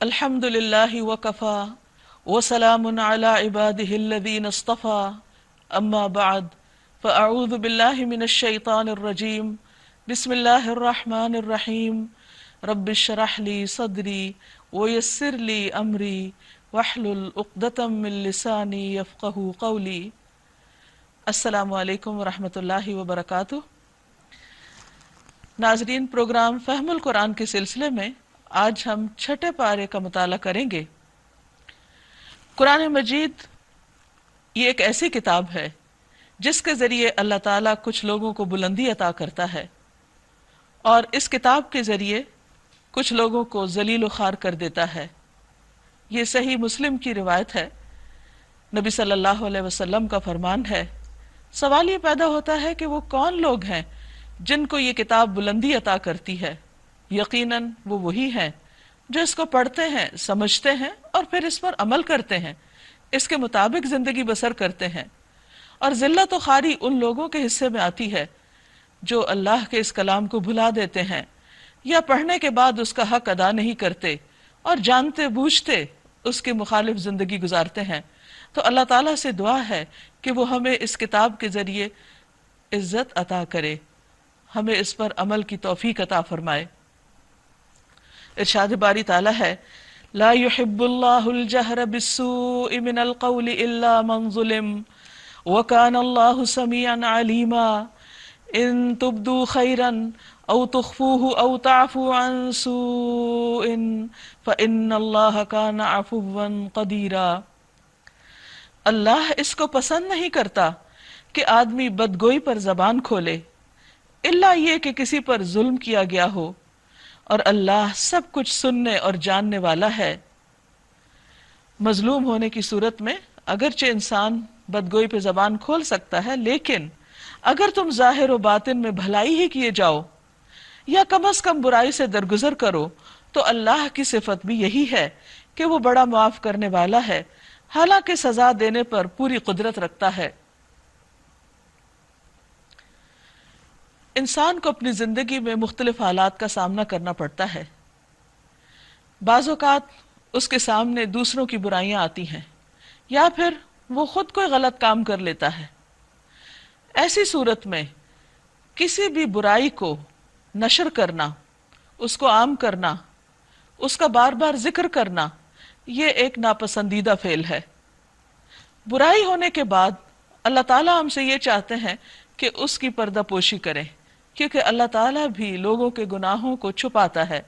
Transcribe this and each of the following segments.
الحمد للہ وکفا وسلام علی عباده الذین اصطفى اما بعد فاعوذ باللہ من الشیطان الرجیم بسم اللہ الرحمن الرحیم رب اشرح لی صدری ویسر لی امری واحلل عقدۃ من لسانی یفقہوا قولی۔ السلام علیکم ورحمۃ اللہ وبرکاتہ۔ ناظرین، پروگرام فہم القرآن کے سلسلے میں آج ہم چھٹے پارے کا مطالعہ کریں گے۔ قرآن مجید یہ ایک ایسی کتاب ہے جس کے ذریعے اللہ تعالیٰ کچھ لوگوں کو بلندی عطا کرتا ہے اور اس کتاب کے ذریعے کچھ لوگوں کو ذلیل و خوار کر دیتا ہے۔ یہ صحیح مسلم کی روایت ہے۔ نبی صلی اللہ علیہ وسلم کا فرمان ہے، سوال یہ پیدا ہوتا ہے کہ وہ کون لوگ ہیں جن کو یہ کتاب بلندی عطا کرتی ہے؟ یقیناً وہ وہی ہیں جو اس کو پڑھتے ہیں، سمجھتے ہیں اور پھر اس پر عمل کرتے ہیں، اس کے مطابق زندگی بسر کرتے ہیں۔ اور ذلت و خواری ان لوگوں کے حصے میں آتی ہے جو اللہ کے اس کلام کو بھلا دیتے ہیں یا پڑھنے کے بعد اس کا حق ادا نہیں کرتے اور جانتے بوجھتے اس کے مخالف زندگی گزارتے ہیں۔ تو اللہ تعالیٰ سے دعا ہے کہ وہ ہمیں اس کتاب کے ذریعے عزت عطا کرے، ہمیں اس پر عمل کی توفیق عطا فرمائے۔ ارشاد باری تعالیٰ ہے، لا يحب اللہ الجہر بالسوء من القول الا من ظلم وکان اللہ سمیعا علیما ان تبدوا خیرا او تخفوه او تعفو عن سوء فان اللہ کان عفوا قدیرا۔ اللہ اس کو پسند نہیں کرتا کہ آدمی بدگوئی پر زبان کھولے الا یہ کہ کسی پر ظلم کیا گیا ہو، اور اللہ سب کچھ سننے اور جاننے والا ہے۔ مظلوم ہونے کی صورت میں اگرچہ انسان بدگوئی پہ زبان کھول سکتا ہے، لیکن اگر تم ظاہر و باطن میں بھلائی ہی کیے جاؤ یا کم از کم برائی سے درگزر کرو تو اللہ کی صفت بھی یہی ہے کہ وہ بڑا معاف کرنے والا ہے، حالانکہ سزا دینے پر پوری قدرت رکھتا ہے۔ انسان کو اپنی زندگی میں مختلف حالات کا سامنا کرنا پڑتا ہے۔ بعض اوقات اس کے سامنے دوسروں کی برائیاں آتی ہیں یا پھر وہ خود کوئی غلط کام کر لیتا ہے۔ ایسی صورت میں کسی بھی برائی کو نشر کرنا، اس کو عام کرنا، اس کا بار بار ذکر کرنا، یہ ایک ناپسندیدہ فعل ہے۔ برائی ہونے کے بعد اللہ تعالیٰ ہم سے یہ چاہتے ہیں کہ اس کی پردہ پوشی کریں، کیونکہ اللہ تعالیٰ بھی لوگوں کے گناہوں کو چھپاتا ہے۔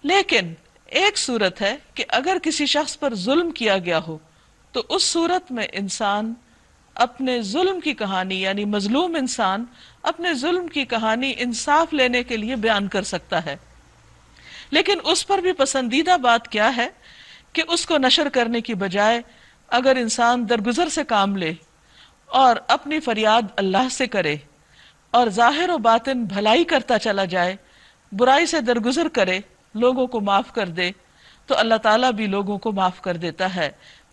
لیکن ایک صورت ہے کہ اگر کسی شخص پر ظلم کیا گیا ہو تو اس صورت میں انسان اپنے ظلم کی کہانی، یعنی مظلوم انسان اپنے ظلم کی کہانی انصاف لینے کے لیے بیان کر سکتا ہے۔ لیکن اس پر بھی پسندیدہ بات کیا ہے کہ اس کو نشر کرنے کی بجائے اگر انسان درگزر سے کام لے اور اپنی فریاد اللہ سے کرے اور ظاہر و باطن بھلائی کرتا چلا جائے، برائی سے درگزر کرے، لوگوں کو معاف کر دے، تو اللہ تعالیٰ بھی لوگوں کو معاف کر دیتا ہے۔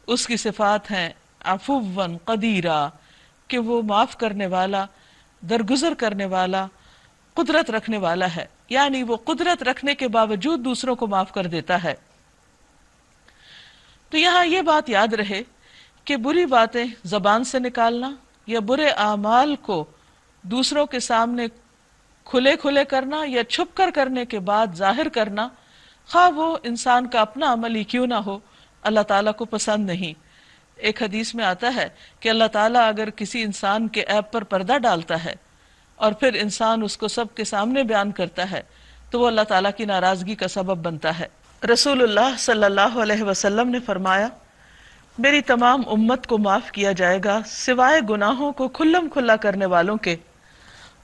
اس کی صفات ہیں عفوا قدیرا، کہ وہ معاف کرنے والا، درگزر کرنے والا، قدرت رکھنے والا ہے، یعنی وہ قدرت رکھنے کے باوجود دوسروں کو معاف کر دیتا ہے۔ تو یہاں یہ بات یاد رہے کہ بری باتیں زبان سے نکالنا یا برے اعمال کو دوسروں کے سامنے کھلے کھلے کرنا یا چھپ کر کرنے کے بعد ظاہر کرنا، خواہ وہ انسان کا اپنا عمل ہی کیوں نہ ہو، اللہ تعالیٰ کو پسند نہیں۔ ایک حدیث میں آتا ہے کہ اللہ تعالیٰ اگر کسی انسان کے عیب پر پردہ ڈالتا ہے اور پھر انسان اس کو سب کے سامنے بیان کرتا ہے تو وہ اللہ تعالیٰ کی ناراضگی کا سبب بنتا ہے۔ رسول اللہ صلی اللہ علیہ وسلم نے فرمایا، میری تمام امت کو معاف کیا جائے گا سوائے گناہوں کو کھلم کھلا کرنے والوں کے،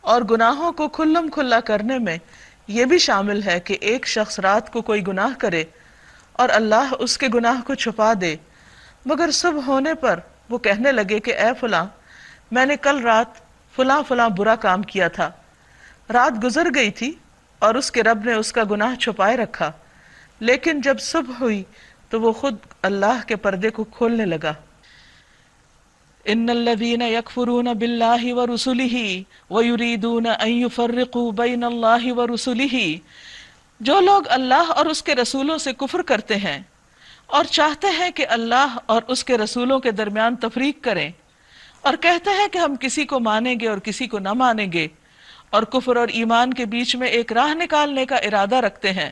اور گناہوں کو کھلم کھلا کرنے میں یہ بھی شامل ہے کہ ایک شخص رات کو کوئی گناہ کرے اور اللہ اس کے گناہ کو چھپا دے، مگر صبح ہونے پر وہ کہنے لگے کہ اے فلاں، میں نے کل رات فلاں فلاں برا کام کیا تھا۔ رات گزر گئی تھی اور اس کے رب نے اس کا گناہ چھپائے رکھا، لیکن جب صبح ہوئی تو وہ خود اللہ کے پردے کو کھولنے لگا۔ ان الذين يكفرون بالله ورسله ويريدون ان يفرقوا بين الله ورسله جو لوگ اللہ اور اس کے رسولوں سے کفر کرتے ہیں اور چاہتے ہیں کہ اللہ اور اس کے رسولوں کے درمیان تفریق کریں اور کہتے ہیں کہ ہم کسی کو مانیں گے اور کسی کو نہ مانیں گے اور کفر اور ایمان کے بیچ میں ایک راہ نکالنے کا ارادہ رکھتے ہیں،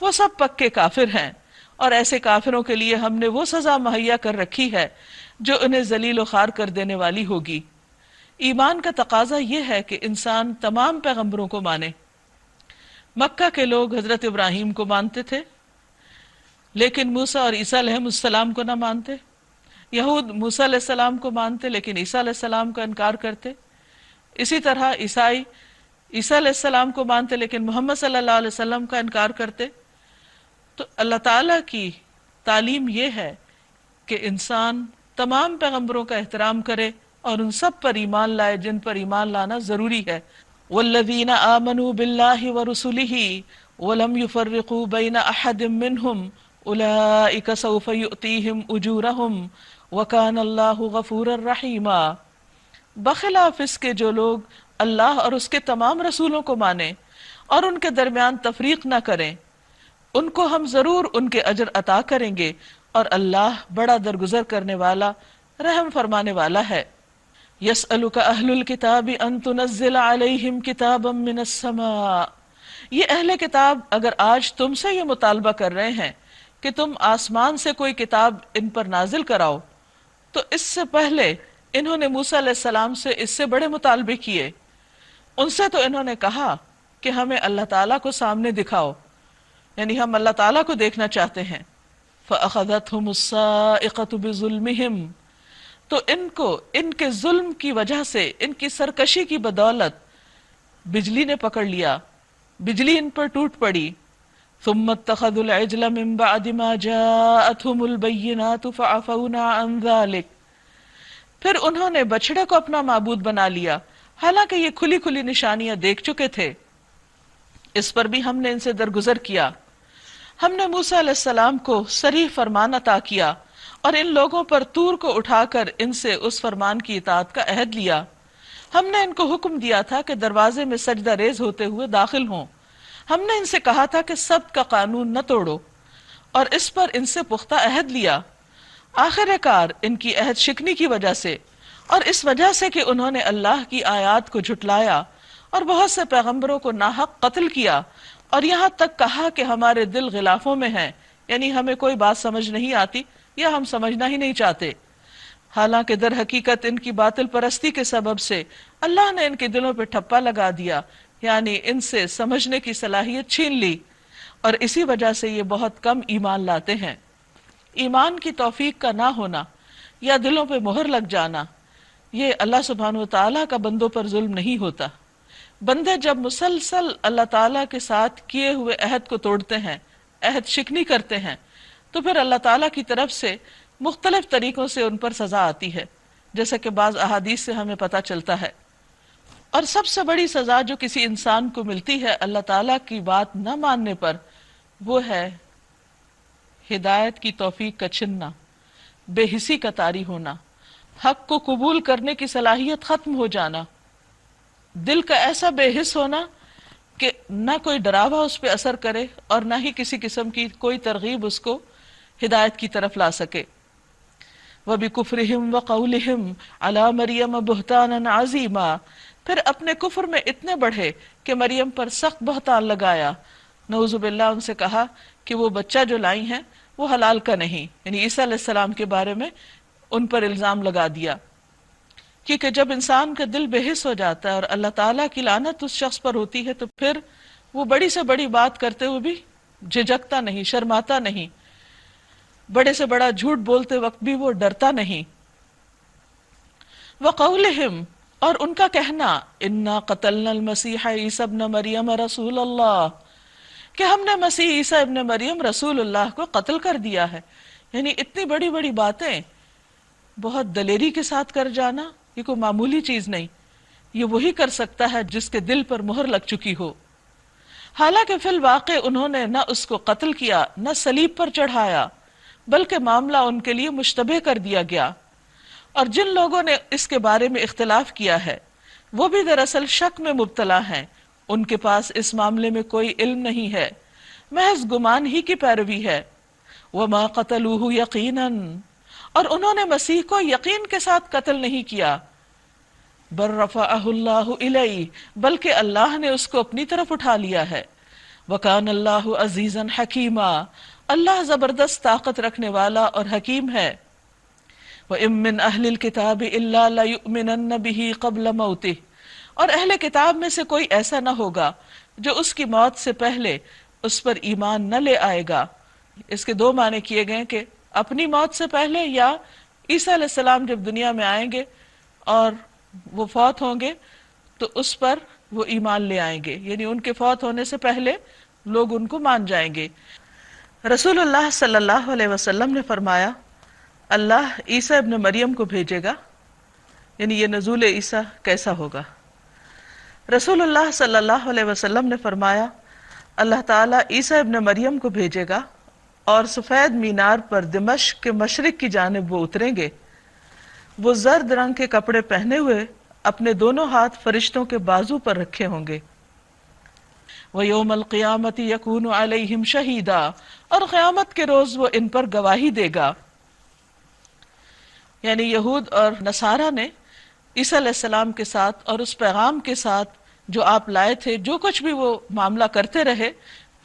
وہ سب پکے کافر ہیں، اور ایسے کافروں کے لیے ہم نے وہ سزا مہیا کر رکھی ہے جو انہیں ذلیل و خوار کر دینے والی ہوگی۔ ایمان کا تقاضا یہ ہے کہ انسان تمام پیغمبروں کو مانے۔ مکہ کے لوگ حضرت ابراہیم کو مانتے تھے لیکن موسیٰ اور عیسیٰ علیہ السلام کو نہ مانتے۔ یہود موسیٰ علیہ السلام کو مانتے لیکن عیسیٰ علیہ السلام کا انکار کرتے۔ اسی طرح عیسائی عیسیٰ علیہ السلام کو مانتے لیکن محمد صلی اللہ علیہ وسلم کا انکار کرتے۔ تو اللہ تعالیٰ کی تعلیم یہ ہے کہ انسان تمام پیغمبروں کا احترام کرے اور ان سب پر ایمان لائے جن پر ایمان لانا ضروری ہے۔ والذین آمنوا باللہ ورسلہ ولم يفرقوا بین احد منہم اولئک سوف یؤتیہم اجورہم وکان اللہ غفورا رحیما۔ بخلاف اس کے جو لوگ اللہ اور اس کے تمام رسولوں کو مانیں اور ان کے درمیان تفریق نہ کریں، ان کو ہم ضرور ان کے اجر عطا کریں گے، اور اللہ بڑا درگزر کرنے والا رحم فرمانے والا ہے۔ یسألک اہل الکتاب ان تنزل علیہم کتابا من السماء، یہ اہل کتاب اگر آج تم سے یہ مطالبہ کر رہے ہیں کہ تم آسمان سے کوئی کتاب ان پر نازل کراؤ، تو اس سے پہلے انہوں نے موسیٰ علیہ السلام سے اس سے بڑے مطالبے کیے۔ ان سے تو انہوں نے کہا کہ ہمیں اللہ تعالیٰ کو سامنے دکھاؤ، یعنی ہم اللہ تعالیٰ کو دیکھنا چاہتے ہیں۔ فَأَخَذَتْهُمُ الصَّاعِقَةُ بِظُلْمِهِمْ، تو ان کو ان کے ظلم کی وجہ سے، ان کی سرکشی کی بدولت بجلی نے پکڑ لیا، بجلی ان پر ٹوٹ پڑی۔ ثُمَّ اتَّخَذُوا الْعِجْلَ مِن بَعْدِ مَا جَاءَتْهُمُ الْبَيِّنَاتُ فَعَفَوْنَا عَن ذَلِكَ، پھر انہوں نے بچڑے کو اپنا معبود بنا لیا حالانکہ یہ کھلی کھلی نشانیاں دیکھ چکے تھے۔ اس پر بھی ہم نے ان سے درگزر کیا۔ ہم نے موسیٰ علیہ السلام کو صریح فرمان عطا کیا اور ان لوگوں پر طور کو اٹھا کر ان سے اس فرمان کی اطاعت کا عہد لیا۔ ہم نے ان کو حکم دیا تھا کہ دروازے میں سجدہ ریز ہوتے ہوئے داخل ہوں۔ ہم نے ان سے کہا تھا کہ سبت کا قانون نہ توڑو، اور اس پر ان سے پختہ عہد لیا۔ آخر کار ان کی عہد شکنی کی وجہ سے اور اس وجہ سے کہ انہوں نے اللہ کی آیات کو جھٹلایا اور بہت سے پیغمبروں کو ناحق قتل کیا، اور یہاں تک کہا کہ ہمارے دل غلافوں میں ہیں، یعنی ہمیں کوئی بات سمجھ نہیں آتی یا ہم سمجھنا ہی نہیں چاہتے، حالانکہ در حقیقت ان کی باطل پرستی کے سبب سے اللہ نے ان کے دلوں پہ ٹھپا لگا دیا، یعنی ان سے سمجھنے کی صلاحیت چھین لی، اور اسی وجہ سے یہ بہت کم ایمان لاتے ہیں۔ ایمان کی توفیق کا نہ ہونا یا دلوں پہ مہر لگ جانا، یہ اللہ سبحانہ و تعالیٰ کا بندوں پر ظلم نہیں ہوتا۔ بندے جب مسلسل اللہ تعالیٰ کے ساتھ کیے ہوئے عہد کو توڑتے ہیں، عہد شکنی کرتے ہیں، تو پھر اللہ تعالیٰ کی طرف سے مختلف طریقوں سے ان پر سزا آتی ہے، جیسا کہ بعض احادیث سے ہمیں پتہ چلتا ہے۔ اور سب سے بڑی سزا جو کسی انسان کو ملتی ہے اللہ تعالیٰ کی بات نہ ماننے پر، وہ ہے ہدایت کی توفیق کا چھننا، بے حسی کا طاری ہونا، حق کو قبول کرنے کی صلاحیت ختم ہو جانا، دل کا ایسا بے حس ہونا کہ نہ کوئی ڈراوا اس پہ اثر کرے اور نہ ہی کسی قسم کی کوئی ترغیب اس کو ہدایت کی طرف لا سکے۔ وَبِكُفْرِهِمْ وَقَوْلِهِمْ عَلَى مَرْيَمَ بُهْتَانًا عَظِيمًا، پھر اپنے کفر میں اتنے بڑھے کہ مریم پر سخت بہتان لگایا۔ نعوذ باللہ، ان سے کہا کہ وہ بچہ جو لائی ہیں وہ حلال کا نہیں، یعنی عیسیٰ علیہ السلام کے بارے میں ان پر الزام لگا دیا۔ کیونکہ جب انسان کا دل بے حس ہو جاتا ہے اور اللہ تعالیٰ کی لعنت اس شخص پر ہوتی ہے تو پھر وہ بڑی سے بڑی بات کرتے ہوئے بھی جھجکتا نہیں، شرماتا نہیں، بڑے سے بڑا جھوٹ بولتے وقت بھی وہ ڈرتا نہیں۔ وَقَوْلِهِمْ، اور ان کا کہنا، اِنَّا قَتَلْنَا الْمَسِيحَ عِيسَى ابْنَ مَرْيَمَ رَسُولَ اللَّهِ، کہ ہم نے مسیح عیسیٰ ابن مریم رسول اللہ کو قتل کر دیا ہے۔ یعنی اتنی بڑی بڑی باتیں بہت دلیری کے ساتھ کر جانا یہ کوئی معمولی چیز نہیں، یہ وہی کر سکتا ہے جس کے دل پر مہر لگ چکی ہو۔ حالانکہ فی الواقع انہوں نے نہ اس کو قتل کیا نہ صلیب پر چڑھایا، بلکہ معاملہ ان کے لیے مشتبہ کر دیا گیا، اور جن لوگوں نے اس کے بارے میں اختلاف کیا ہے وہ بھی دراصل شک میں مبتلا ہیں، ان کے پاس اس معاملے میں کوئی علم نہیں ہے۔ محض گمان ہی کی پیروی ہے۔ وما قتلوہ یقیناً، اور انہوں نے مسیح کو یقین کے ساتھ قتل نہیں کیا۔ بل رفعہ اللہ الیہ، بلکہ اللہ نے اس کو اپنی طرف اٹھا لیا ہے۔ وکان اللہ عزیزا حکیما، اللہ زبردست طاقت رکھنے والا اور حکیم ہے۔ وَإِن مِّنْ أَهْلِ الْكِتَابِ إِلَّا لَيُؤْمِنَنَّ بِهِ قَبْلَ مَوْتِهِ، اور اہل کتاب میں سے کوئی ایسا نہ ہوگا جو اس کی موت سے پہلے اس پر ایمان نہ لے آئے گا۔ اس کے دو معنی کیے گئے کہ اپنی موت سے پہلے، یا عیسیٰ علیہ السلام جب دنیا میں آئیں گے اور وہ فوت ہوں گے تو اس پر وہ ایمان لے آئیں گے، یعنی ان کے فوت ہونے سے پہلے لوگ ان کو مان جائیں گے۔ رسول اللہ صلی اللہ علیہ وسلم نے فرمایا اللہ عیسیٰ ابن مریم کو بھیجے گا، یعنی یہ نزول عیسیٰ کیسا ہوگا۔ رسول اللہ صلی اللہ علیہ وسلم نے فرمایا اللہ تعالیٰ عیسیٰ ابن مریم کو بھیجے گا اور سفید مینار پر دمشق کے مشرق کی جانب وہ اتریں گے۔ وہ زرد رنگ کے کپڑے پہنے ہوئے اپنے دونوں ہاتھ فرشتوں کے بازو پر رکھے ہوں گے۔ وَيَوْمَ الْقِيَامَةِ يَكُونُ عَلَيْهِمْ شَهِيدًا، اور قیامت کے روز وہ ان پر گواہی دے گا۔ یعنی یہود اور نصارہ نے عیسیٰ علیہ السلام کے ساتھ اور اس پیغام کے ساتھ جو آپ لائے تھے، جو کچھ بھی وہ معاملہ کرتے رہے،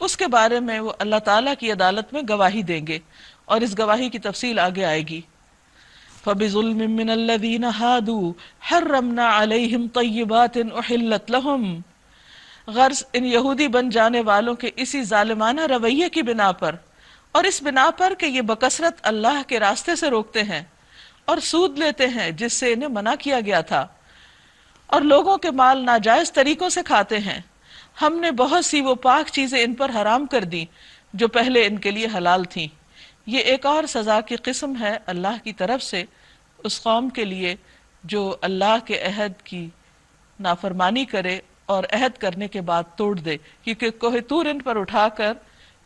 اس کے بارے میں وہ اللہ تعالیٰ کی عدالت میں گواہی دیں گے، اور اس گواہی کی تفصیل آگے آئے گی۔ فَبِظُلْمٍ مِّنَ الَّذِينَ هَادُوا حَرَّمْنَا عَلَيْهِمْ طَيِّبَاتٍ أُحِلَّتْ لَهُمْ، غرض ان یہودی بن جانے والوں کے اسی ظالمانہ رویے کی بنا پر، اور اس بنا پر کہ یہ بکثرت اللہ کے راستے سے روکتے ہیں اور سود لیتے ہیں جس سے انہیں منع کیا گیا تھا، اور لوگوں کے مال ناجائز طریقوں سے کھاتے ہیں، ہم نے بہت سی وہ پاک چیزیں ان پر حرام کر دیں جو پہلے ان کے لیے حلال تھیں۔ یہ ایک اور سزا کی قسم ہے اللہ کی طرف سے اس قوم کے لیے جو اللہ کے عہد کی نافرمانی کرے اور عہد کرنے کے بعد توڑ دے، کیونکہ کوہ طور ان پر اٹھا کر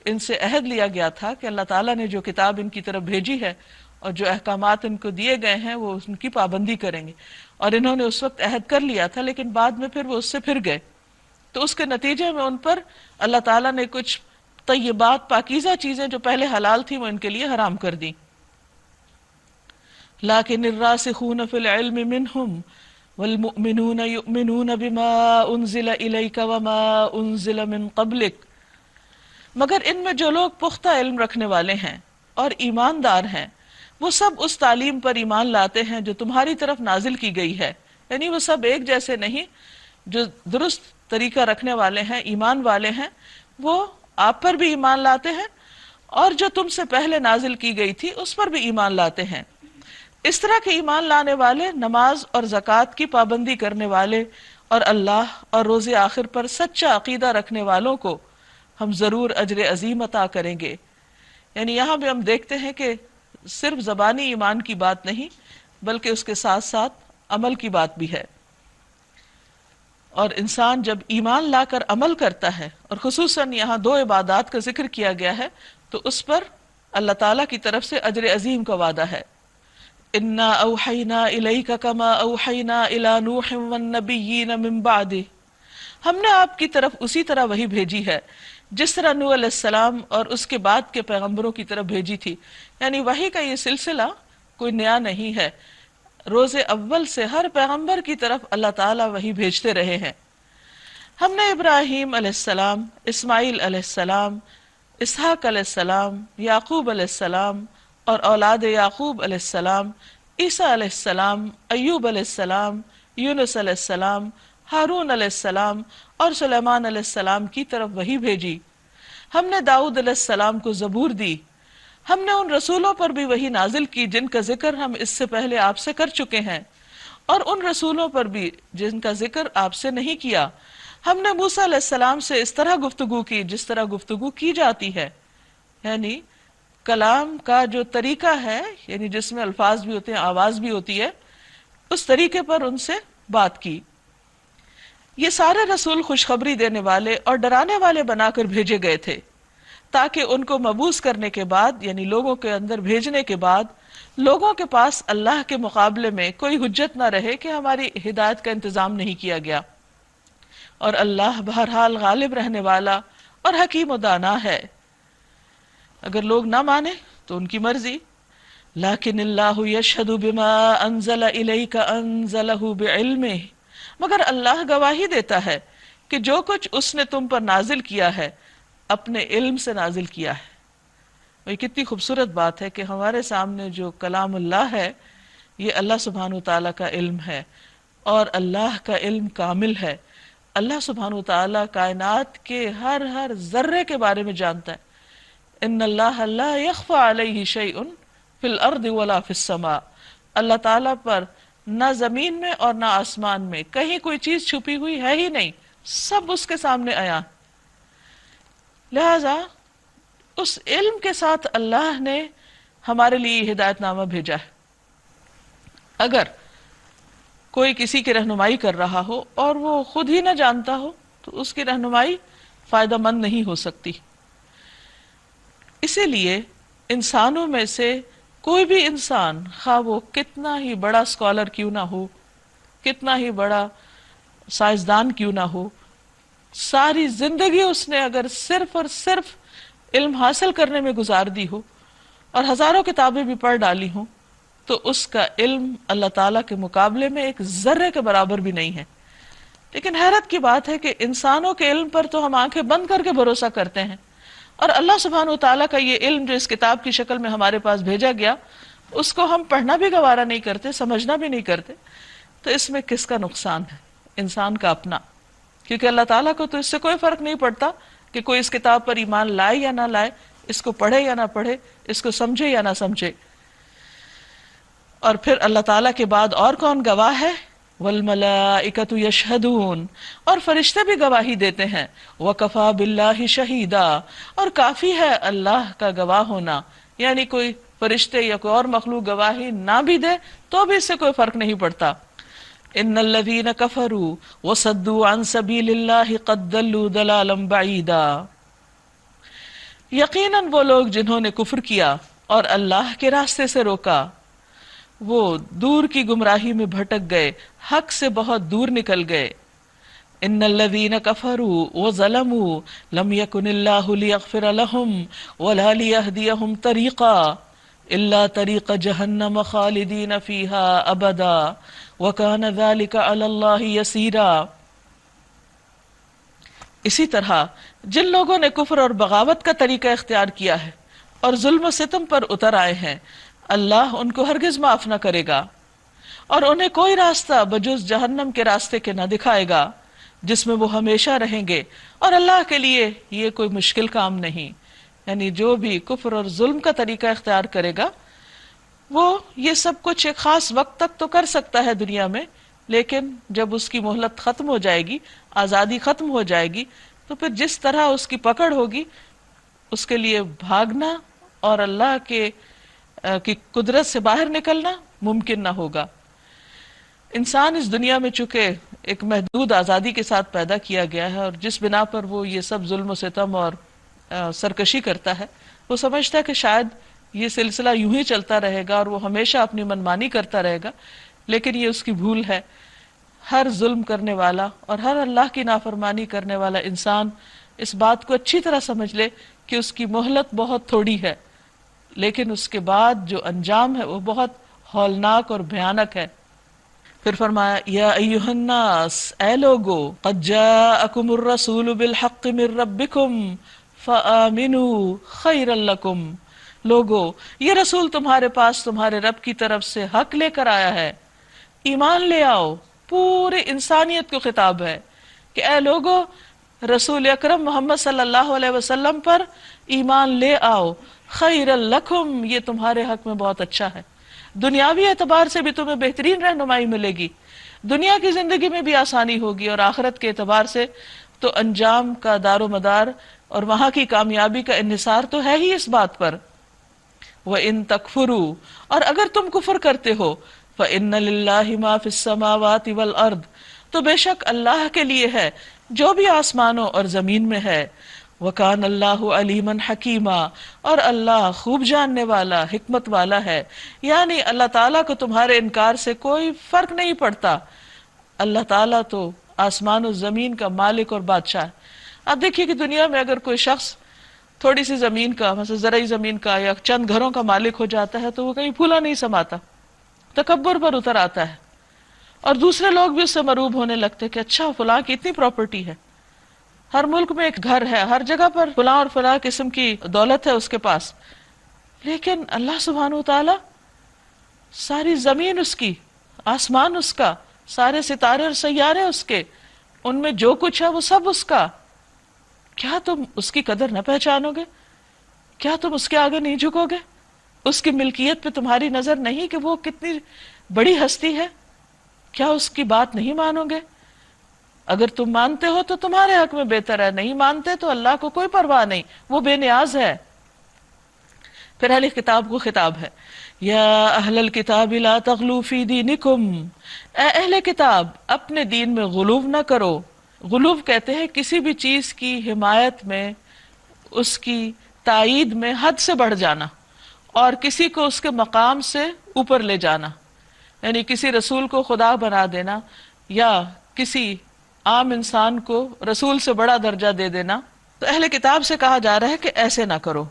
ان سے عہد لیا گیا تھا کہ اللہ تعالیٰ نے جو کتاب ان کی طرف بھیجی ہے اور جو احکامات ان کو دیے گئے ہیں وہ ان کی پابندی کریں گے، اور انہوں نے اس وقت عہد کر لیا تھا، لیکن بعد میں پھر وہ اس سے پھر گئے، تو اس کے نتیجے میں ان پر اللہ تعالیٰ نے کچھ طیبات، پاکیزہ چیزیں جو پہلے حلال تھیں وہ ان کے لیے حرام کر دیں۔ لیکن الراسخون فی العلم منہم والمؤمنون یؤمنون بما انزل الیک وما انزل من قبلک، مگر ان میں جو لوگ پختہ علم رکھنے والے ہیں اور ایماندار ہیں وہ سب اس تعلیم پر ایمان لاتے ہیں جو تمہاری طرف نازل کی گئی ہے، یعنی وہ سب ایک جیسے نہیں، جو درست طریقہ رکھنے والے ہیں، ایمان والے ہیں، وہ آپ پر بھی ایمان لاتے ہیں، اور جو تم سے پہلے نازل کی گئی تھی اس پر بھی ایمان لاتے ہیں۔ اس طرح کے ایمان لانے والے، نماز اور زکوٰۃ کی پابندی کرنے والے اور اللہ اور روز آخر پر سچا عقیدہ رکھنے والوں کو ہم ضرور اجر عظیم عطا کریں گے۔ یعنی یہاں بھی ہم دیکھتے ہیں کہ صرف زبانی ایمان کی بات نہیں بلکہ اس کے ساتھ ساتھ عمل کی بات بھی ہے، اور انسان جب ایمان لا کر عمل کرتا ہے، اور خصوصاً یہاں دو عبادات کا ذکر کیا گیا ہے، تو اس پر اللہ تعالیٰ کی طرف سے اجر عظیم کا وعدہ ہے۔ انا اوحینا الیک کما اوحینا الی نوح والنبیین من بعدہ، ہم نے آپ کی طرف اسی طرح وحی بھیجی ہے جس طرح نوح علیہ السلام اور اس کے بعد کے پیغمبروں کی طرف بھیجی تھی۔ یعنی وحی کا یہ سلسلہ کوئی نیا نہیں ہے، روز اول سے ہر پیغمبر کی طرف اللہ تعالیٰ وحی بھیجتے رہے ہیں۔ ہم نے ابراہیم علیہ السلام، اسماعیل علیہ السلام، اسحاق علیہ السلام، یعقوب علیہ السلام اور اولاد یعقوب علیہ السلام، عیسیٰ علیہ السلام، ایوب علیہ السلام، یونس علیہ السلام، ہارون علیہ السلام اور سلیمان علیہ السلام کی طرف وحی بھیجی۔ ہم نے داؤد علیہ السلام کو زبور دی۔ ہم نے ان رسولوں پر بھی وحی نازل کی جن کا ذکر ہم اس سے پہلے آپ سے کر چکے ہیں، اور ان رسولوں پر بھی جن کا ذکر آپ سے نہیں کیا۔ ہم نے موسیٰ علیہ السلام سے اس طرح گفتگو کی جس طرح گفتگو کی جاتی ہے، یعنی کلام کا جو طریقہ ہے، یعنی جس میں الفاظ بھی ہوتے ہیں، آواز بھی ہوتی ہے، اس طریقے پر ان سے بات کی۔ یہ سارے رسول خوشخبری دینے والے اور ڈرانے والے بنا کر بھیجے گئے تھے تاکہ ان کو مبعوث کرنے کے بعد، یعنی لوگوں کے اندر بھیجنے کے بعد، لوگوں کے پاس اللہ کے مقابلے میں کوئی حجت نہ رہے کہ ہماری ہدایت کا انتظام نہیں کیا گیا، اور اللہ بہرحال غالب رہنے والا اور حکیم و دانا ہے۔ اگر لوگ نہ مانے تو ان کی مرضی، لیکن اللہ یشہد بما انزل الیک انزلہ بعلمہ، مگر اللہ گواہی دیتا ہے کہ جو کچھ اس نے تم پر نازل کیا ہے اپنے علم سے نازل کیا ہے۔ یہ کتنی خوبصورت بات ہے کہ ہمارے سامنے جو کلام اللہ ہے یہ اللہ سبحانہ وتعالیٰ کا علم ہے، اور اللہ کا علم کامل ہے۔ اللہ سبحانہ وتعالیٰ کائنات کے ہر ذرے کے بارے میں جانتا ہے۔ ان اللہ لا یخفی علیہ شیء فی الارض ولا فی السماء، اللہ تعالیٰ پر نہ زمین میں اور نہ آسمان میں کہیں کوئی چیز چھپی ہوئی ہے ہی نہیں، سب اس کے سامنے عیاں۔ لہذا اس علم کے ساتھ اللہ نے ہمارے لیے ہدایت نامہ بھیجا ہے۔ اگر کوئی کسی کی رہنمائی کر رہا ہو اور وہ خود ہی نہ جانتا ہو تو اس کی رہنمائی فائدہ مند نہیں ہو سکتی۔ اسی لیے انسانوں میں سے کوئی بھی انسان، خواہ وہ کتنا ہی بڑا اسکالر کیوں نہ ہو، کتنا ہی بڑا سائنسدان کیوں نہ ہو، ساری زندگی اس نے اگر صرف اور صرف علم حاصل کرنے میں گزار دی ہو اور ہزاروں کتابیں بھی پڑھ ڈالی ہوں، تو اس کا علم اللہ تعالیٰ کے مقابلے میں ایک ذرے کے برابر بھی نہیں ہے۔ لیکن حیرت کی بات ہے کہ انسانوں کے علم پر تو ہم آنکھیں بند کر کے بھروسہ کرتے ہیں، اور اللہ سبحانہ وتعالیٰ کا یہ علم جو اس کتاب کی شکل میں ہمارے پاس بھیجا گیا، اس کو ہم پڑھنا بھی گوارا نہیں کرتے، سمجھنا بھی نہیں کرتے۔ تو اس میں کس کا نقصان ہے؟ انسان کا اپنا، کیونکہ اللہ تعالیٰ کو تو اس سے کوئی فرق نہیں پڑتا کہ کوئی اس کتاب پر ایمان لائے یا نہ لائے، اس کو پڑھے یا نہ پڑھے، اس کو سمجھے یا نہ سمجھے۔ اور پھر اللہ تعالیٰ کے بعد اور کون گواہ ہے؟ والملائکۃ یشہدون، اور فرشتے بھی گواہی دیتے ہیں۔ وکفیٰ باللہ شہیدا، اور کافی ہے اللہ کا گواہ ہونا، یعنی کوئی فرشتے یا کوئی اور مخلوق گواہی نہ بھی دے تو بھی اس سے کوئی فرق نہیں پڑتا۔ ان الذین کفروا وصدوا عن سبیل اللہ قد ضلوا ضلالا بعیدا، یقیناً وہ لوگ جنہوں نے کفر کیا اور اللہ کے راستے سے روکا، وہ دور کی گمراہی میں بھٹک گئے، حق سے بہت دور نکل گئے۔ ان الذین کفروا وظلموا لم یکن اللہ لیغفر لهم ولا لیہدیہم طریقا الا طریق جہنم خالدین فیہا ابدا وکان ذلک علی اللہ یسیرا۔ اسی طرح جن لوگوں نے کفر اور بغاوت کا طریقہ اختیار کیا ہے اور ظلم و ستم پر اتر آئے ہیں، اللہ ان کو ہرگز معاف نہ کرے گا، اور انہیں کوئی راستہ بجز جہنم کے راستے کے نہ دکھائے گا جس میں وہ ہمیشہ رہیں گے، اور اللہ کے لیے یہ کوئی مشکل کام نہیں۔ یعنی جو بھی کفر اور ظلم کا طریقہ اختیار کرے گا وہ یہ سب کچھ ایک خاص وقت تک تو کر سکتا ہے دنیا میں، لیکن جب اس کی مہلت ختم ہو جائے گی، آزادی ختم ہو جائے گی، تو پھر جس طرح اس کی پکڑ ہوگی اس کے لیے بھاگنا اور اللہ کی قدرت سے باہر نکلنا ممکن نہ ہوگا۔ انسان اس دنیا میں چونکہ ایک محدود آزادی کے ساتھ پیدا کیا گیا ہے، اور جس بنا پر وہ یہ سب ظلم و ستم اور سرکشی کرتا ہے، وہ سمجھتا ہے کہ شاید یہ سلسلہ یوں ہی چلتا رہے گا اور وہ ہمیشہ اپنی منمانی کرتا رہے گا، لیکن یہ اس کی بھول ہے۔ ہر ظلم کرنے والا اور ہر اللہ کی نافرمانی کرنے والا انسان اس بات کو اچھی طرح سمجھ لے کہ اس کی مہلت بہت تھوڑی ہے، لیکن اس کے بعد جو انجام ہے وہ بہت ہولناک اور بھیانک ہے۔ پھر فرمایا یا ایھا الناس، اے لوگو، قد جاءکم الرسول بالحق من ربکم فآمنوا خیرا لکم، لوگو یہ رسول تمہارے پاس تمہارے رب کی طرف سے حق لے کر آیا ہے، ایمان لے آؤ۔ پورے انسانیت کو خطاب ہے کہ اے لوگو، رسول اکرم محمد صلی اللہ علیہ وسلم پر ایمان لے آؤ، خیر لکم، یہ تمہارے حق میں بہت اچھا ہے۔ دنیاوی اعتبار سے بھی تمہیں بہترین رہنمائی ملے گی، دنیا کی زندگی میں بھی آسانی ہوگی، اور آخرت کے اعتبار سے تو انجام کا دار و مدار اور وہاں کی کامیابی کا انحصار تو ہے ہی اس بات پر۔ وَإِن تَكْفُرُوا، اور اگر تم کفر کرتے ہو، فَإِنَّ لِلَّهِ مَا فِي السَّمَاوَاتِ وَالْأَرْضِ، تو بے شک اللہ کے لیے ہے جو بھی آسمانوں اور زمین میں ہے۔ وَكَانَ اللَّهُ عَلِيمًا حَكِيمًا، اور اللہ خوب جاننے والا، حکمت والا ہے۔ یعنی اللہ تعالیٰ کو تمہارے انکار سے کوئی فرق نہیں پڑتا، اللہ تعالیٰ تو آسمان و زمین کا مالک اور بادشاہ ہے۔ آپ دیکھیے کہ دنیا میں اگر کوئی شخص تھوڑی سی زمین کا، مثلا زرعی زمین کا یا چند گھروں کا مالک ہو جاتا ہے تو وہ کہیں پھولا نہیں سماتا، تکبر پر اتر آتا ہے، اور دوسرے لوگ بھی اس سے مروب ہونے لگتے کہ اچھا فلاں کی اتنی پراپرٹی ہے، ہر ملک میں ایک گھر ہے، ہر جگہ پر فلاں اور فلاں قسم کی دولت ہے اس کے پاس. لیکن اللہ سبحانہ وتعالی، ساری زمین اس کی، آسمان اس کا، سارے ستارے اور سیارے اس کے، ان میں جو کچھ ہے وہ سب اس کا. کیا تم اس کی قدر نہ پہچانو گے؟ کیا تم اس کے آگے نہیں جھکو گے؟ اس کی ملکیت پہ تمہاری نظر نہیں کہ وہ کتنی بڑی ہستی ہے؟ کیا اس کی بات نہیں مانو گے؟ اگر تم مانتے ہو تو تمہارے حق میں بہتر ہے، نہیں مانتے تو اللہ کو کوئی پرواہ نہیں، وہ بے نیاز ہے. پھر اہل کتاب کو خطاب ہے، یا اہل الکتاب لا تغلوا فی دینکم، اے اہل کتاب اپنے دین میں غلو نہ کرو. غلو کہتے ہیں کسی بھی چیز کی حمایت میں، اس کی تائید میں حد سے بڑھ جانا، اور کسی کو اس کے مقام سے اوپر لے جانا، یعنی کسی رسول کو خدا بنا دینا یا کسی عام انسان کو رسول سے بڑا درجہ دے دینا. تو اہل کتاب سے کہا جا رہا ہے کہ ایسے نہ کرو.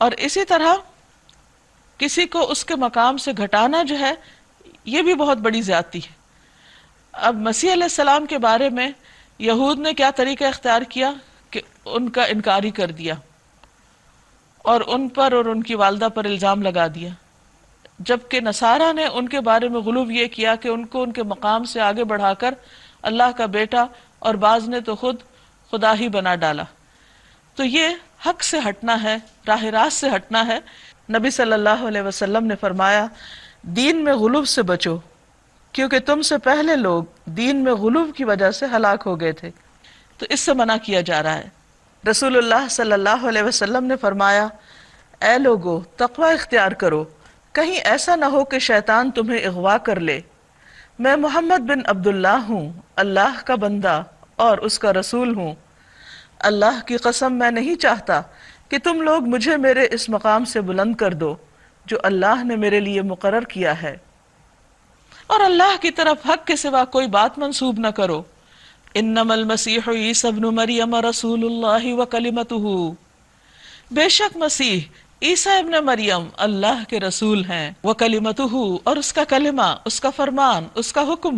اور اسی طرح کسی کو اس کے مقام سے گھٹانا جو ہے، یہ بھی بہت بڑی زیادتی ہے. اب مسیح علیہ السلام کے بارے میں یہود نے کیا طریقہ اختیار کیا کہ ان کا انکاری کر دیا اور ان پر اور ان کی والدہ پر الزام لگا دیا، جبکہ نصارہ نے ان کے بارے میں غلو یہ کیا کہ ان کو ان کے مقام سے آگے بڑھا کر اللہ کا بیٹا، اور بعض نے تو خود خدا ہی بنا ڈالا. تو یہ حق سے ہٹنا ہے، راہ راست سے ہٹنا ہے. نبی صلی اللہ علیہ وسلم نے فرمایا، دین میں غلو سے بچو، کیونکہ تم سے پہلے لوگ دین میں غلو کی وجہ سے ہلاک ہو گئے تھے. تو اس سے منع کیا جا رہا ہے. رسول اللہ صلی اللہ علیہ وسلم نے فرمایا، اے لوگو تقوی اختیار کرو، کہیں ایسا نہ ہو کہ شیطان تمہیں اغوا کر لے. میں محمد بن عبداللہ ہوں، اللہ کا بندہ اور اس کا رسول ہوں. اللہ کی قسم میں نہیں چاہتا کہ تم لوگ مجھے میرے اس مقام سے بلند کر دو جو اللہ نے میرے لیے مقرر کیا ہے، اور اللہ کی طرف حق کے سوا کوئی بات منسوب نہ کرو. انما المسیح عیسی ابن مریم رسول اللہ وکلمتہ، بے شک مسیح عیسیٰ ابن مریم اللہ کے رسول ہیں، وکلمتہ، اور اس کا کلمہ، اس کا فرمان، اس کا حکم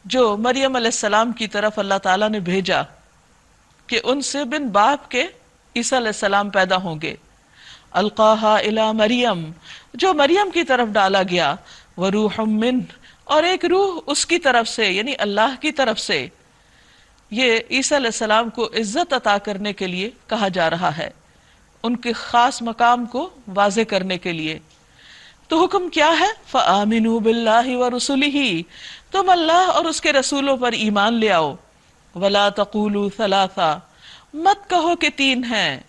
جو مریم علیہ السلام کی طرف اللہ تعالیٰ نے بھیجا کہ ان سے بن باپ کے عیسیٰ علیہ السلام پیدا ہوں گے. القاہا الی مریم، جو مریم کی طرف ڈالا گیا، وروح من، اور ایک روح اس کی طرف سے، یعنی اللہ کی طرف سے. یہ عیسیٰ علیہ السلام کو عزت عطا کرنے کے لیے کہا جا رہا ہے، ان کے خاص مقام کو واضح کرنے کے لیے. تو حکم کیا ہے؟ فآمنوا باللہ ورسلہ، تم اللہ اور اس کے رسولوں پر ایمان لے آؤ. ولا تقولوا ثلاثہ، مت کہو کہ تین ہیں.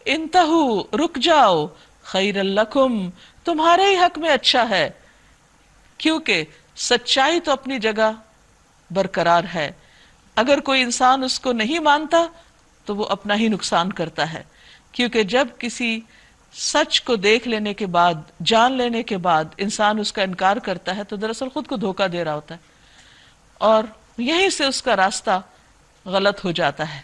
انتہوا، رک جاؤ. خیر لکم، تمہارے ہی حق میں اچھا ہے، کیونکہ سچائی تو اپنی جگہ برقرار ہے. اگر کوئی انسان اس کو نہیں مانتا تو وہ اپنا ہی نقصان کرتا ہے، کیونکہ جب کسی سچ کو دیکھ لینے کے بعد، جان لینے کے بعد انسان اس کا انکار کرتا ہے تو دراصل خود کو دھوکہ دے رہا ہوتا ہے، اور یہیں سے اس کا راستہ غلط ہو جاتا ہے.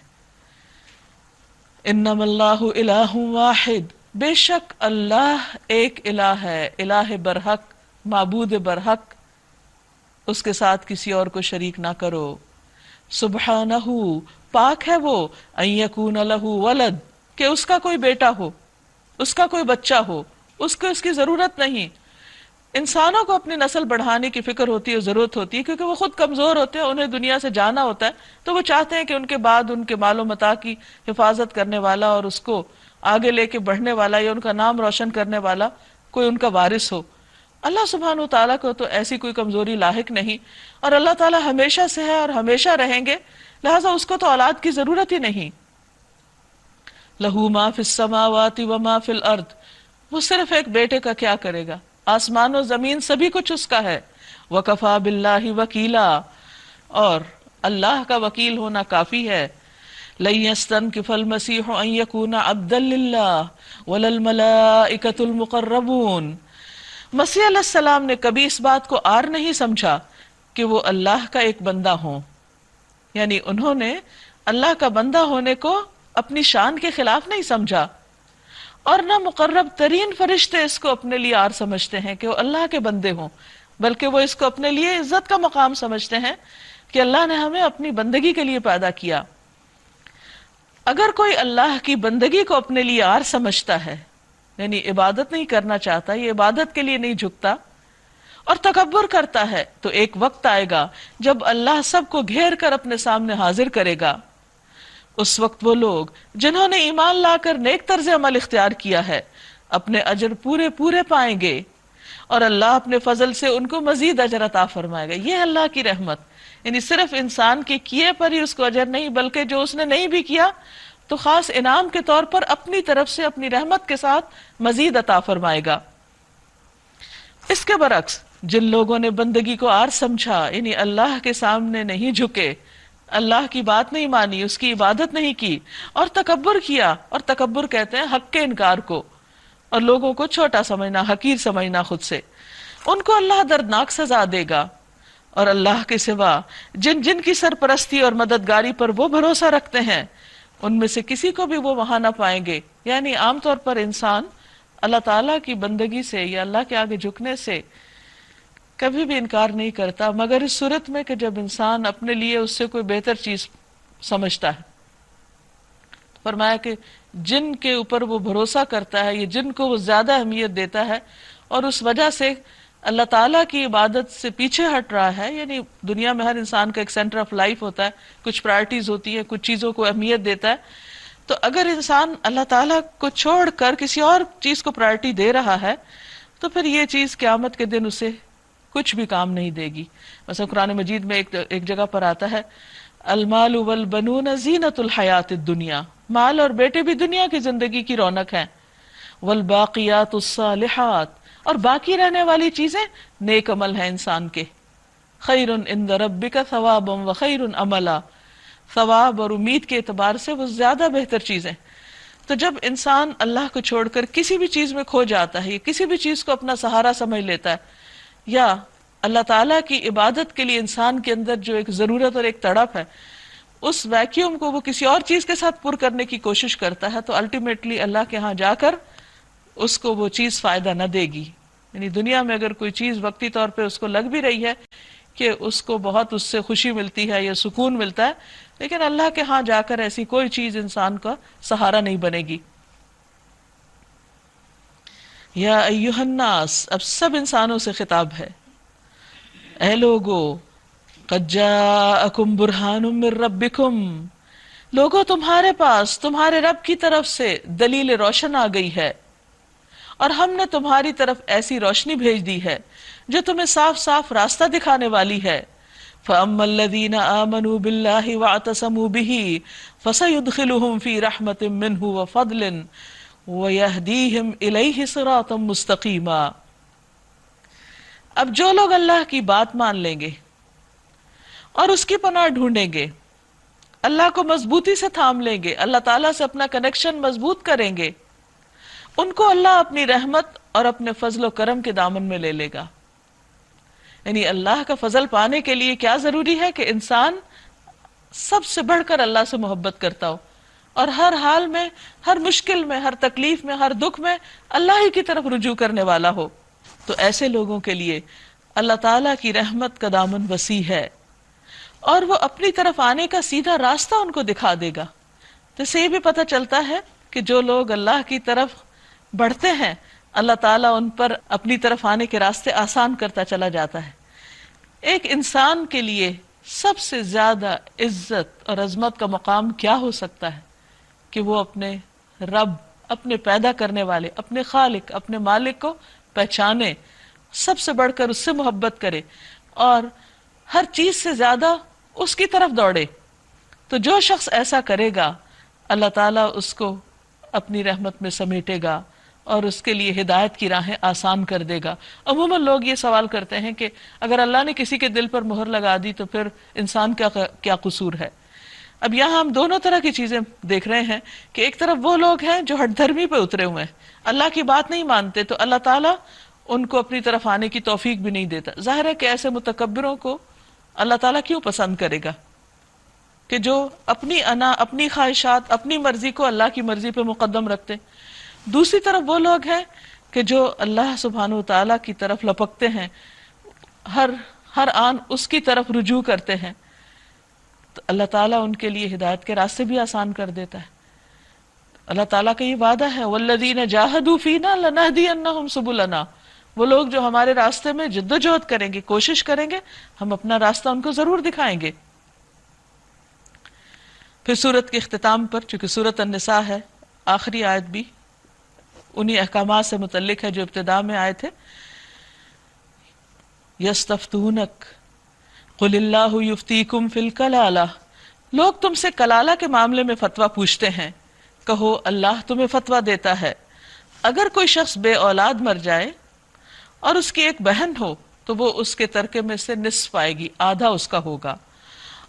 انما اللہ الہ واحد، بے شک اللہ ایک الہ ہے، الہ برحق، معبود برحق، اس کے ساتھ کسی اور کو شریک نہ کرو. سبحانہ، پاک ہے وہ، ان یکون لہ ولد، کہ اس کا کوئی بیٹا ہو، اس کا کوئی بچہ ہو، اس کو اس کی ضرورت نہیں. انسانوں کو اپنی نسل بڑھانے کی فکر ہوتی ہے، ضرورت ہوتی ہے، کیونکہ وہ خود کمزور ہوتے ہیں، انہیں دنیا سے جانا ہوتا ہے، تو وہ چاہتے ہیں کہ ان کے بعد ان کے مال و متاع کی حفاظت کرنے والا اور اس کو آگے لے کے بڑھنے والا یا ان کا نام روشن کرنے والا کوئی ان کا وارث ہو. اللہ سبحانہ و تعالیٰ کو تو ایسی کوئی کمزوری لاحق نہیں، اور اللہ تعالیٰ ہمیشہ سے ہے اور ہمیشہ رہیں گے، لہٰذا اس کو تو اولاد کی ضرورت ہی نہیں. لہو ما فی السماوات و ما فی الارض، وہ صرف ایک بیٹے کا کیا کرے گا، آسمان و زمین سبھی کچھ اس کا ہے. وکفا باللہ وکیلا، اور اللہ کا وکیل ہونا کافی ہے. لن یستنکف المسیح ان یکون عبدا للہ ولا الملائکۃ المقربون، مسیح علیہ السلام نے کبھی اس بات کو عار نہیں سمجھا کہ وہ اللہ کا ایک بندہ ہوں، یعنی انہوں نے اللہ کا بندہ ہونے کو اپنی شان کے خلاف نہیں سمجھا، اور نہ مقرب ترین فرشتے اس کو اپنے لیے آر سمجھتے ہیں کہ وہ اللہ کے بندے ہوں، بلکہ وہ اس کو اپنے لیے عزت کا مقام سمجھتے ہیں کہ اللہ نے ہمیں اپنی بندگی کے لیے پیدا کیا۔ اگر کوئی اللہ کی بندگی کو اپنے لیے آر سمجھتا ہے، یعنی عبادت نہیں کرنا چاہتا، یہ عبادت کے لیے نہیں جھکتا اور تکبر کرتا ہے، تو ایک وقت آئے گا جب اللہ سب کو گھیر کر اپنے سامنے حاضر کرے گا۔ اس وقت وہ لوگ جنہوں نے ایمان لا کر نیک طرز عمل اختیار کیا ہے اپنے اجر پورے پورے پائیں گے، اور اللہ اپنے فضل سے ان کو مزید اجر عطا فرمائے گا۔ یہ اللہ کی رحمت، یعنی صرف انسان کے کیے پر ہی اس کو اجر نہیں، بلکہ جو اس نے نہیں بھی کیا تو خاص انعام کے طور پر اپنی طرف سے اپنی رحمت کے ساتھ مزید عطا فرمائے گا۔ اس کے برعکس جن لوگوں نے بندگی کو آر سمجھا، یعنی اللہ کے سامنے نہیں جھکے، اللہ کی بات نہیں مانی، اس کی عبادت نہیں کی اور تکبر کیا، اور تکبر کہتے ہیں حق کے انکار کو اور لوگوں کو چھوٹا سمجھنا، حقیر سمجھنا خود سے، ان کو اللہ دردناک سزا دے گا۔ اور اللہ کے سوا جن جن کی سرپرستی اور مددگاری پر وہ بھروسہ رکھتے ہیں، ان میں سے کسی کو بھی وہ وہاں نہ پائیں گے۔ یعنی عام طور پر انسان اللہ تعالیٰ کی بندگی سے یا اللہ کے آگے جھکنے سے کبھی بھی انکار نہیں کرتا، مگر اس صورت میں کہ جب انسان اپنے لیے اس سے کوئی بہتر چیز سمجھتا ہے۔ فرمایا کہ جن کے اوپر وہ بھروسہ کرتا ہے یا جن کو وہ زیادہ اہمیت دیتا ہے اور اس وجہ سے اللہ تعالیٰ کی عبادت سے پیچھے ہٹ رہا ہے، یعنی دنیا میں ہر انسان کا ایک سینٹر آف لائف ہوتا ہے، کچھ پرائرٹیز ہوتی ہیں، کچھ چیزوں کو اہمیت دیتا ہے، تو اگر انسان اللہ تعالیٰ کو چھوڑ کر کسی اور چیز کو پرائرٹی دے رہا ہے تو پھر یہ چیز قیامت کے دن اسے کچھ بھی کام نہیں دے گی۔ مثلا قرآن مجید میں ایک جگہ پر آتا ہے المال والبنون زینت الحیات الدنیا، مال اور بیٹے بھی دنیا کی زندگی کی رونق ہیں، والباقیات الصالحات، اور باقی رہنے والی چیزیں نیک عمل ہیں انسان کے، خیر عند ربک ثوابا وخیر عملا، ثواب اور امید کے اعتبار سے وہ زیادہ بہتر چیزیں۔ تو جب انسان اللہ کو چھوڑ کر کسی بھی چیز میں کھو جاتا ہے یا کسی بھی چیز کو اپنا سہارا سمجھ لیتا ہے، یا اللہ تعالیٰ کی عبادت کے لیے انسان کے اندر جو ایک ضرورت اور ایک تڑپ ہے، اس ویکیوم کو وہ کسی اور چیز کے ساتھ پر کرنے کی کوشش کرتا ہے، تو الٹیمیٹلی اللہ کے ہاں جا کر اس کو وہ چیز فائدہ نہ دے گی۔ یعنی دنیا میں اگر کوئی چیز وقتی طور پہ اس کو لگ بھی رہی ہے کہ اس کو بہت اس سے خوشی ملتی ہے یا سکون ملتا ہے، لیکن اللہ کے ہاں جا کر ایسی کوئی چیز انسان کا سہارا نہیں بنے گی۔ یا ایہا الناس، اب سب انسانوں سے خطاب ہے، اے لوگو، قد جاءکم برہان من ربکم، لوگو تمہارے پاس تمہارے رب کی طرف سے دلیل روشن آ گئی ہے، اور ہم نے تمہاری طرف ایسی روشنی بھیج دی ہے جو تمہیں صاف صاف راستہ دکھانے والی ہے۔ فَأَمَّا الَّذِينَ آمَنُوا بِاللَّهِ وَاعْتَصَمُوا بِهِ فَسَيُدْخِلُهُمْ فِي رَحْمَةٍ مِّنْهُ وَفَضْلٍ وَيَهْدِيهِمْ إِلَيْهِ صِرَاطًا مُسْتَقِيمًا۔ اب جو لوگ اللہ کی بات مان لیں گے اور اس کی پناہ ڈھونڈیں گے، اللہ کو مضبوطی سے تھام لیں گے، اللہ تعالیٰ سے اپنا کنیکشن مضبوط کریں گے، ان کو اللہ اپنی رحمت اور اپنے فضل و کرم کے دامن میں لے لے گا۔ یعنی اللہ کا فضل پانے کے لیے کیا ضروری ہے کہ انسان سب سے بڑھ کر اللہ سے محبت کرتا ہو، اور ہر حال میں، ہر مشکل میں، ہر تکلیف میں، ہر دکھ میں اللہ ہی کی طرف رجوع کرنے والا ہو۔ تو ایسے لوگوں کے لیے اللہ تعالیٰ کی رحمت کا دامن وسیع ہے، اور وہ اپنی طرف آنے کا سیدھا راستہ ان کو دکھا دے گا۔ تو اس سے یہ بھی پتہ چلتا ہے کہ جو لوگ اللہ کی طرف بڑھتے ہیں، اللہ تعالیٰ ان پر اپنی طرف آنے کے راستے آسان کرتا چلا جاتا ہے۔ ایک انسان کے لیے سب سے زیادہ عزت اور عظمت کا مقام کیا ہو سکتا ہے کہ وہ اپنے رب، اپنے پیدا کرنے والے، اپنے خالق، اپنے مالک کو پہچانے، سب سے بڑھ کر اس سے محبت کرے اور ہر چیز سے زیادہ اس کی طرف دوڑے۔ تو جو شخص ایسا کرے گا، اللہ تعالیٰ اس کو اپنی رحمت میں سمیٹے گا اور اس کے لیے ہدایت کی راہیں آسان کر دے گا۔ عموماً لوگ یہ سوال کرتے ہیں کہ اگر اللہ نے کسی کے دل پر مہر لگا دی تو پھر انسان کیا قصور ہے؟ اب یہاں ہم دونوں طرح کی چیزیں دیکھ رہے ہیں کہ ایک طرف وہ لوگ ہیں جو ہٹ دھرمی پہ اترے ہوئے ہیں، اللہ کی بات نہیں مانتے، تو اللہ تعالیٰ ان کو اپنی طرف آنے کی توفیق بھی نہیں دیتا۔ ظاہر ہے کہ ایسے متکبروں کو اللہ تعالیٰ کیوں پسند کرے گا؟ کہ جو اپنی انا، اپنی خواہشات، اپنی مرضی کو اللہ کی مرضی پہ مقدم رکھتے، دوسری طرف وہ لوگ ہیں کہ جو اللہ سبحانہ وتعالیٰ کی طرف لپکتے ہیں، ہر ہر آن اس کی طرف رجوع کرتے ہیں، تو اللہ تعالیٰ ان کے لیے ہدایت کے راستے بھی آسان کر دیتا ہے۔ اللہ تعالیٰ کا یہ وعدہ ہے وَالَّذِينَ جَاهَدُوا فِينَا لَنَهْدِيَنَّهُمْ سُبُلَنَا، وہ لوگ جو ہمارے راستے میں جد و جہد کریں گے، کوشش کریں گے، ہم اپنا راستہ ان کو ضرور دکھائیں گے۔ پھر سورت کے اختتام پر، چونکہ سورت النساء ہے، آخری آیت بھی انہی احکامات سے متعلق ہے جو ابتداء میں آئے تھے۔ یستفتونک قل اللہ یفتیکم فی الکلالہ، لوگ تم سے کلالہ کے معاملے میں فتویٰ پوچھتے ہیں، کہو اللہ تمہیں فتویٰ دیتا ہے، اگر کوئی شخص بے اولاد مر جائے اور اس کی ایک بہن ہو تو وہ اس کے ترکے میں سے نصف پائے گی، آدھا اس کا ہوگا،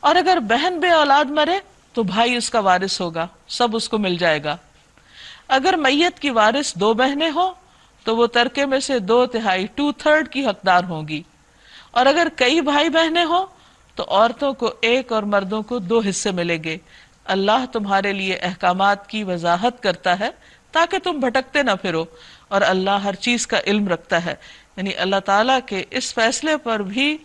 اور اگر بہن بے اولاد مرے تو بھائی اس کا وارث ہوگا، سب اس کو مل جائے گا۔ اگر میت کی وارث دو بہنیں ہوں تو وہ ترکے میں سے 2/3 2/3 کی حقدار ہوں گی، اور اگر کئی بھائی بہنیں ہوں تو عورتوں کو 1 اور مردوں کو 2 حصے ملیں گے۔ اللہ تمہارے لیے احکامات کی وضاحت کرتا ہے تاکہ تم بھٹکتے نہ پھرو، اور اللہ ہر چیز کا علم رکھتا ہے۔ یعنی اللہ تعالیٰ کے اس فیصلے پر بھی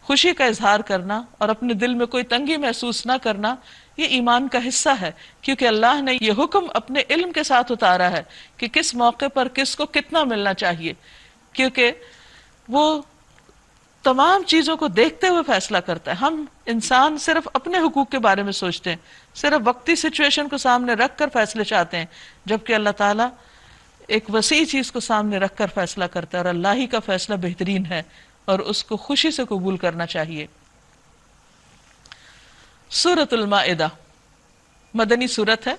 خوشی کا اظہار کرنا اور اپنے دل میں کوئی تنگی محسوس نہ کرنا، یہ ایمان کا حصہ ہے، کیونکہ اللہ نے یہ حکم اپنے علم کے ساتھ اتارا ہے کہ کس موقع پر کس کو کتنا ملنا چاہیے، کیونکہ وہ تمام چیزوں کو دیکھتے ہوئے فیصلہ کرتا ہے۔ ہم انسان صرف اپنے حقوق کے بارے میں سوچتے ہیں، صرف وقتی سچویشن کو سامنے رکھ کر فیصلے چاہتے ہیں، جبکہ اللہ تعالیٰ ایک وسیع چیز کو سامنے رکھ کر فیصلہ کرتا ہے، اور اللہ ہی کا فیصلہ بہترین ہے اور اس کو خوشی سے قبول کرنا چاہیے۔ سورۃ المائدہ مدنی سورت ہے۔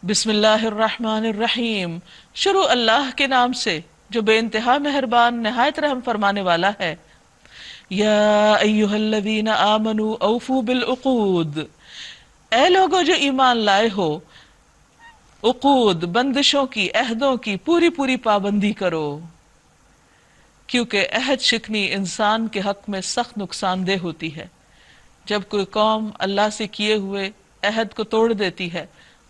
بسم اللہ الرحمن الرحیم، شروع اللہ کے نام سے جو بے انتہا مہربان نہایت رحم فرمانے والا ہے۔ یا ایہا الذین آمنوا اوفوا بالعقود، اے لوگو جو ایمان لائے ہو، عقود بندشوں کی، عہدوں کی پوری پوری پابندی کرو، کیونکہ عہد شکنی انسان کے حق میں سخت نقصان دہ ہوتی ہے۔ جب کوئی قوم اللہ سے کیے ہوئے عہد کو توڑ دیتی ہے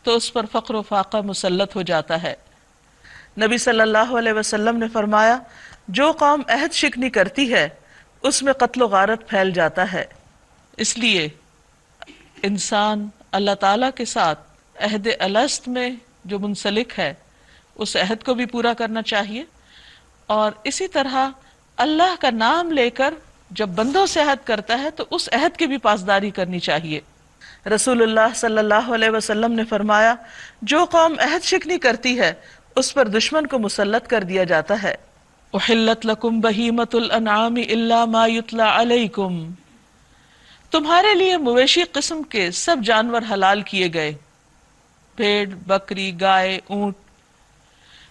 تو اس پر فقر و فاقہ مسلط ہو جاتا ہے۔ نبی صلی اللہ علیہ وسلم نے فرمایا، جو قوم عہد شکنی کرتی ہے اس میں قتل و غارت پھیل جاتا ہے۔ اس لیے انسان اللہ تعالیٰ کے ساتھ عہد الست میں جو منسلک ہے اس عہد کو بھی پورا کرنا چاہیے، اور اسی طرح اللہ کا نام لے کر جب بندوں سے عہد کرتا ہے تو اس عہد کی بھی پاسداری کرنی چاہیے۔ رسول اللہ صلی اللہ علیہ وسلم نے فرمایا، جو قوم عہد شکنی کرتی ہے اس پر دشمن کو مسلط کر دیا جاتا ہے۔ احلت لکم بہیمۃ الانعام الا ما یتلی علیکم، تمہارے لیے مویشی قسم کے سب جانور حلال کیے گئے، بھیڑ، بکری، گائے، اونٹ،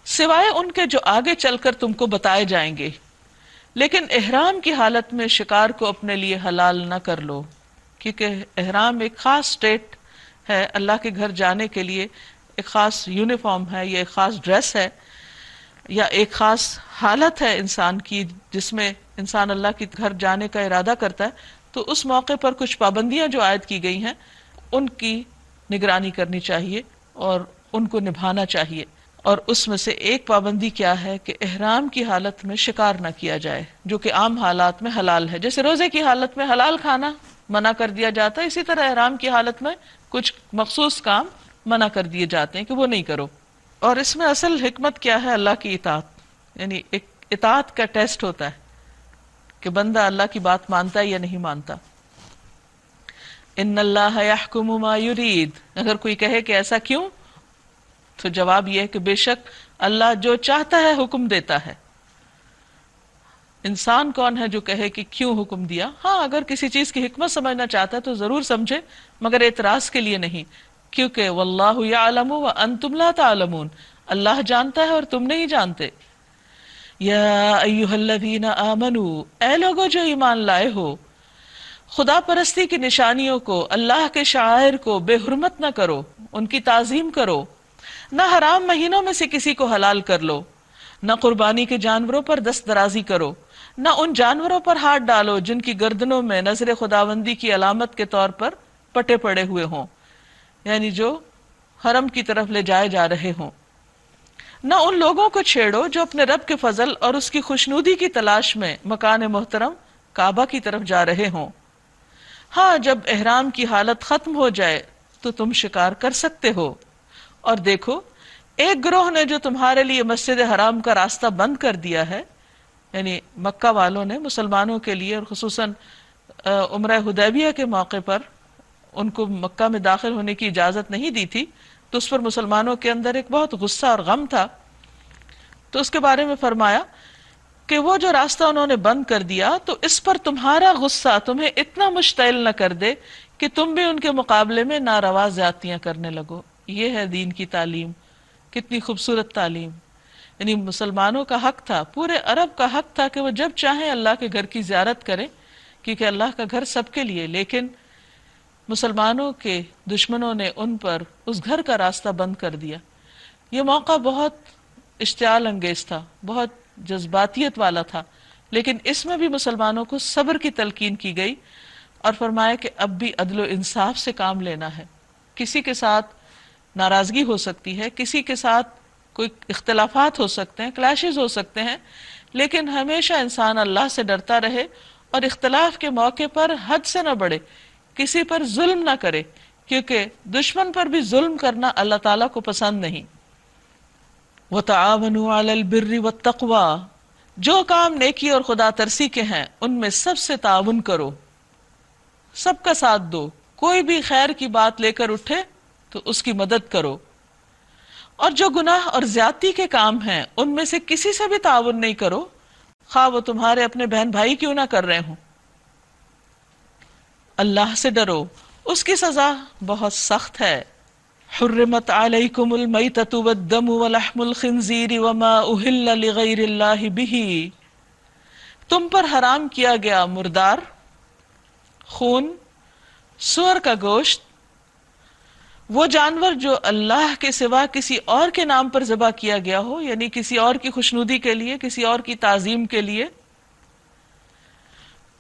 سوائے ان کے جو آگے چل کر تم کو بتائے جائیں گے، لیکن احرام کی حالت میں شکار کو اپنے لیے حلال نہ کر لو، کیونکہ احرام ایک خاص سٹیٹ ہے، اللہ کے گھر جانے کے لیے ایک خاص یونیفارم ہے، یا ایک خاص ڈریس ہے، یا ایک خاص حالت ہے انسان کی جس میں انسان اللہ کے گھر جانے کا ارادہ کرتا ہے۔ تو اس موقع پر کچھ پابندیاں جو عائد کی گئی ہیں ان کی نگرانی کرنی چاہیے اور ان کو نبھانا چاہیے، اور اس میں سے ایک پابندی کیا ہے کہ احرام کی حالت میں شکار نہ کیا جائے، جو کہ عام حالات میں حلال ہے۔ جیسے روزے کی حالت میں حلال کھانا منع کر دیا جاتا ہے، اسی طرح احرام کی حالت میں کچھ مخصوص کام منع کر دیے جاتے ہیں کہ وہ نہیں کرو۔ اور اس میں اصل حکمت کیا ہے؟ اللہ کی اطاعت، یعنی ایک اطاعت کا ٹیسٹ ہوتا ہے کہ بندہ اللہ کی بات مانتا ہے یا نہیں مانتا۔ ان اللہ یحکم ما یرید، اگر کوئی کہے کہ ایسا کیوں، تو جواب یہ ہے کہ بے شک اللہ جو چاہتا ہے حکم دیتا ہے۔ انسان کون ہے جو کہے کہ کیوں حکم دیا؟ ہاں، اگر کسی چیز کی حکمت سمجھنا چاہتا ہے تو ضرور سمجھے، مگر اعتراض کے لیے نہیں، کیونکہ واللہ یعلم وانتم لا تعلمون، اللہ جانتا ہے اور تم نہیں جانتے۔ یا ایہا الذین آمنوا، اے لوگو جو ایمان لائے ہو، خدا پرستی کی نشانیوں کو، اللہ کے شعائر کو بے حرمت نہ کرو، ان کی تعظیم کرو، نہ حرام مہینوں میں سے کسی کو حلال کر لو، نہ قربانی کے جانوروں پر دست درازی کرو، نہ ان جانوروں پر ہاتھ ڈالو جن کی گردنوں میں نظر خداوندی کی علامت کے طور پر پٹے پڑے ہوئے ہوں، یعنی جو حرم کی طرف لے جائے جا رہے ہوں۔ نہ ان لوگوں کو چھیڑو جو اپنے رب کے فضل اور اس کی خوشنودی کی تلاش میں مکان محترم کعبہ کی طرف جا رہے ہوں۔ ہاں، جب احرام کی حالت ختم ہو جائے تو تم شکار کر سکتے ہو۔ اور دیکھو، ایک گروہ نے جو تمہارے لیے مسجد حرام کا راستہ بند کر دیا ہے، یعنی مکہ والوں نے مسلمانوں کے لیے، اور خصوصاً عمرہ حدیبیہ کے موقع پر ان کو مکہ میں داخل ہونے کی اجازت نہیں دی تھی، تو اس پر مسلمانوں کے اندر ایک بہت غصہ اور غم تھا۔ تو اس کے بارے میں فرمایا کہ وہ جو راستہ انہوں نے بند کر دیا، تو اس پر تمہارا غصہ تمہیں اتنا مشتعل نہ کر دے کہ تم بھی ان کے مقابلے میں ناروا زیادتیاں کرنے لگو۔ یہ ہے دین کی تعلیم، کتنی خوبصورت تعلیم۔ یعنی مسلمانوں کا حق تھا، پورے عرب کا حق تھا کہ وہ جب چاہیں اللہ کے گھر کی زیارت کریں، کیونکہ اللہ کا گھر سب کے لیے، لیکن مسلمانوں کے دشمنوں نے ان پر اس گھر کا راستہ بند کر دیا۔ یہ موقع بہت اشتعال انگیز تھا، بہت جذباتیت والا تھا، لیکن اس میں بھی مسلمانوں کو صبر کی تلقین کی گئی اور فرمایا کہ اب بھی عدل و انصاف سے کام لینا ہے۔ کسی کے ساتھ ناراضگی ہو سکتی ہے، کسی کے ساتھ کوئی اختلافات ہو سکتے ہیں، کلیشز ہو سکتے ہیں، لیکن ہمیشہ انسان اللہ سے ڈرتا رہے اور اختلاف کے موقع پر حد سے نہ بڑھے، کسی پر ظلم نہ کرے، کیونکہ دشمن پر بھی ظلم کرنا اللہ تعالیٰ کو پسند نہیں۔ وَتَعَاوَنُوا عَلَى الْبِرِّ وَالتَّقْوَى، جو کام نیکی اور خدا ترسی کے ہیں ان میں سب سے تعاون کرو، سب کا ساتھ دو، کوئی بھی خیر کی بات لے کر اٹھے تو اس کی مدد کرو، اور جو گناہ اور زیادتی کے کام ہیں ان میں سے کسی سے بھی تعاون نہیں کرو، خواہ وہ تمہارے اپنے بہن بھائی کیوں نہ کر رہے ہوں۔ اللہ سے ڈرو، اس کی سزا بہت سخت ہے۔ حرمت علیکم المیتۃ والدم ولحم الخنزیر وما اہل لغیر اللہ بہ، تم پر حرام کیا گیا مردار، خون، سور کا گوشت، وہ جانور جو اللہ کے سوا کسی اور کے نام پر ذبح کیا گیا ہو، یعنی کسی اور کی خوشنودی کے لیے، کسی اور کی تعظیم کے لیے،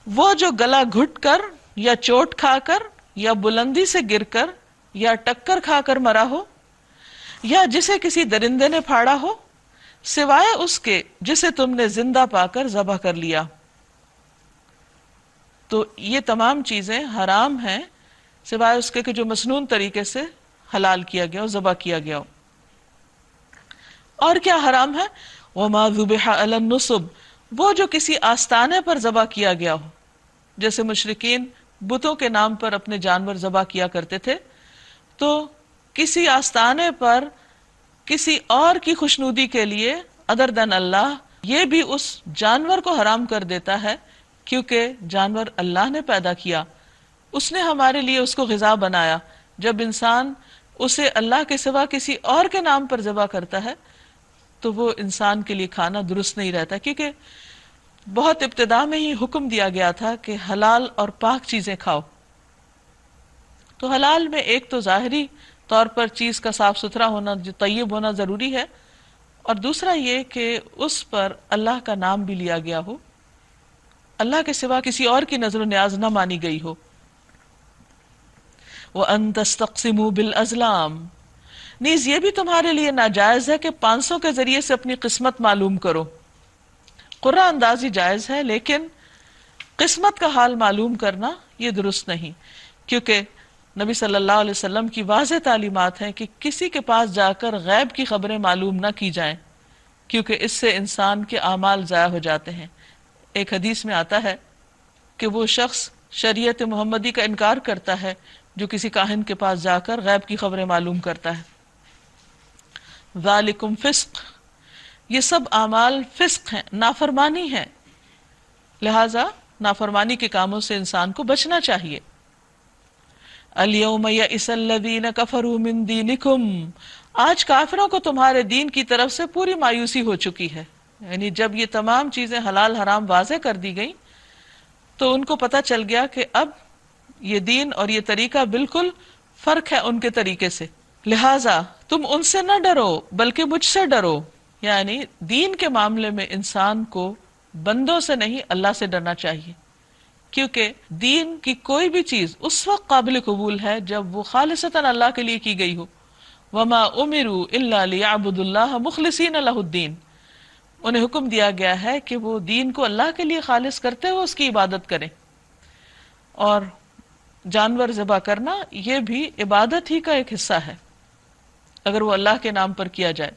وہ جو گلا گھٹ کر یا چوٹ کھا کر یا بلندی سے گر کر یا ٹکر کھا کر مرا ہو، یا جسے کسی درندے نے پھاڑا ہو، سوائے اس کے جسے تم نے زندہ پا کر ذبح کر لیا۔ تو یہ تمام چیزیں حرام ہیں سوائے اس کے کہ جو مسنون طریقے سے حلال کیا گیا ہو، ذبح کیا گیا ہو۔ اور کیا حرام ہے؟ وَمَا ذُبِحَ عَلَى النُّصُبِ، وہ جو کسی آستانے پر ذبح کیا گیا ہو، جیسے مشرکین بتوں کے نام پر اپنے جانور ذبح کیا کرتے تھے، تو کسی آستانے پر کسی اور کی خوشنودی کے لیے ادر دین اللہ، یہ بھی اس جانور کو حرام کر دیتا ہے، کیونکہ جانور اللہ نے پیدا کیا، اس نے ہمارے لیے اس کو غذا بنایا۔ جب انسان اسے اللہ کے سوا کسی اور کے نام پر ذبح کرتا ہے تو وہ انسان کے لیے کھانا درست نہیں رہتا، کیونکہ بہت ابتدا میں ہی حکم دیا گیا تھا کہ حلال اور پاک چیزیں کھاؤ۔ تو حلال میں ایک تو ظاہری طور پر چیز کا صاف ستھرا ہونا، جو طیب ہونا ضروری ہے، اور دوسرا یہ کہ اس پر اللہ کا نام بھی لیا گیا ہو، اللہ کے سوا کسی اور کی نظر و نیاز نہ مانی گئی ہو۔ وَأَن تَسْتَقْسِمُوا بِالْأَزْلَامِ، نیز یہ بھی تمہارے لیے ناجائز ہے کہ پانسوں کے ذریعے سے اپنی قسمت معلوم کرو۔ قرعہ اندازی جائز ہے، لیکن قسمت کا حال معلوم کرنا یہ درست نہیں، کیونکہ نبی صلی اللہ علیہ وسلم کی واضح تعلیمات ہیں کہ کسی کے پاس جا کر غیب کی خبریں معلوم نہ کی جائیں، کیونکہ اس سے انسان کے اعمال ضائع ہو جاتے ہیں۔ ایک حدیث میں آتا ہے کہ وہ شخص شریعت محمدی کا انکار کرتا ہے جو کسی کاہن کے پاس جا کر غیب کی خبریں معلوم کرتا ہے۔ ذالکم فسق، یہ سب اعمال فسق ہیں، نافرمانی ہے، لہذا نافرمانی کے کاموں سے انسان کو بچنا چاہیے۔ الیوم یئس الذین کفروا من دینکم، آج کافروں کو تمہارے دین کی طرف سے پوری مایوسی ہو چکی ہے، یعنی جب یہ تمام چیزیں حلال حرام واضح کر دی گئیں تو ان کو پتہ چل گیا کہ اب یہ دین اور یہ طریقہ بالکل فرق ہے ان کے طریقے سے، لہٰذا تم ان سے نہ ڈرو بلکہ مجھ سے ڈرو۔ یعنی دین کے معاملے میں انسان کو بندوں سے نہیں اللہ سے ڈرنا چاہیے، کیونکہ دین کی کوئی بھی چیز اس وقت قابل قبول ہے جب وہ خالصتاً اللہ کے لیے کی گئی ہو. وما امروا الا لیعبدوا اللہ مخلصین لہ الدین. انہیں حکم دیا گیا ہے کہ وہ دین کو اللہ کے لیے خالص کرتے ہوئے اس کی عبادت کریں. اور جانور ذبح کرنا یہ بھی عبادت ہی کا ایک حصہ ہے اگر وہ اللہ کے نام پر کیا جائے.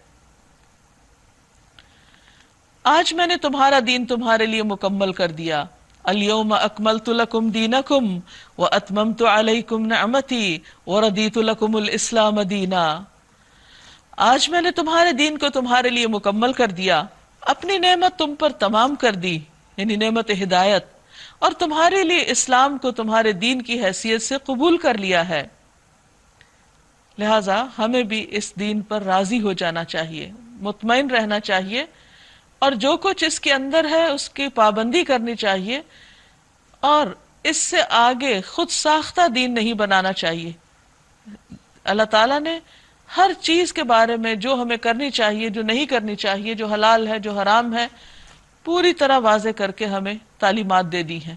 آج میں نے تمہارا دین تمہارے لیے مکمل کر دیا. الیوم اکملت لکم دینکم واتممت علیکم نعمتی ورضیت لکم الاسلام دینا. آج میں نے تمہارے دین کو تمہارے لیے مکمل کر دیا، اپنی نعمت تم پر تمام کر دی، یعنی نعمت ہدایت، اور تمہارے لیے اسلام کو تمہارے دین کی حیثیت سے قبول کر لیا ہے. لہٰذا ہمیں بھی اس دین پر راضی ہو جانا چاہیے، مطمئن رہنا چاہیے، اور جو کچھ اس کے اندر ہے اس کی پابندی کرنی چاہیے، اور اس سے آگے خود ساختہ دین نہیں بنانا چاہیے. اللہ تعالیٰ نے ہر چیز کے بارے میں جو ہمیں کرنی چاہیے، جو نہیں کرنی چاہیے، جو حلال ہے، جو حرام ہے، پوری طرح واضح کر کے ہمیں تعلیمات دے دی ہیں.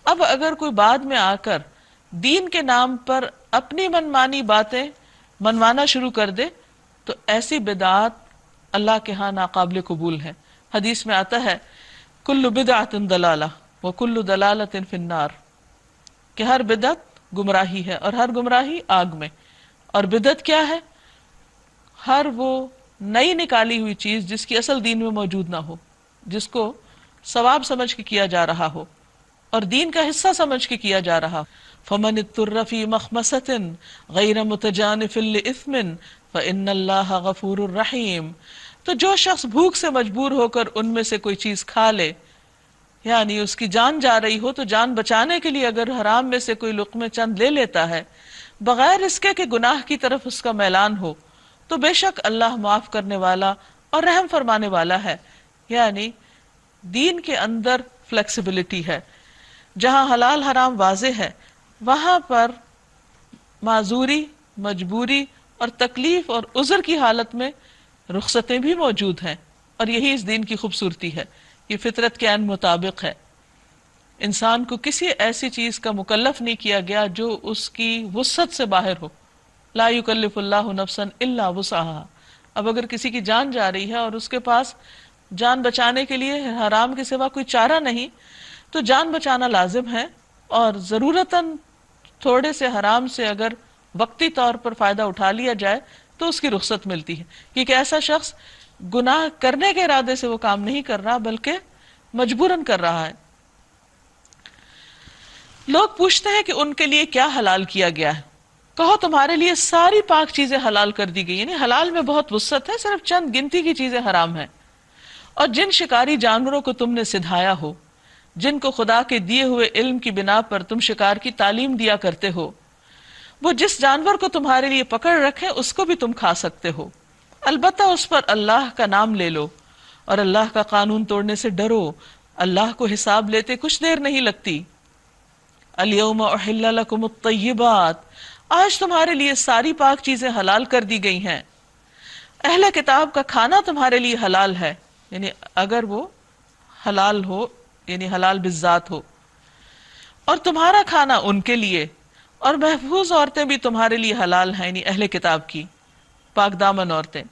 اب اگر کوئی بعد میں آ کر دین کے نام پر اپنی منمانی باتیں منوانا شروع کر دے تو ایسی بدعات اللہ کے ہاں ناقابل قبول ہے. حدیث میں آتا ہے کل بدعت ضلالہ وکل ضلالۃ فی النار، کہ ہر بدعت گمراہی ہے اور ہر گمراہی آگ میں. اور بدعت کیا ہے؟ ہر وہ نئی نکالی ہوئی چیز جس کی اصل دین میں موجود نہ ہو، جس کو ثواب سمجھ کے کیا جا رہا ہو اور دین کا حصہ سمجھ کے کیا جا رہا. فمن اضطر فی مخمصۃ غیر متجانف لإثم فإن اللہ غفور الرحیم. تو جو شخص بھوک سے مجبور ہو کر ان میں سے کوئی چیز کھا لے، یعنی اس کی جان جا رہی ہو تو جان بچانے کے لیے اگر حرام میں سے کوئی لقمے چند لے لیتا ہے بغیر اس کے کہ گناہ کی طرف اس کا میلان ہو، تو بے شک اللہ معاف کرنے والا اور رحم فرمانے والا ہے. یعنی دین کے اندر فلیکسیبلٹی ہے. جہاں حلال حرام واضح ہے وہاں پر معذوری، مجبوری اور تکلیف اور عذر کی حالت میں رخصتیں بھی موجود ہیں، اور یہی اس دین کی خوبصورتی ہے. یہ فطرت کے عین مطابق ہے. انسان کو کسی ایسی چیز کا مکلف نہیں کیا گیا جو اس کی وسعت سے باہر ہو. لا یکلف اللہ نفسا الا وسعها. اب اگر کسی کی جان جا رہی ہے اور اس کے پاس جان بچانے کے لیے حرام کے سوا کوئی چارہ نہیں تو جان بچانا لازم ہے، اور ضرورتاً تھوڑے سے حرام سے اگر وقتی طور پر فائدہ اٹھا لیا جائے تو اس کی رخصت ملتی ہے. کیونکہ ایسا شخص گناہ کرنے کے ارادے سے وہ کام نہیں کر رہا بلکہ مجبوراً کر رہا ہے. لوگ پوچھتے ہیں کہ ان کے لیے کیا حلال کیا گیا ہے. کہو تمہارے لیے ساری پاک چیزیں حلال کر دی گئی، یعنی حلال میں بہت وسعت ہے، صرف چند گنتی کی چیزیں حرام ہیں. اور جن شکاری جانوروں کو تم نے سدھایا ہو، جن کو خدا کے دیے ہوئے علم کی بنا پر تم شکار کی تعلیم دیا کرتے ہو، وہ جس جانور کو تمہارے لیے پکڑ رکھے اس کو بھی تم کھا سکتے ہو، البتہ اس پر اللہ کا نام لے لو اور اللہ کا قانون توڑنے سے ڈرو. اللہ کو حساب لیتے کچھ دیر نہیں لگتی. الیوم احل لکم الطیبات، آج تمہارے لیے ساری پاک چیزیں حلال کر دی گئی ہیں. اہل کتاب کا کھانا تمہارے لیے حلال ہے، یعنی اگر وہ حلال ہو، یعنی حلال بالذات ہو، اور تمہارا کھانا ان کے لیے، اور محفوظ عورتیں بھی تمہارے لیے حلال ہیں، یعنی اہل کتاب کی پاک دامن عورتیں،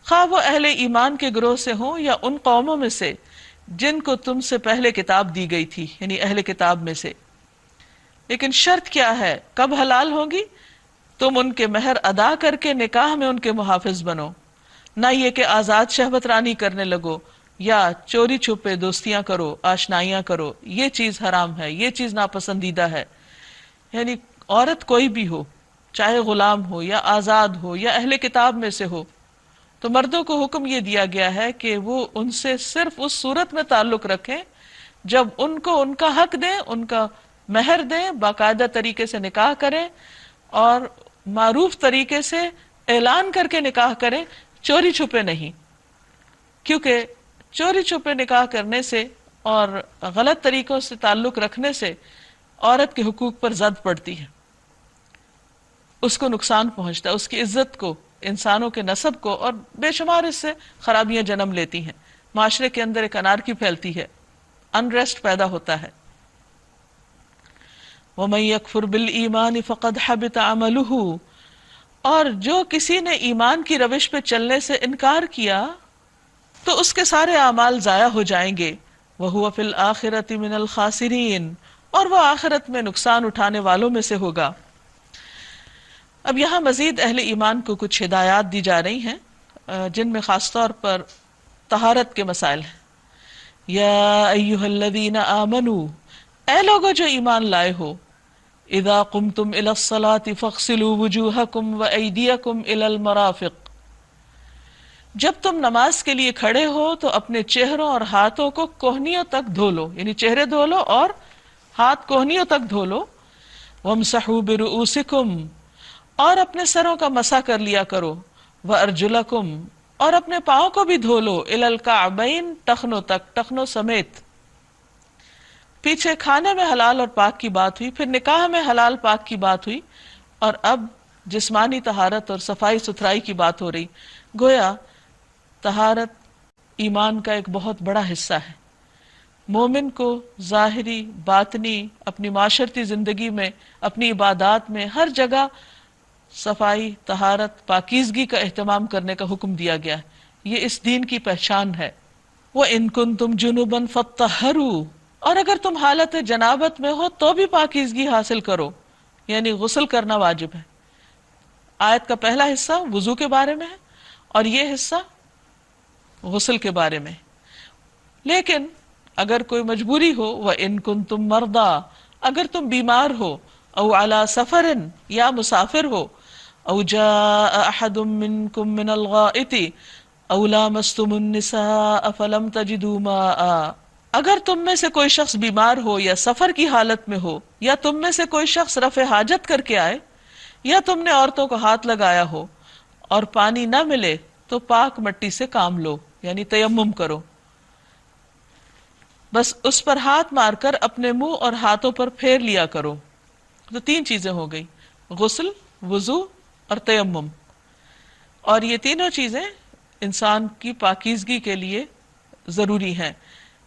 خواہ وہ اہل ایمان کے گروہ سے ہوں یا ان قوموں میں سے جن کو تم سے پہلے کتاب دی گئی تھی، یعنی اہل کتاب میں سے. لیکن شرط کیا ہے؟ کب حلال ہوگی؟ تم ان کے مہر ادا کر کے نکاح میں ان کے محافظ بنو، نہ یہ کہ آزاد شہوت رانی کرنے لگو یا چوری چھپے دوستیاں کرو، آشنائیاں کرو. یہ چیز حرام ہے، یہ چیز ناپسندیدہ ہے. یعنی عورت کوئی بھی ہو، چاہے غلام ہو یا آزاد ہو یا اہل کتاب میں سے ہو، تو مردوں کو حکم یہ دیا گیا ہے کہ وہ ان سے صرف اس صورت میں تعلق رکھیں جب ان کو ان کا حق دیں، ان کا مہر دیں، باقاعدہ طریقے سے نکاح کریں اور معروف طریقے سے اعلان کر کے نکاح کریں، چوری چھپے نہیں. کیونکہ چوری چھپے نکاح کرنے سے اور غلط طریقوں سے تعلق رکھنے سے عورت کے حقوق پر زد پڑتی ہے، اس کو نقصان پہنچتا ہے، اس کی عزت کو، انسانوں کے نسب کو، اور بے شمار اس سے خرابیاں جنم لیتی ہیں. معاشرے کے اندر ایک انارکی پھیلتی ہے، انریسٹ پیدا ہوتا ہے. وَمَن يَكْفُرْ بِالْإِيمَانِ فَقَدْ حَبِطَ عَمَلُهُ، اور جو کسی نے ایمان کی روش پہ چلنے سے انکار کیا تو اس کے سارے اعمال ضائع ہو جائیں گے. وَهُوَ فِي الْآخِرَةِ مِنَ الْخَاسِرِينَ، اور وہ آخرت میں نقصان اٹھانے والوں میں سے ہوگا. اب یہاں مزید اہل ایمان کو کچھ ہدایات دی جا رہی ہیں جن میں خاص طور پر طہارت کے مسائل ہیں. یا ایھا الذین آمنوا، اے لوگو جو ایمان لائے ہو، اذا قمتم الی الصلاۃ فاغسلوا وجوہکم وایدیکم الی المرافق، جب تم نماز کے لیے کھڑے ہو تو اپنے چہروں اور ہاتھوں کو کوہنیوں تک دھو لو، یعنی چہرے دھو لو اور ہاتھ کوہنیوں تک دھو لو. وامسحوا برؤوسکم، اور اپنے سروں کا مسح کر لیا کرو. وارجلکم، اور اپنے پاؤں کو بھی دھو لو. الی الکعبین، ٹخنوں تک، ٹخنوں سمیت. پیچھے کھانے میں حلال اور پاک کی بات ہوئی، پھر نکاح میں حلال پاک کی بات ہوئی، اور اب جسمانی طہارت اور صفائی ستھرائی کی بات ہو رہی. گویا طہارت ایمان کا ایک بہت بڑا حصہ ہے. مومن کو ظاہری، باطنی، اپنی معاشرتی زندگی میں، اپنی عبادات میں، ہر جگہ صفائی، طہارت، پاکیزگی کا اہتمام کرنے کا حکم دیا گیا ہے. یہ اس دین کی پہچان ہے. وَإِن كُنتُمْ جُنُبًا فَاطَّهَّرُوا، اور اگر تم حالت جنابت میں ہو تو بھی پاکیزگی حاصل کرو، یعنی غسل کرنا واجب ہے. آیت کا پہلا حصہ وضو کے بارے میں ہے اور یہ حصہ غسل کے بارے میں. لیکن اگر کوئی مجبوری ہو، وَإِن كُنتُمْ مَرْضَىٰ، اگر تم بیمار ہو، او علی سفر، یا مسافر ہو، او جاء احد منکم من الغائط او لامستم النساء فلم تجدوا ماء، اگر تم میں سے کوئی شخص بیمار ہو یا سفر کی حالت میں ہو، یا تم میں سے کوئی شخص رفع حاجت کر کے آئے، یا تم نے عورتوں کو ہاتھ لگایا ہو اور پانی نہ ملے تو پاک مٹی سے کام لو، یعنی تیمم کرو. بس اس پر ہاتھ مار کر اپنے منہ اور ہاتھوں پر پھیر لیا کرو. تو تین چیزیں ہو گئی، غسل، وضو اور تیمم. اور یہ تینوں چیزیں انسان کی پاکیزگی کے لیے ضروری ہیں.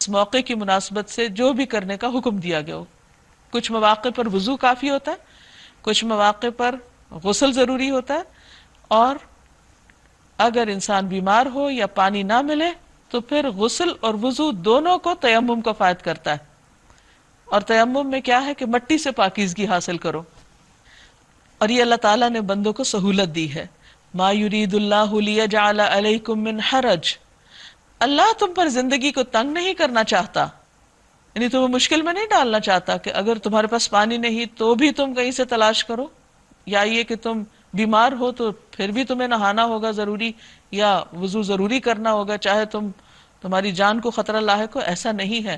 اس موقع کی مناسبت سے جو بھی کرنے کا حکم دیا گیا ہو. کچھ مواقع پر وضو کافی ہوتا ہے، کچھ مواقع پر غسل ضروری ہوتا ہے، اور اگر انسان بیمار ہو یا پانی نہ ملے تو پھر غسل اور وضو دونوں کو تیمم کا فائد کرتا ہے. اور تیمم میں کیا ہے کہ مٹی سے پاکیزگی حاصل کرو. اور یہ اللہ تعالیٰ نے بندوں کو سہولت دی ہے. ما یرید اللہ لیجعل علیکم من حرج، اللہ تم پر زندگی کو تنگ نہیں کرنا چاہتا، یعنی تمہیں مشکل میں نہیں ڈالنا چاہتا کہ اگر تمہارے پاس پانی نہیں تو بھی تم کہیں سے تلاش کرو، یا یہ کہ تم بیمار ہو تو پھر بھی تمہیں نہانا ہوگا ضروری، یا وضو ضروری کرنا ہوگا چاہے تمہاری جان کو خطرہ لاحق ہو. ایسا نہیں ہے.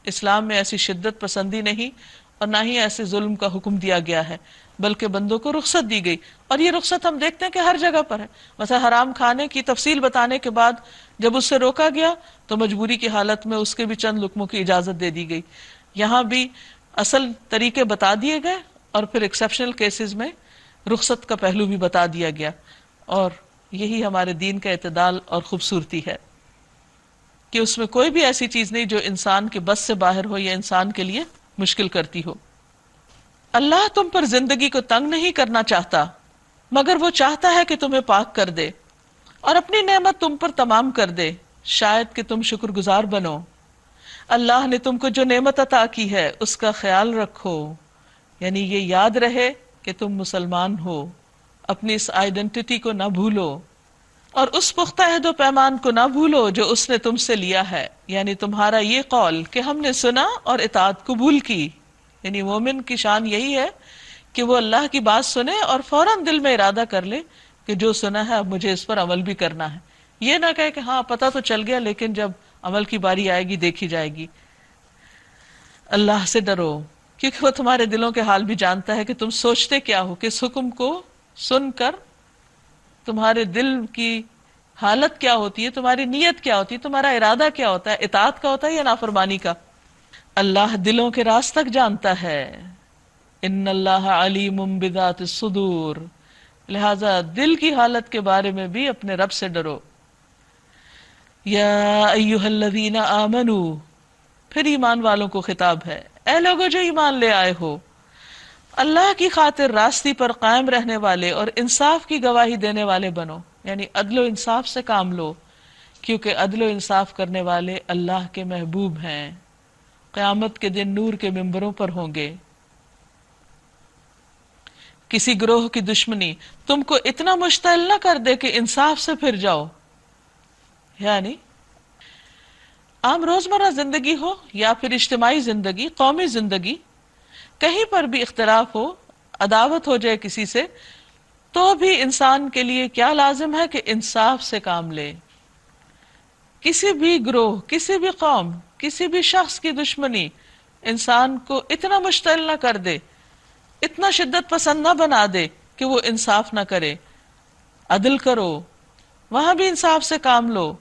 اسلام میں ایسی شدت پسندی نہیں اور نہ ہی ایسے ظلم کا حکم دیا گیا ہے، بلکہ بندوں کو رخصت دی گئی. اور یہ رخصت ہم دیکھتے ہیں کہ ہر جگہ پر ہے. مثلا حرام کھانے کی تفصیل بتانے کے بعد جب اس سے روکا گیا تو مجبوری کی حالت میں اس کے بھی چند لقموں کی اجازت دے دی گئی. یہاں بھی اصل طریقے بتا دیے گئے اور پھر ایکسیپشنل کیسز میں رخصت کا پہلو بھی بتا دیا گیا. اور یہی ہمارے دین کا اعتدال اور خوبصورتی ہے کہ اس میں کوئی بھی ایسی چیز نہیں جو انسان کے بس سے باہر ہو یا انسان کے لیے مشکل کرتی ہو. اللہ تم پر زندگی کو تنگ نہیں کرنا چاہتا، مگر وہ چاہتا ہے کہ تمہیں پاک کر دے اور اپنی نعمت تم پر تمام کر دے، شاید کہ تم شکر گزار بنو. اللہ نے تم کو جو نعمت عطا کی ہے اس کا خیال رکھو، یعنی یہ یاد رہے کہ تم مسلمان ہو، اپنی اس آئیڈینٹی کو نہ بھولو، اور اس پختہ عہد و پیمان کو نہ بھولو جو اس نے تم سے لیا ہے، یعنی تمہارا یہ قول کہ ہم نے سنا اور اطاعت قبول کی. یعنی مومن کی شان یہی ہے کہ وہ اللہ کی بات سنے اور فوراً دل میں ارادہ کر لے کہ جو سنا ہے اب مجھے اس پر عمل بھی کرنا ہے. یہ نہ کہے کہ ہاں پتہ تو چل گیا لیکن جب عمل کی باری آئے گی دیکھی جائے گی. اللہ سے ڈرو کیونکہ وہ تمہارے دلوں کے حال بھی جانتا ہے کہ تم سوچتے کیا ہو. کس حکم کو سن کر تمہارے دل کی حالت کیا ہوتی ہے، تمہاری نیت کیا ہوتی ہے، تمہارا ارادہ کیا ہوتا ہے، اطاعت کا ہوتا ہے یا نافرمانی کا. اللہ دلوں کے راز تک جانتا ہے. ان اللہ علیم بذات الصدور، لہذا دل کی حالت کے بارے میں بھی اپنے رب سے ڈرو. یا ایھا الذین آمنوا، پھر ایمان والوں کو خطاب ہے، اے لوگو جو ایمان لے آئے ہو. اللہ کی خاطر راستی پر قائم رہنے والے اور انصاف کی گواہی دینے والے بنو، یعنی عدل و انصاف سے کام لو، کیونکہ عدل و انصاف کرنے والے اللہ کے محبوب ہیں، قیامت کے دن نور کے ممبروں پر ہوں گے۔ کسی گروہ کی دشمنی تم کو اتنا مشتعل نہ کر دے کہ انصاف سے پھر جاؤ، یعنی عام روزمرہ زندگی ہو یا پھر اجتماعی زندگی، قومی زندگی، کہیں پر بھی اختلاف ہو، عداوت ہو جائے کسی سے، تو بھی انسان کے لیے کیا لازم ہے کہ انصاف سے کام لے۔ کسی بھی گروہ، کسی بھی قوم، کسی بھی شخص کی دشمنی انسان کو اتنا مشتعل نہ کر دے، اتنا شدت پسند نہ بنا دے کہ وہ انصاف نہ کرے۔ عدل کرو، وہاں بھی انصاف سے کام لو،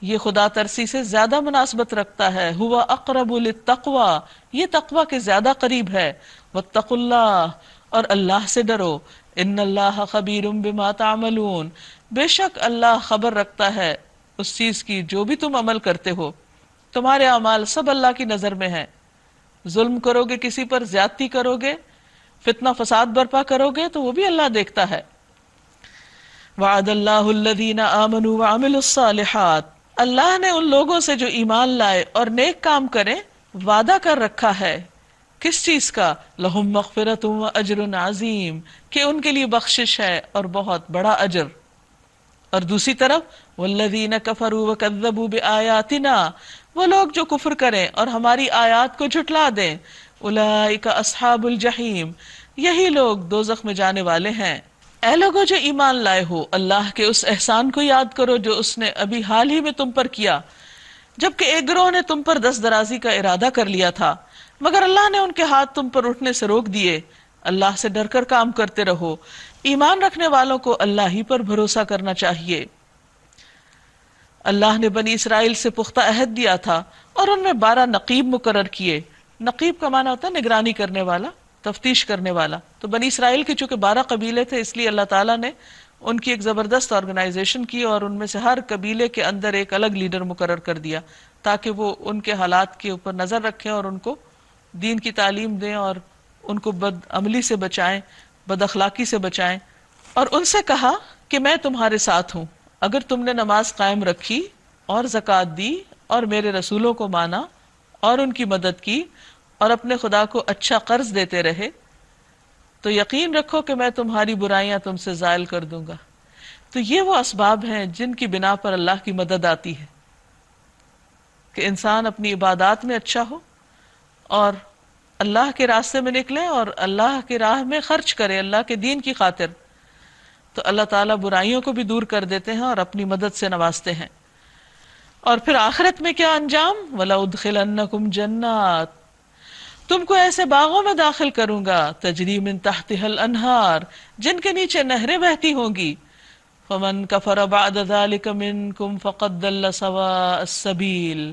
یہ خدا ترسی سے زیادہ مناسبت رکھتا ہے۔ ہوا اقرب للتقوی، یہ تقوی کے زیادہ قریب ہے۔ واتقوا اللہ، اور اللہ سے ڈرو۔ ان اللہ خبیر بما تعملون، بے شک اللہ خبر رکھتا ہے اس چیز کی جو بھی تم عمل کرتے ہو، تمہارے اعمال سب اللہ کی نظر میں ہیں۔ ظلم کرو گے، کسی پر زیادتی کرو گے، فتنہ فساد برپا کرو گے، تو وہ بھی اللہ دیکھتا ہے۔ وعد اللہ الذین آمنوا وعملوا الصالحات، اللہ نے ان لوگوں سے جو ایمان لائے اور نیک کام کریں وعدہ کر رکھا ہے۔ کس چیز کا؟ لہم مغفرۃ و اجر عظیم، کہ ان کے لیے بخشش ہے اور بہت بڑا اجر۔ اور دوسری طرف والذین کفروا وکذبوا بآیاتنا، وہ لوگ جو کفر کریں اور ہماری آیات کو جھٹلا دیں، اولئک اصحاب الجحیم، یہی لوگ دوزخ میں جانے والے ہیں۔ اے لوگوں جو ایمان لائے ہو، اللہ کے اس احسان کو یاد کرو جو اس نے ابھی حال ہی میں تم پر کیا، جبکہ ایک گروہ نے تم پر دست درازی کا ارادہ کر لیا تھا، مگر اللہ نے ان کے ہاتھ تم پر اٹھنے سے روک دیے۔ اللہ سے ڈر کر کام کرتے رہو۔ ایمان رکھنے والوں کو اللہ ہی پر بھروسہ کرنا چاہیے۔ اللہ نے بنی اسرائیل سے پختہ عہد دیا تھا اور ان میں 12 نقیب مقرر کیے۔ نقیب کا معنی ہوتا ہے نگرانی کرنے والا، تفتیش کرنے والا۔ تو بنی اسرائیل کے چونکہ 12 قبیلے تھے، اس لیے اللہ تعالیٰ نے ان کی ایک زبردست آرگنائزیشن کی اور ان میں سے ہر قبیلے کے اندر ایک الگ لیڈر مقرر کر دیا، تاکہ وہ ان کے حالات کے اوپر نظر رکھیں اور ان کو دین کی تعلیم دیں اور ان کو بد عملی سے بچائیں، بد اخلاقی سے بچائیں۔ اور ان سے کہا کہ میں تمہارے ساتھ ہوں، اگر تم نے نماز قائم رکھی اور زکوٰۃ دی اور میرے رسولوں کو مانا اور ان کی مدد کی اور اپنے خدا کو اچھا قرض دیتے رہے، تو یقین رکھو کہ میں تمہاری برائیاں تم سے زائل کر دوں گا۔ تو یہ وہ اسباب ہیں جن کی بنا پر اللہ کی مدد آتی ہے، کہ انسان اپنی عبادات میں اچھا ہو اور اللہ کے راستے میں نکلے اور اللہ کی راہ میں خرچ کرے اللہ کے دین کی خاطر، تو اللہ تعالیٰ برائیوں کو بھی دور کر دیتے ہیں اور اپنی مدد سے نوازتے ہیں۔ اور پھر آخرت میں کیا انجام؟ وَلَأُدْخِلَنَّكُمْ جَنَّاتٍ، تم کو ایسے باغوں میں داخل کروں گا، تجری من تحتها الانہار، جن کے نیچے نہریں بہتی ہوں گی۔ فمن کفر بعد ذلك منکم فقد ضل سواء السبیل،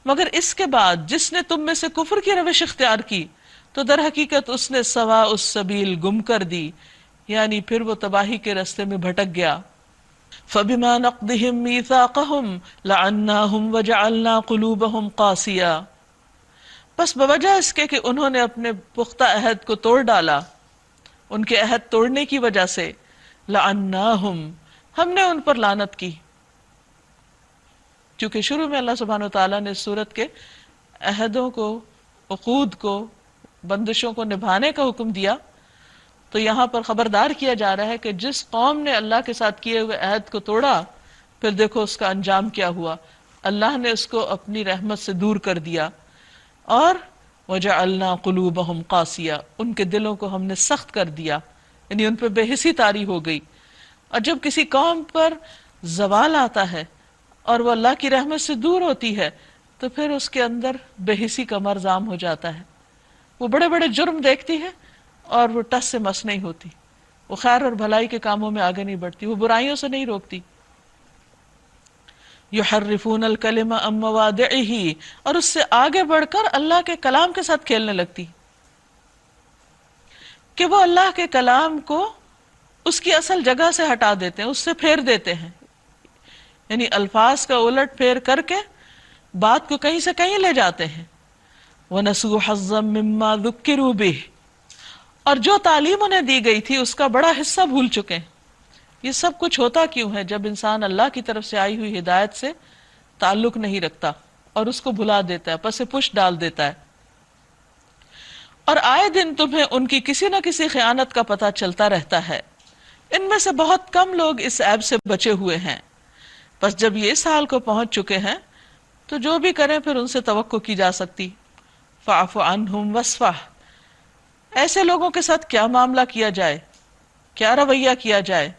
مگر اس کے بعد جس نے تم میں سے کفر کی روش اختیار کی تو در حقیقت اس نے سواء السبیل گم کر دی، یعنی پھر وہ تباہی کے رستے میں بھٹک گیا۔ فبما نقضهم میثاقهم لعناهم وجعلنا قلوبهم قاسیہ، بس بوجہ اس کے کہ انہوں نے اپنے پختہ عہد کو توڑ ڈالا، ان کے عہد توڑنے کی وجہ سے لعناہم، ہم نے ان پر لعنت کی۔ چونکہ شروع میں اللہ سبحانہ وتعالیٰ نے سورت کے عہدوں کو، عقود کو، بندشوں کو نبھانے کا حکم دیا، تو یہاں پر خبردار کیا جا رہا ہے کہ جس قوم نے اللہ کے ساتھ کیے ہوئے عہد کو توڑا، پھر دیکھو اس کا انجام کیا ہوا، اللہ نے اس کو اپنی رحمت سے دور کر دیا۔ اور وَجَعَلْنَا قُلُوبَهُمْ قَاسِيَةً، ان کے دلوں کو ہم نے سخت کر دیا، یعنی ان پہ بے حسی طاری ہو گئی۔ اور جب کسی قوم پر زوال آتا ہے اور وہ اللہ کی رحمت سے دور ہوتی ہے، تو پھر اس کے اندر بے حسی کا مرض عام ہو جاتا ہے۔ وہ بڑے بڑے جرم دیکھتی ہے اور وہ ٹس سے مس نہیں ہوتی، وہ خیر اور بھلائی کے کاموں میں آگے نہیں بڑھتی، وہ برائیوں سے نہیں روکتی۔ یحرفون الکلم عن مواضعہ، اور اس سے آگے بڑھ کر اللہ کے کلام کے ساتھ کھیلنے لگتی، کہ وہ اللہ کے کلام کو اس کی اصل جگہ سے ہٹا دیتے ہیں، اس سے پھیر دیتے ہیں، یعنی الفاظ کا الٹ پھیر کر کے بات کو کہیں سے کہیں لے جاتے ہیں۔ وَنَسُوا حَظًّا مِمَّا ذُكِّرُوا بِهِ، اور جو تعلیم انہیں دی گئی تھی اس کا بڑا حصہ بھول چکے ہیں۔ یہ سب کچھ ہوتا کیوں ہے؟ جب انسان اللہ کی طرف سے آئی ہوئی ہدایت سے تعلق نہیں رکھتا اور اس کو بھلا دیتا ہے، پس پش ڈال دیتا ہے۔ اور آئے دن تمہیں ان کی کسی نہ کسی خیانت کا پتہ چلتا رہتا ہے، ان میں سے بہت کم لوگ اس عیب سے بچے ہوئے ہیں۔ بس جب یہ اس حال کو پہنچ چکے ہیں تو جو بھی کریں پھر ان سے توقع کی جا سکتی۔ فاعف عنہم واصفح، ایسے لوگوں کے ساتھ کیا معاملہ کیا جائے، کیا رویہ کیا جائے؟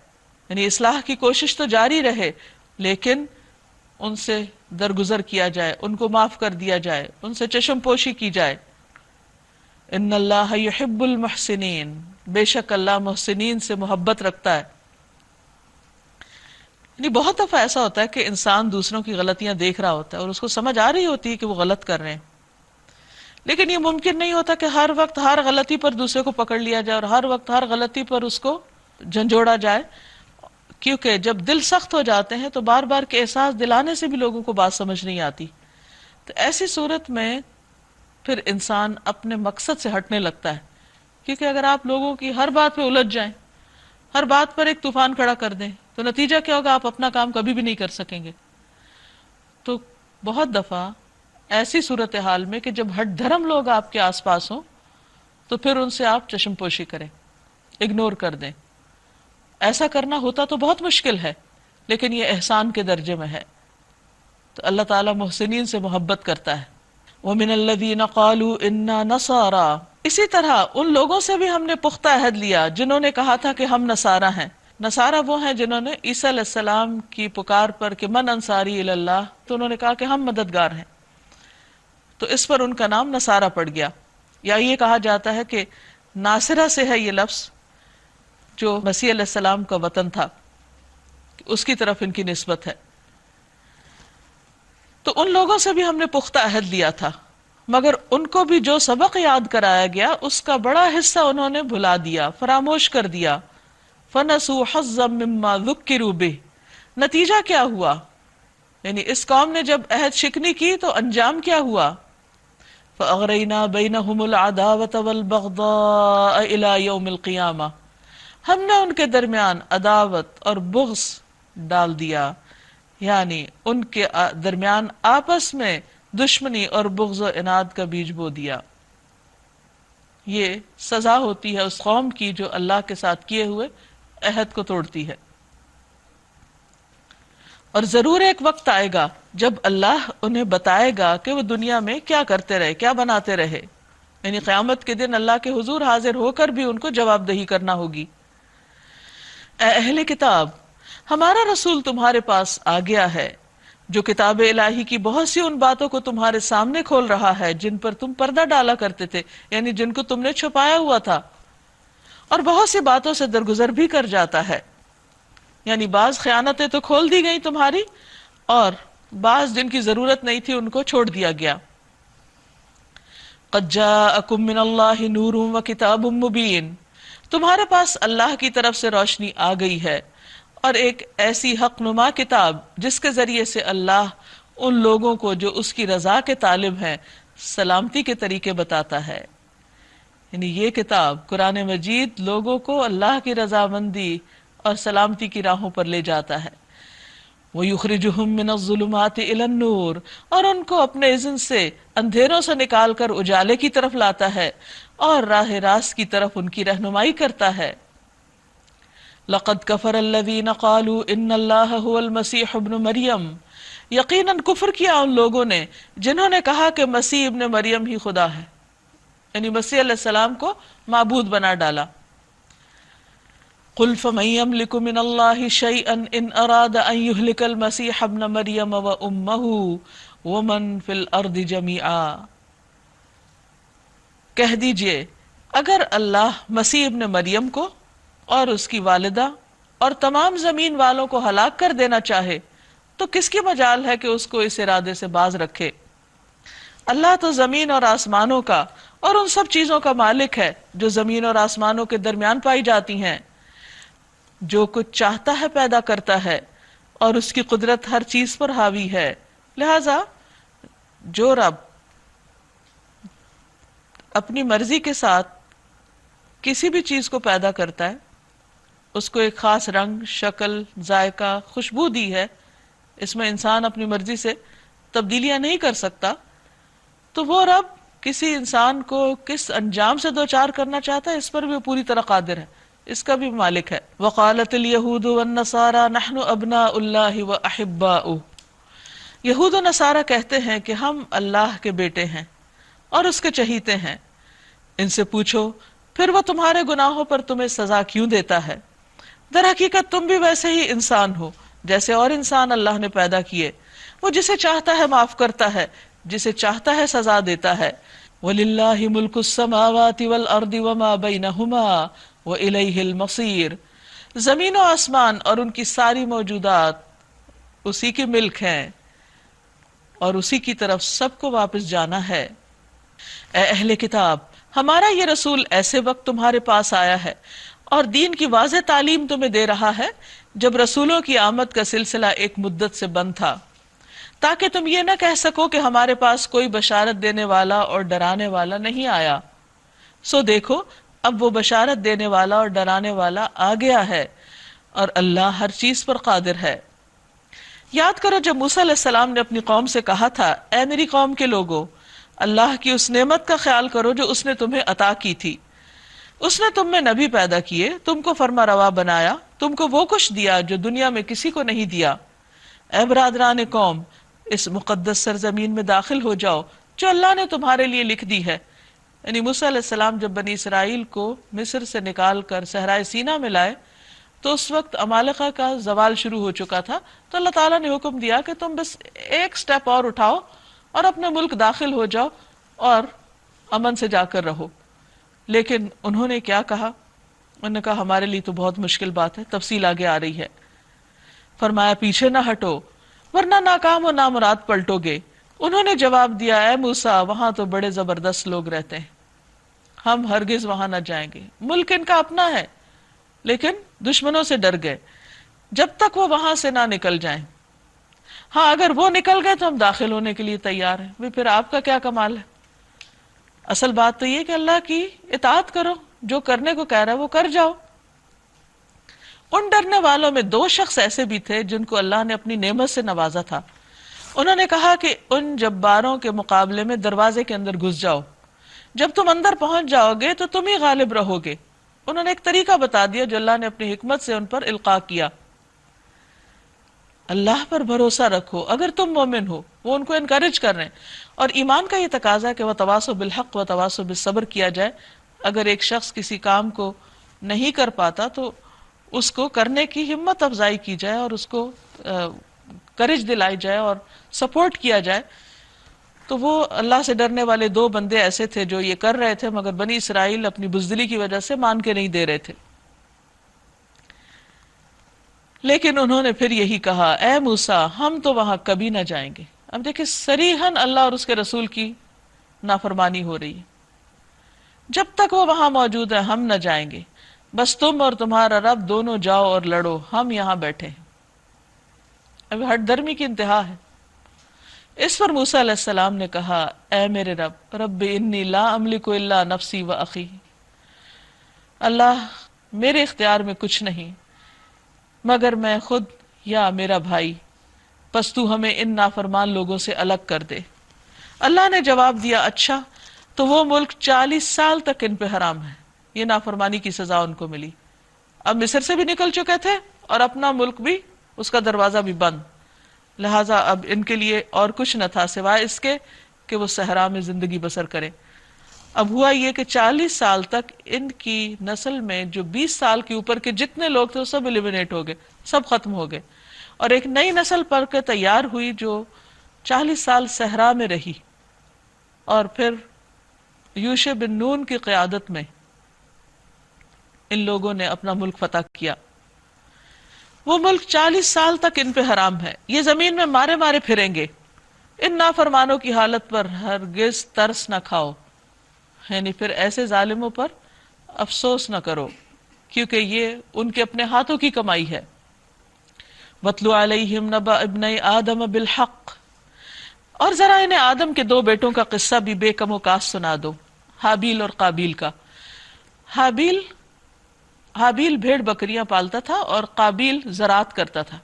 یعنی اصلاح کی کوشش تو جاری رہے، لیکن ان سے درگزر کیا جائے، ان کو معاف کر دیا جائے، ان سے چشم پوشی کی جائے۔ ان اللہ یحب المحسنین، بے شک اللہ محسنین سے محبت رکھتا ہے۔ یعنی بہت دفعہ ایسا ہوتا ہے کہ انسان دوسروں کی غلطیاں دیکھ رہا ہوتا ہے اور اس کو سمجھ آ رہی ہوتی ہے کہ وہ غلط کر رہے ہیں، لیکن یہ ممکن نہیں ہوتا کہ ہر وقت ہر غلطی پر دوسرے کو پکڑ لیا جائے اور ہر وقت ہر غلطی پر اس کو جھنجھوڑا جائے، کیونکہ جب دل سخت ہو جاتے ہیں تو بار بار کے احساس دلانے سے بھی لوگوں کو بات سمجھ نہیں آتی۔ تو ایسی صورت میں پھر انسان اپنے مقصد سے ہٹنے لگتا ہے، کیونکہ اگر آپ لوگوں کی ہر بات پہ الجھ جائیں، ہر بات پر ایک طوفان کھڑا کر دیں، تو نتیجہ کیا ہوگا؟ آپ اپنا کام کبھی بھی نہیں کر سکیں گے۔ تو بہت دفعہ ایسی صورتحال میں کہ جب ہٹ دھرم لوگ آپ کے آس پاس ہوں تو پھر ان سے آپ چشم پوشی کریں، اگنور کر دیں۔ ایسا کرنا ہوتا تو بہت مشکل ہے، لیکن یہ احسان کے درجے میں ہے۔ تو اللہ تعالیٰ محسنین سے محبت کرتا ہے۔ وَمِنَ الَّذِينَ قَالُوا إِنَّا نَصَارَىٰ، اسی طرح ان لوگوں سے بھی ہم نے پختہ عہد لیا جنہوں نے کہا تھا کہ ہم نصارہ ہیں۔ نصارہ وہ ہیں جنہوں نے عیسیٰ علیہ السلام کی پکار پر کہ من انصاری الی اللہ، تو انہوں نے کہا کہ ہم مددگار ہیں، تو اس پر ان کا نام نصارہ پڑ گیا۔ یا یہ کہا جاتا ہے کہ ناصرہ سے ہے یہ لفظ، جو مسیح علیہ السلام کا وطن تھا، اس کی طرف ان کی نسبت ہے۔ تو ان لوگوں سے بھی ہم نے پختہ عہد لیا تھا، مگر ان کو بھی جو سبق یاد کرایا گیا اس کا بڑا حصہ انہوں نے بھلا دیا، فراموش کر دیا۔ فَنَسُوا حَظًّا مِّمَّا ذُكِّرُوا بِهِ، نتیجہ کیا ہوا؟ یعنی اس قوم نے جب عہد شکنی کی تو انجام کیا ہوا؟ فَأَغْرَيْنَا بَيْنَهُمُ الْعَدَاوَةَ وَالْبَغْضَاءَ إِلَى يَوْمِ الْقِيَامَةِ، ہم نے ان کے درمیان عداوت اور بغض ڈال دیا، یعنی ان کے درمیان آپس میں دشمنی اور بغض و عناد کا بیج بو دیا۔ یہ سزا ہوتی ہے اس قوم کی جو اللہ کے ساتھ کیے ہوئے عہد کو توڑتی ہے۔ اور ضرور ایک وقت آئے گا جب اللہ انہیں بتائے گا کہ وہ دنیا میں کیا کرتے رہے، کیا بناتے رہے، یعنی قیامت کے دن اللہ کے حضور حاضر ہو کر بھی ان کو جواب دہی کرنا ہوگی۔ اے اہل کتاب، ہمارا رسول تمہارے پاس آ گیا ہے جو کتاب الہی کی بہت سی ان باتوں کو تمہارے سامنے کھول رہا ہے جن پر تم پردہ ڈالا کرتے تھے، یعنی جن کو تم نے چھپایا ہوا تھا، اور بہت سی باتوں سے درگزر بھی کر جاتا ہے، یعنی بعض خیانتیں تو کھول دی گئی تمہاری، اور بعض جن کی ضرورت نہیں تھی ان کو چھوڑ دیا گیا۔ قد جاءکم من اللہ نور و کتاب مبین، تمہارے پاس اللہ کی طرف سے روشنی آ گئی ہے اور ایک ایسی حق نما کتاب جس کے ذریعے سے اللہ ان لوگوں کو جو اس کی رضا کے طالب ہیں سلامتی کے طریقے بتاتا ہے۔ یعنی یہ کتاب قرآن مجید لوگوں کو اللہ کی رضامندی اور سلامتی کی راہوں پر لے جاتا ہے۔ وَيُخْرِجُهُم مِّنَ الظُّلُمَاتِ إِلَى النُّورِ، اور ان کو اپنے اذن سے اندھیروں سے نکال کر اجالے کی طرف لاتا ہے اور راہ راست کی طرف ان کی رہنمائی کرتا ہے۔ لَقَدْ كَفَرَ الَّذِينَ قَالُوا إِنَّ اللَّهَ هُوَ الْمَسِيحُ ابْنُ مَرْيَمَ، یقیناً کفر کیا ان لوگوں نے جنہوں نے کہا کہ مسیح ابن مریم ہی خدا ہے، یعنی مسیح علیہ السلام کو معبود بنا ڈالا۔ قُلْ فَمَن يَمْلِكُ مِنَ اللَّهِ شَيْئًا إِنْ أَرَادَ أَن يُهْلِكَ الْمَسِيحَ ابْنَ مَرْيَمَ وَأُمَّهُ وَمَن فِي الْأَرْضِ جَمِيعًا، کہہ دیجئے اگر اللہ مسیح ابن مریم کو اور اس کی والدہ اور تمام زمین والوں کو ہلاک کر دینا چاہے تو کس کی مجال ہے کہ اس کو اس ارادے سے باز رکھے؟ اللہ تو زمین اور آسمانوں کا اور ان سب چیزوں کا مالک ہے جو زمین اور آسمانوں کے درمیان پائی جاتی ہیں۔ جو کچھ چاہتا ہے پیدا کرتا ہے اور اس کی قدرت ہر چیز پر حاوی ہے، لہذا جو رب اپنی مرضی کے ساتھ کسی بھی چیز کو پیدا کرتا ہے، اس کو ایک خاص رنگ، شکل، ذائقہ، خوشبو دی ہے، اس میں انسان اپنی مرضی سے تبدیلیاں نہیں کر سکتا، تو وہ رب کسی انسان کو کس انجام سے دوچار کرنا چاہتا ہے اس پر بھی وہ پوری طرح قادر ہے، اس کا بھی مالک ہے۔ وقالت الیہود والنصارى نحن ابناء اللہ واحباؤہ، یہود و نصارہ کہتے ہیں کہ ہم اللہ کے بیٹے ہیں اور اس کے چہیتے ہیں۔ ان سے پوچھو پھر وہ تمہارے گناہوں پر تمہیں سزا کیوں دیتا ہے؟ در حقیقت تم بھی ویسے ہی انسان ہو جیسے اور انسان اللہ نے پیدا کیے، وہ جسے چاہتا ہے معاف کرتا ہے، جسے چاہتا ہے سزا دیتا ہے۔ وَلِلَّهِ مُلْكُ السَّمَاوَاتِ وَالْأَرْضِ وَمَا بَيْنَهُمَا وَإِلَيْهِ الْمَصِيرُ، زمین و آسمان اور ان کی ساری موجودات اسی کی ملک ہیں اور اسی کی طرف سب کو واپس جانا ہے۔ اے اہل کتاب، ہمارا یہ رسول ایسے وقت تمہارے پاس آیا ہے اور دین کی واضح تعلیم تمہیں دے رہا ہے جب رسولوں کی آمد کا سلسلہ ایک مدت سے بند تھا، تاکہ تم یہ نہ کہہ سکو کہ ہمارے پاس کوئی بشارت دینے والا اور ڈرانے والا نہیں آیا۔ سو دیکھو اب وہ بشارت دینے والا اور ڈرانے والا آ گیا ہے اور اللہ ہر چیز پر قادر ہے۔ یاد کرو جب موسیٰ علیہ السلام نے اپنی قوم سے کہا تھا، اے میری قوم کے لوگو، اللہ کی اس نعمت کا خیال کرو جو اس نے تمہیں عطا کی تھی۔ اس نے تم میں نبی پیدا کیے، تم کو فرما روا بنایا، تم کو وہ کچھ دیا جو دنیا میں کسی کو نہیں دیا۔ اے برادران قوم، اس مقدس سرزمین میں داخل ہو جاؤ جو اللہ نے تمہارے لیے لکھ دی ہے۔ یعنی موسیٰ علیہ السلام جب بنی اسرائیل کو مصر سے نکال کر صحرائے سینا میں لائے تو اس وقت عمالقہ کا زوال شروع ہو چکا تھا، تو اللہ تعالیٰ نے حکم دیا کہ تم بس ایک سٹیپ اور اٹھاؤ اور اپنے ملک داخل ہو جاؤ اور امن سے جا کر رہو۔ لیکن انہوں نے کیا کہا؟ انہوں نے کہا ہمارے لیے تو بہت مشکل بات ہے، تفصیل آگے آ رہی ہے۔ فرمایا پیچھے نہ ہٹو ورنہ ناکام و نامراد پلٹو گے۔ انہوں نے جواب دیا، اے موسیٰ وہاں تو بڑے زبردست لوگ رہتے ہیں، ہم ہرگز وہاں نہ جائیں گے۔ ملک ان کا اپنا ہے لیکن دشمنوں سے ڈر گئے، جب تک وہ وہاں سے نہ نکل جائیں۔ ہاں اگر وہ نکل گئے تو ہم داخل ہونے کے لیے تیار ہیں۔ بھی پھر آپ کا کیا کمال ہے؟ اصل بات تو یہ کہ اللہ کی اطاعت کرو، جو کرنے کو کہہ رہا ہے وہ کر جاؤ۔ ان ڈرنے والوں میں دو شخص ایسے بھی تھے جن کو اللہ نے اپنی نعمت سے نوازا تھا۔ انہوں نے کہا کہ ان جباروں کے مقابلے میں دروازے کے اندر گھس جاؤ، جب تم اندر پہنچ جاؤ گے تو تم ہی غالب رہو گے۔ انہوں نے ایک طریقہ بتا دیا جو اللہ نے اپنی حکمت سے ان پر القاء کیا۔ اللہ پر بھروسہ رکھو اگر تم مومن ہو، وہ ان کو انکریج کر رہے ہیں۔ اور ایمان کا یہ تقاضا ہے کہ وتواصوا بالحق وتواصوا بالصبر کیا جائے۔ اگر ایک شخص کسی کام کو نہیں کر پاتا تو اس کو کرنے کی ہمت افزائی کی جائے اور اس کو کرج دلائی جائے اور سپورٹ کیا جائے۔ تو وہ اللہ سے ڈرنے والے دو بندے ایسے تھے جو یہ کر رہے تھے، مگر بنی اسرائیل اپنی بزدلی کی وجہ سے مان کے نہیں دے رہے تھے۔ لیکن انہوں نے پھر یہی کہا، اے موسیٰ ہم تو وہاں کبھی نہ جائیں گے۔ اب دیکھیں صریحاً اللہ اور اس کے رسول کی نافرمانی ہو رہی ہے۔ جب تک وہ وہاں موجود ہے ہم نہ جائیں گے، بس تم اور تمہارا رب دونوں جاؤ اور لڑو، ہم یہاں بیٹھے ہیں۔ اب ہٹ درمی کی انتہا ہے۔ اس پر موسیٰ علیہ السلام نے کہا، اے میرے رب، رب انی لا املک الا نفسی و اخی، اللہ میرے اختیار میں کچھ نہیں مگر میں خود یا میرا بھائی، پس تو ہمیں ان نافرمان لوگوں سے الگ کر دے۔ اللہ نے جواب دیا، اچھا تو وہ ملک 40 سال تک ان پہ حرام ہے۔ یہ نافرمانی کی سزا ان کو ملی۔ اب مصر سے بھی نکل چکے تھے اور اپنا ملک بھی، اس کا دروازہ بھی بند، لہٰذا اب ان کے لیے اور کچھ نہ تھا سوائے اس کے کہ وہ صحرا میں زندگی بسر کریں۔ اب ہوا یہ کہ 40 سال تک ان کی نسل میں جو 20 سال کے اوپر کے جتنے لوگ تھے وہ سب ایلیمنیٹ ہو گئے، سب ختم ہو گئے، اور ایک نئی نسل پر کے تیار ہوئی جو 40 سال صحرا میں رہی، اور پھر یوشع بن نون کی قیادت میں ان لوگوں نے اپنا ملک فتح کیا۔ وہ ملک 40 سال تک ان پہ حرام ہے، یہ زمین میں مارے مارے پھریں گے۔ ان نافرمانوں کی حالت پر ہرگز ترس نہ کھاؤ، یعنی پھر ایسے ظالموں پر افسوس نہ کرو، کیونکہ یہ ان کے اپنے ہاتھوں کی کمائی ہے۔ وَاتْلُ عَلَيْهِمْ نَبَأَ ابْنَيْ آدَمَ بِالْحَقِّ، اور ذرا انہیں آدم کے دو بیٹوں کا قصہ بھی بے کم و کاس سنا دو، حابیل اور قابیل کا۔ حابیل حابیل بھیڑ بکریاں پالتا تھا اور قابیل زراعت کرتا تھا.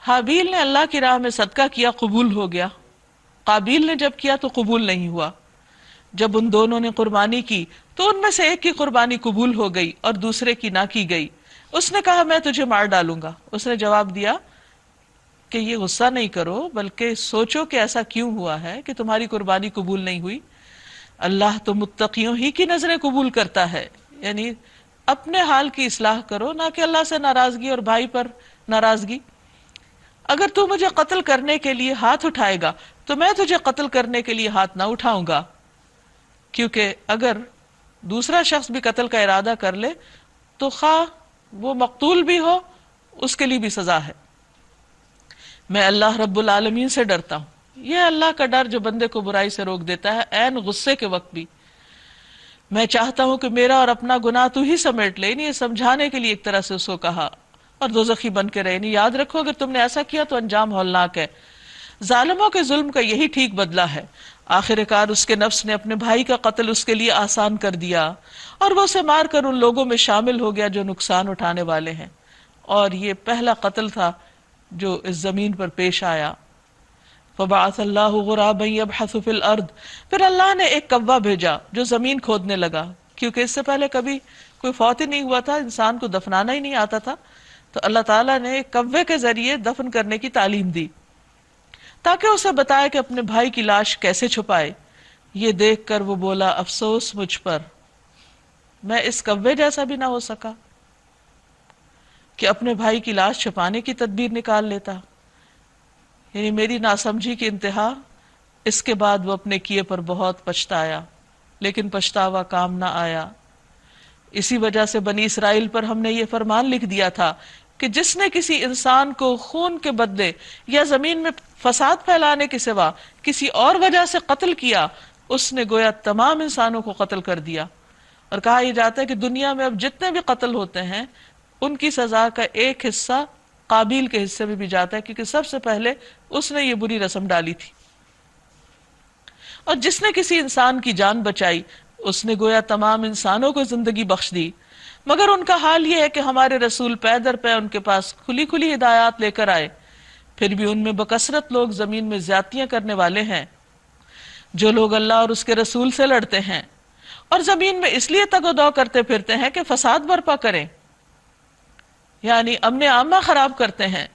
حابیل نے اللہ کی راہ میں صدقہ کیا، قبول ہو گیا. قابیل نے جب کیا تو قبول نہیں ہوا. جب ان دونوں نے قربانی کی تو ان میں سے ایک کی قربانی قبول ہو گئی اور دوسرے کی نہ کی گئی. اس نے کہا میں تجھے مار ڈالوں گا. اس نے جواب دیا کہ یہ غصہ نہیں کرو، بلکہ سوچو کہ ایسا کیوں ہوا ہے کہ تمہاری قربانی قبول نہیں ہوئی. اللہ تو متقیوں ہی کی نظریں قبول کرتا ہے. یعنی اپنے حال کی اصلاح کرو، نہ کہ اللہ سے ناراضگی اور بھائی پر ناراضگی. اگر تو مجھے قتل کرنے کے لیے ہاتھ اٹھائے گا تو میں تجھے قتل کرنے کے لیے ہاتھ نہ اٹھاؤں گا، کیونکہ اگر دوسرا شخص بھی قتل کا ارادہ کر لے تو خواہ وہ مقتول بھی ہو اس کے لیے بھی سزا ہے. میں اللہ رب العالمین سے ڈرتا ہوں. یہ اللہ کا ڈر جو بندے کو برائی سے روک دیتا ہے عین غصے کے وقت بھی. میں چاہتا ہوں کہ میرا اور اپنا گناہ تو ہی سمیٹ لے. یہ سمجھانے کے لیے ایک طرح سے اس کو کہا اور دوزخی بن کے رہے. نہیں، یاد رکھو اگر تم نے ایسا کیا تو انجام ہولناک ہے. ظالموں کے ظلم کا یہی ٹھیک بدلہ ہے. آخر کار اس کے نفس نے اپنے بھائی کا قتل اس کے لیے آسان کر دیا اور وہ اسے مار کر ان لوگوں میں شامل ہو گیا جو نقصان اٹھانے والے ہیں. اور یہ پہلا قتل تھا جو اس زمین پر پیش آیا. فبعث اللہ غرابا یبحث فی الارض، پھر اللہ نے ایک کوا بھیجا جو زمین کھودنے لگا، کیونکہ اس سے پہلے کبھی کوئی فوت ہی نہیں ہوا تھا، انسان کو دفنانا ہی نہیں آتا تھا. تو اللہ تعالیٰ نے ایک کوے کے ذریعے دفن کرنے کی تعلیم دی تاکہ اسے بتائے کہ اپنے بھائی کی لاش کیسے چھپائے. یہ دیکھ کر وہ بولا افسوس مجھ پر، میں اس کوے جیسا بھی نہ ہو سکا کہ اپنے بھائی کی لاش چھپانے کی تدبیر نکال لیتا. یعنی میری ناسمجھی کی انتہا. اس کے بعد وہ اپنے کیے پر بہت پچھتایا، لیکن پچھتاوا کام نہ آیا. اسی وجہ سے بنی اسرائیل پر ہم نے یہ فرمان لکھ دیا تھا کہ جس نے کسی انسان کو خون کے بدلے یا زمین میں فساد پھیلانے کے سوا کسی اور وجہ سے قتل کیا، اس نے گویا تمام انسانوں کو قتل کر دیا. اور کہا یہ جاتا ہے کہ دنیا میں اب جتنے بھی قتل ہوتے ہیں ان کی سزا کا ایک حصہ قابیل کے حصے میں بھی جاتا ہے، کیونکہ سب سے پہلے اس نے یہ بری رسم ڈالی تھی. اور جس نے کسی انسان کی جان بچائی اس نے گویا تمام انسانوں کو زندگی بخش دی. مگر ان کا حال یہ ہے کہ ہمارے رسول پے در پے ان کے پاس کھلی کھلی ہدایات لے کر آئے، پھر بھی ان میں بکثرت لوگ زمین میں زیادتیاں کرنے والے ہیں. جو لوگ اللہ اور اس کے رسول سے لڑتے ہیں اور زمین میں اس لیے تگ و دو کرتے پھرتے ہیں کہ فساد برپا کریں، یعنی امن عامہ خراب کرتے ہیں،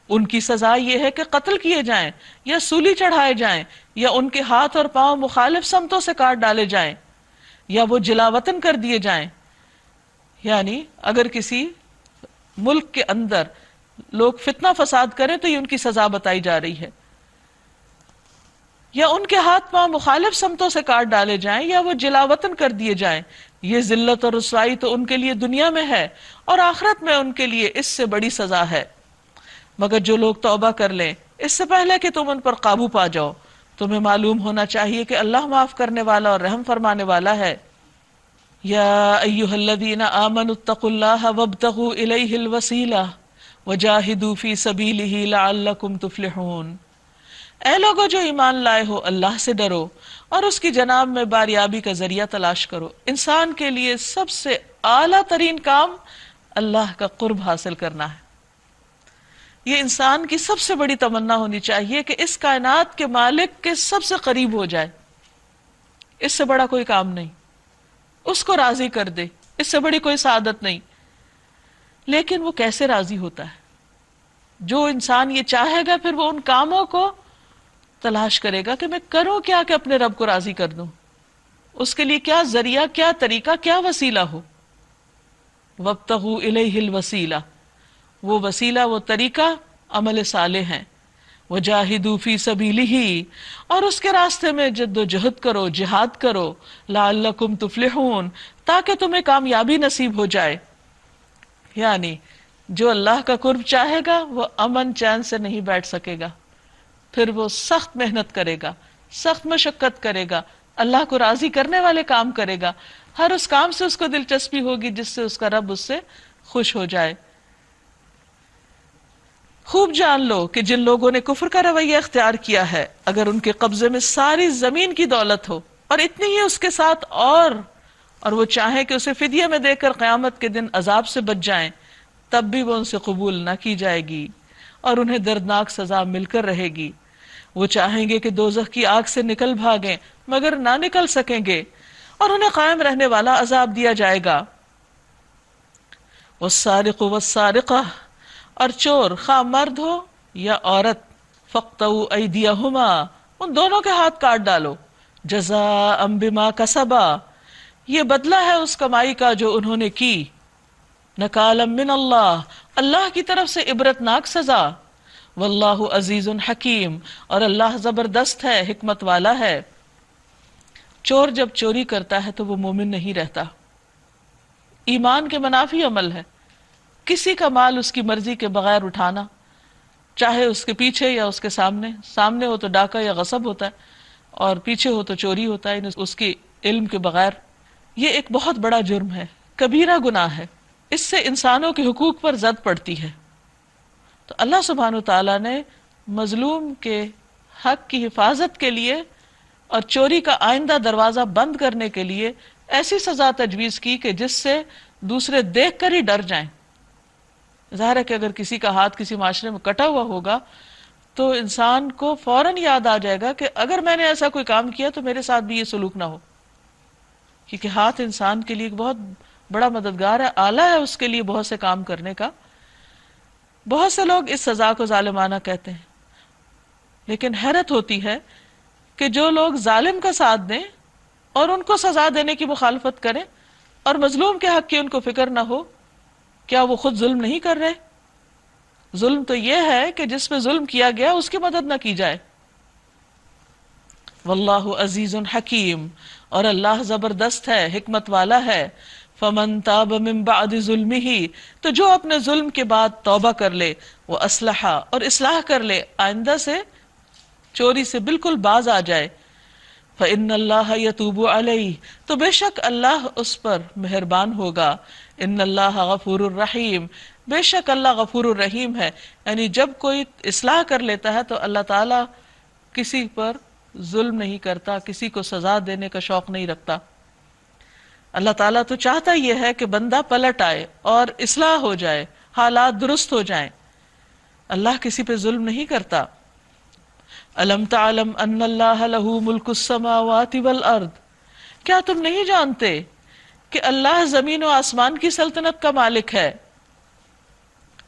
ان کی سزا یہ ہے کہ قتل کیے جائیں یا سولی چڑھائے جائیں یا ان کے ہاتھ اور پاؤں مخالف سمتوں سے کاٹ ڈالے جائیں یا وہ جلا وطن کر دیے جائیں. یعنی اگر کسی ملک کے اندر لوگ فتنہ فساد کریں تو یہ ان کی سزا بتائی جا رہی ہے. یا ان کے ہاتھ پاؤں مخالف سمتوں سے کاٹ ڈالے جائیں یا وہ جلا وطن کر دیے جائیں. یہ ذلت اور رسوائی تو ان کے لیے دنیا میں ہے اور آخرت میں ان کے لیے اس سے بڑی سزا ہے. مگر جو لوگ توبہ کر لیں اس سے پہلے کہ تم ان پر قابو پا جاؤ، تمہیں معلوم ہونا چاہیے کہ اللہ معاف کرنے والا اور رحم فرمانے والا ہے. یا ایھا الذین آمنوا اتقوا اللہ وابتغوا الیہ الوسیلہ وجاہدوا فی سبیلہ لعلکم تفلحون. اے لوگو جو ایمان لائے ہو، اللہ سے ڈرو اور اس کی جناب میں باریابی کا ذریعہ تلاش کرو. انسان کے لیے سب سے اعلیٰ ترین کام اللہ کا قرب حاصل کرنا ہے. یہ انسان کی سب سے بڑی تمنا ہونی چاہیے کہ اس کائنات کے مالک کے سب سے قریب ہو جائے. اس سے بڑا کوئی کام نہیں، اس کو راضی کر دے، اس سے بڑی کوئی سعادت نہیں. لیکن وہ کیسے راضی ہوتا ہے؟ جو انسان یہ چاہے گا پھر وہ ان کاموں کو تلاش کرے گا کہ میں کروں کیا کہ اپنے رب کو راضی کر دوں. اس کے لیے کیا ذریعہ، کیا طریقہ، کیا وسیلہ ہو. وابتغوا الیہ الوسیلہ، وہ وسیلہ، وہ طریقہ عمل صالح ہیں. وجاہدوا فی سبیلہ، اور اس کے راستے میں جد و جہد کرو، جہاد کرو. لعلکم تفلحون، تاکہ تمہیں کامیابی نصیب ہو جائے. یعنی جو اللہ کا قرب چاہے گا وہ امن چین سے نہیں بیٹھ سکے گا، پھر وہ سخت محنت کرے گا، سخت مشقت کرے گا، اللہ کو راضی کرنے والے کام کرے گا. ہر اس کام سے اس کو دلچسپی ہوگی جس سے اس کا رب اس سے خوش ہو جائے. خوب جان لو کہ جن لوگوں نے کفر کا رویہ اختیار کیا ہے، اگر ان کے قبضے میں ساری زمین کی دولت ہو اور اتنی ہی اس کے ساتھ اور اور وہ چاہیں کہ اسے فدیہ میں دے کر قیامت کے دن عذاب سے بچ جائیں، تب بھی وہ ان سے قبول نہ کی جائے گی اور انہیں دردناک سزا مل کر رہے گی۔ وہ چاہیں گے کہ دوزخ کی آگ سے نکل بھاگیں مگر نہ نکل سکیں گے، اور انہیں قائم رہنے والا عذاب دیا جائے گا۔ والسارق والسارقہ، اور چور خواہ مرد ہو یا عورت، فاقطعوا ایدیہما، ان دونوں کے ہاتھ کاٹ ڈالو، جزاء بما کسبا، یہ بدلہ ہے اس کمائی کا جو انہوں نے کی، نکالا من اللہ، اللہ کی طرف سے عبرتناک سزا، واللہ عزیز حکیم، اور اللہ زبردست ہے، حکمت والا ہے۔ چور جب چوری کرتا ہے تو وہ مومن نہیں رہتا، ایمان کے منافی عمل ہے۔ کسی کا مال اس کی مرضی کے بغیر اٹھانا، چاہے اس کے پیچھے یا اس کے سامنے، سامنے ہو تو ڈاکہ یا غصب ہوتا ہے اور پیچھے ہو تو چوری ہوتا ہے، اس کی علم کے بغیر۔ یہ ایک بہت بڑا جرم ہے، کبیرہ گناہ ہے، اس سے انسانوں کے حقوق پر زد پڑتی ہے۔ تو اللہ سبحانہ وتعالیٰ نے مظلوم کے حق کی حفاظت کے لیے اور چوری کا آئندہ دروازہ بند کرنے کے لیے ایسی سزا تجویز کی کہ جس سے دوسرے دیکھ کر ہی ڈر جائیں۔ ظاہر ہے کہ اگر کسی کا ہاتھ کسی معاشرے میں کٹا ہوا ہوگا تو انسان کو فوراً یاد آ جائے گا کہ اگر میں نے ایسا کوئی کام کیا تو میرے ساتھ بھی یہ سلوک نہ ہو، کیونکہ ہاتھ انسان کے لیے ایک بہت بڑا مددگار ہے، آلہ ہے اس کے لیے بہت سے کام کرنے کا۔ بہت سے لوگ اس سزا کو ظالمانہ کہتے ہیں، لیکن حیرت ہوتی ہے کہ جو لوگ ظالم کا ساتھ دیں اور ان کو سزا دینے کی مخالفت کریں اور مظلوم کے حق کی ان کو فکر نہ ہو، کیا وہ خود ظلم نہیں کر رہے؟ ظلم تو یہ ہے کہ جس پہ ظلم کیا گیا اس کی مدد نہ کی جائے۔ واللہ عزیز حکیم، اور اللہ زبردست ہے، حکمت والا ہے۔ فمن تاب من بعد ظلمہ، تو جو اپنے ظلم کے بعد توبہ کر لے، وہ اصلح، اور اصلاح کر لے، آئندہ سے چوری سے بالکل باز آ جائے، فإن اللہ یتوب علیہ، تو بے شک اللہ اس پر مہربان ہوگا، ان اللہ غفور الرحیم، بے شک اللہ غفور الرحیم ہے۔ یعنی جب کوئی اصلاح کر لیتا ہے تو اللہ تعالیٰ کسی پر ظلم نہیں کرتا، کسی کو سزا دینے کا شوق نہیں رکھتا۔ اللہ تعالیٰ تو چاہتا یہ ہے کہ بندہ پلٹ آئے اور اصلاح ہو جائے، حالات درست ہو جائیں۔ اللہ کسی پہ ظلم نہیں کرتا۔ الم تعلم ان اللہ لہ ملک السماوات والارض، کیا تم نہیں جانتے کہ اللہ زمین و آسمان کی سلطنت کا مالک ہے؟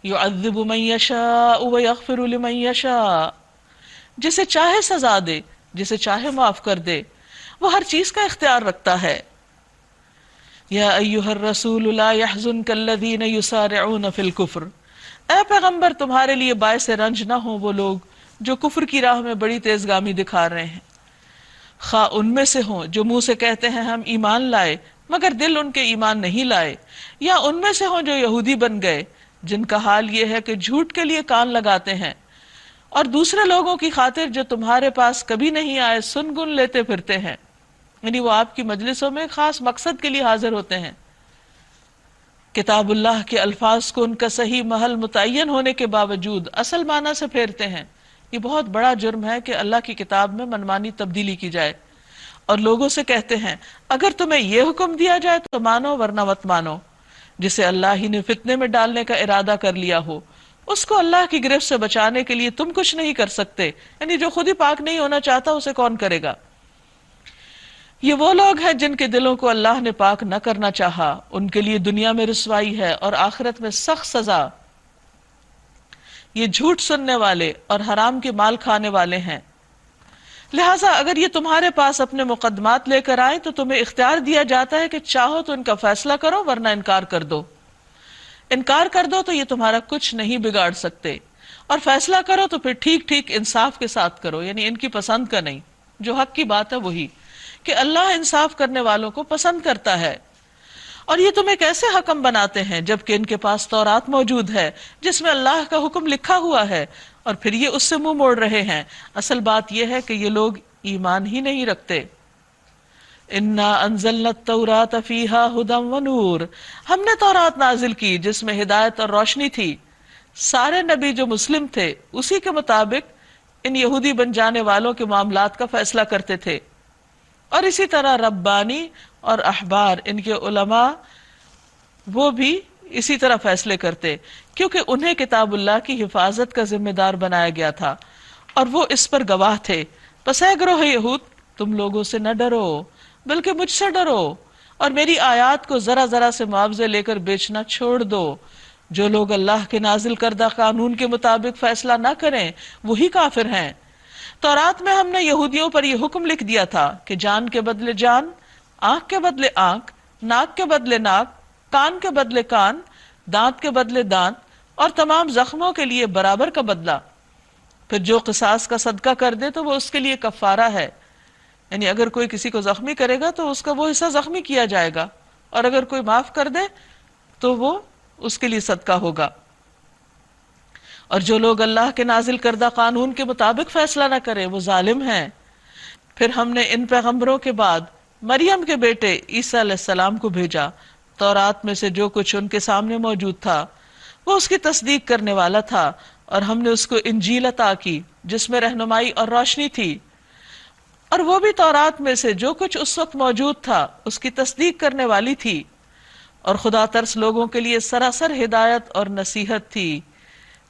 یعذب من یشاء ویغفر لمن یشاء، جسے چاہے سزا دے، جسے چاہے معاف کر دے، وہ ہر چیز کا اختیار رکھتا ہے۔ یا ایہا الرسول لا يحزنک الذین یسارعون فی الکفر، اے پیغمبر تمہارے لیے باعث رنج نہ ہوں وہ لوگ جو کفر کی راہ میں بڑی تیز گامی دکھا رہے ہیں، خواہ ان میں سے ہوں جو منہ سے کہتے ہیں ہم ایمان لائے مگر دل ان کے ایمان نہیں لائے، یا ان میں سے ہوں جو یہودی بن گئے جن کا حال یہ ہے کہ جھوٹ کے لیے کان لگاتے ہیں، اور دوسرے لوگوں کی خاطر جو تمہارے پاس کبھی نہیں آئے سن گن لیتے پھرتے ہیں، یعنی وہ آپ کی مجلسوں میں خاص مقصد کے لیے حاضر ہوتے ہیں۔ کتاب اللہ کے الفاظ کو ان کا صحیح محل متعین ہونے کے باوجود اصل معنی سے پھیرتے ہیں۔ یہ بہت بڑا جرم ہے کہ اللہ کی کتاب میں منمانی تبدیلی کی جائے، اور لوگوں سے کہتے ہیں اگر تمہیں یہ حکم دیا جائے تو مانو ورنہ مت مانو، جسے اللہ ہی نے فتنے میں ڈالنے کا ارادہ کر لیا ہو، اس کو اللہ کی گرفت سے بچانے کے لیے تم کچھ نہیں کر سکتے، یعنی جو خود ہی پاک نہیں ہونا چاہتا اسے کون کرے گا؟ یہ وہ لوگ ہیں جن کے دلوں کو اللہ نے پاک نہ کرنا چاہا، ان کے لیے دنیا میں رسوائی ہے اور آخرت میں سخت سزا۔ یہ جھوٹ سننے والے اور حرام کے مال کھانے والے ہیں، لہٰذا اگر یہ تمہارے پاس اپنے مقدمات لے کر آئے تو تمہیں اختیار دیا جاتا ہے کہ چاہو تو ان کا فیصلہ کرو ورنہ انکار کر دو۔ انکار کر دو تو یہ تمہارا کچھ نہیں بگاڑ سکتے، اور فیصلہ کرو تو پھر ٹھیک ٹھیک انصاف کے ساتھ کرو، یعنی ان کی پسند کا نہیں، جو حق کی بات ہے وہی، کہ اللہ انصاف کرنے والوں کو پسند کرتا ہے۔ اور یہ تمہیں کیسے حکم بناتے ہیں جبکہ ان کے پاس تورات موجود ہے جس میں اللہ کا حکم لکھا ہوا ہے، اور پھر یہ اس سے منہ موڑ رہے ہیں؟ اصل بات یہ ہے کہ یہ لوگ ایمان ہی نہیں رکھتے۔ انا انزلنا التوراۃ فیہا ھدی ونور، ہم نے تورات نازل کی جس میں ہدایت اور روشنی تھی۔ سارے نبی جو مسلم تھے اسی کے مطابق ان یہودی بن جانے والوں کے معاملات کا فیصلہ کرتے تھے، اور اسی طرح ربانی اور احبار، ان کے علماء، وہ بھی اسی طرح فیصلے کرتے، کیونکہ انہیں کتاب اللہ کی حفاظت کا ذمہ دار بنایا گیا تھا اور وہ اس پر گواہ تھے۔ پس اے گروہ یہود، تم لوگوں سے نہ ڈرو بلکہ مجھ سے ڈرو، اور میری آیات کو ذرا ذرا سے معاوضے لے کر بیچنا چھوڑ دو۔ جو لوگ اللہ کے نازل کردہ قانون کے مطابق فیصلہ نہ کریں وہی کافر ہیں۔ تورات میں ہم نے یہودیوں پر یہ حکم لکھ دیا تھا کہ جان کے بدلے جان، آنکھ کے بدلے آنکھ، ناک کے بدلے ناک، کان کے بدلے کان، دانت کے بدلے دانت، اور تمام زخموں کے لیے برابر کا بدلہ۔ پھر جو قصاص کا صدقہ کر دے تو وہ اس کے لیے کفارہ ہے، یعنی اگر کوئی کسی کو زخمی کرے گا تو اس کا وہ حصہ زخمی کیا جائے گا، اور اگر کوئی معاف کر دے تو وہ اس کے لیے صدقہ ہوگا۔ اور جو لوگ اللہ کے نازل کردہ قانون کے مطابق فیصلہ نہ کریں وہ ظالم ہیں۔ پھر ہم نے ان پیغمبروں کے بعد مریم کے بیٹے عیسیٰ علیہ السلام کو بھیجا۔ تورات میں سے جو کچھ ان کے سامنے موجود تھا وہ اس کی تصدیق کرنے والا تھا، اور ہم نے اس کو انجیل عطا کی جس میں رہنمائی اور روشنی تھی، اور وہ بھی تورات میں سے جو کچھ اس وقت موجود تھا اس کی تصدیق کرنے والی تھی، اور خدا ترس لوگوں کے لیے سراسر ہدایت اور نصیحت تھی۔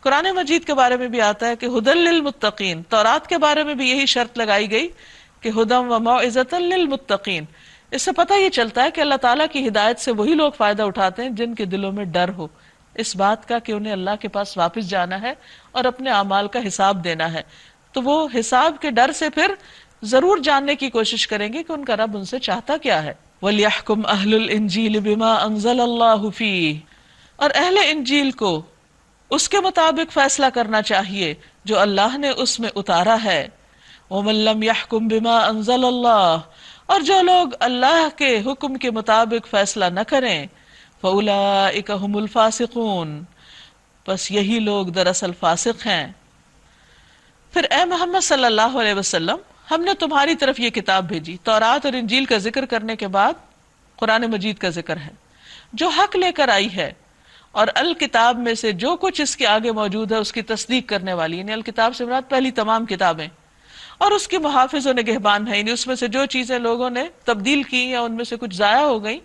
قرآن مجید کے بارے میں بھی آتا ہے کہ ہدی للمتقین، تورات کے بارے میں بھی یہی شرط لگائی گئی کہ ہدی و موعظۃ للمتقین۔ اس سے پتہ یہ چلتا ہے کہ اللہ تعالیٰ کی ہدایت سے وہی لوگ فائدہ اٹھاتے ہیں جن کے دلوں میں ڈر ہو اس بات کا کہ انہیں اللہ کے پاس واپس جانا ہے اور اپنے اعمال کا حساب دینا ہے، تو وہ حساب کے ڈر سے پھر ضرور جاننے کی کوشش کریں گے کہ ان کا رب ان سے چاہتا کیا ہے۔ وَلْيَحْكُمْ أَهْلُ الْإِنْجِيلِ بِمَا أَنزَلَ اللَّهُ فِيهِ، اور اہل انجیل کو اس کے مطابق فیصلہ کرنا چاہیے جو اللہ نے اس میں اتارا ہے۔ وَمَن لَّمْ يَحْكُمْ بِمَا أَنزَلَ اللَّهُ، اور جو لوگ اللہ کے حکم کے مطابق فیصلہ نہ کریں فَأُولَٰئِكَ هُمُ الْفَاسِقُونَ، بس یہی لوگ دراصل فاسق ہیں۔ پھر اے محمد صلی اللہ علیہ وسلم، ہم نے تمہاری طرف یہ کتاب بھیجی۔ تورات اور انجیل کا ذکر کرنے کے بعد قرآن مجید کا ذکر ہے، جو حق لے کر آئی ہے، اور الکتاب میں سے جو کچھ اس کے آگے موجود ہے اس کی تصدیق کرنے والی، یعنی الکتاب سے مراد پہلی تمام کتابیں، اور اس کی محافظ و نگہبان ہے، یعنی اس میں سے جو چیزیں لوگوں نے تبدیل کی یا ان میں سے کچھ ضائع ہو گئیں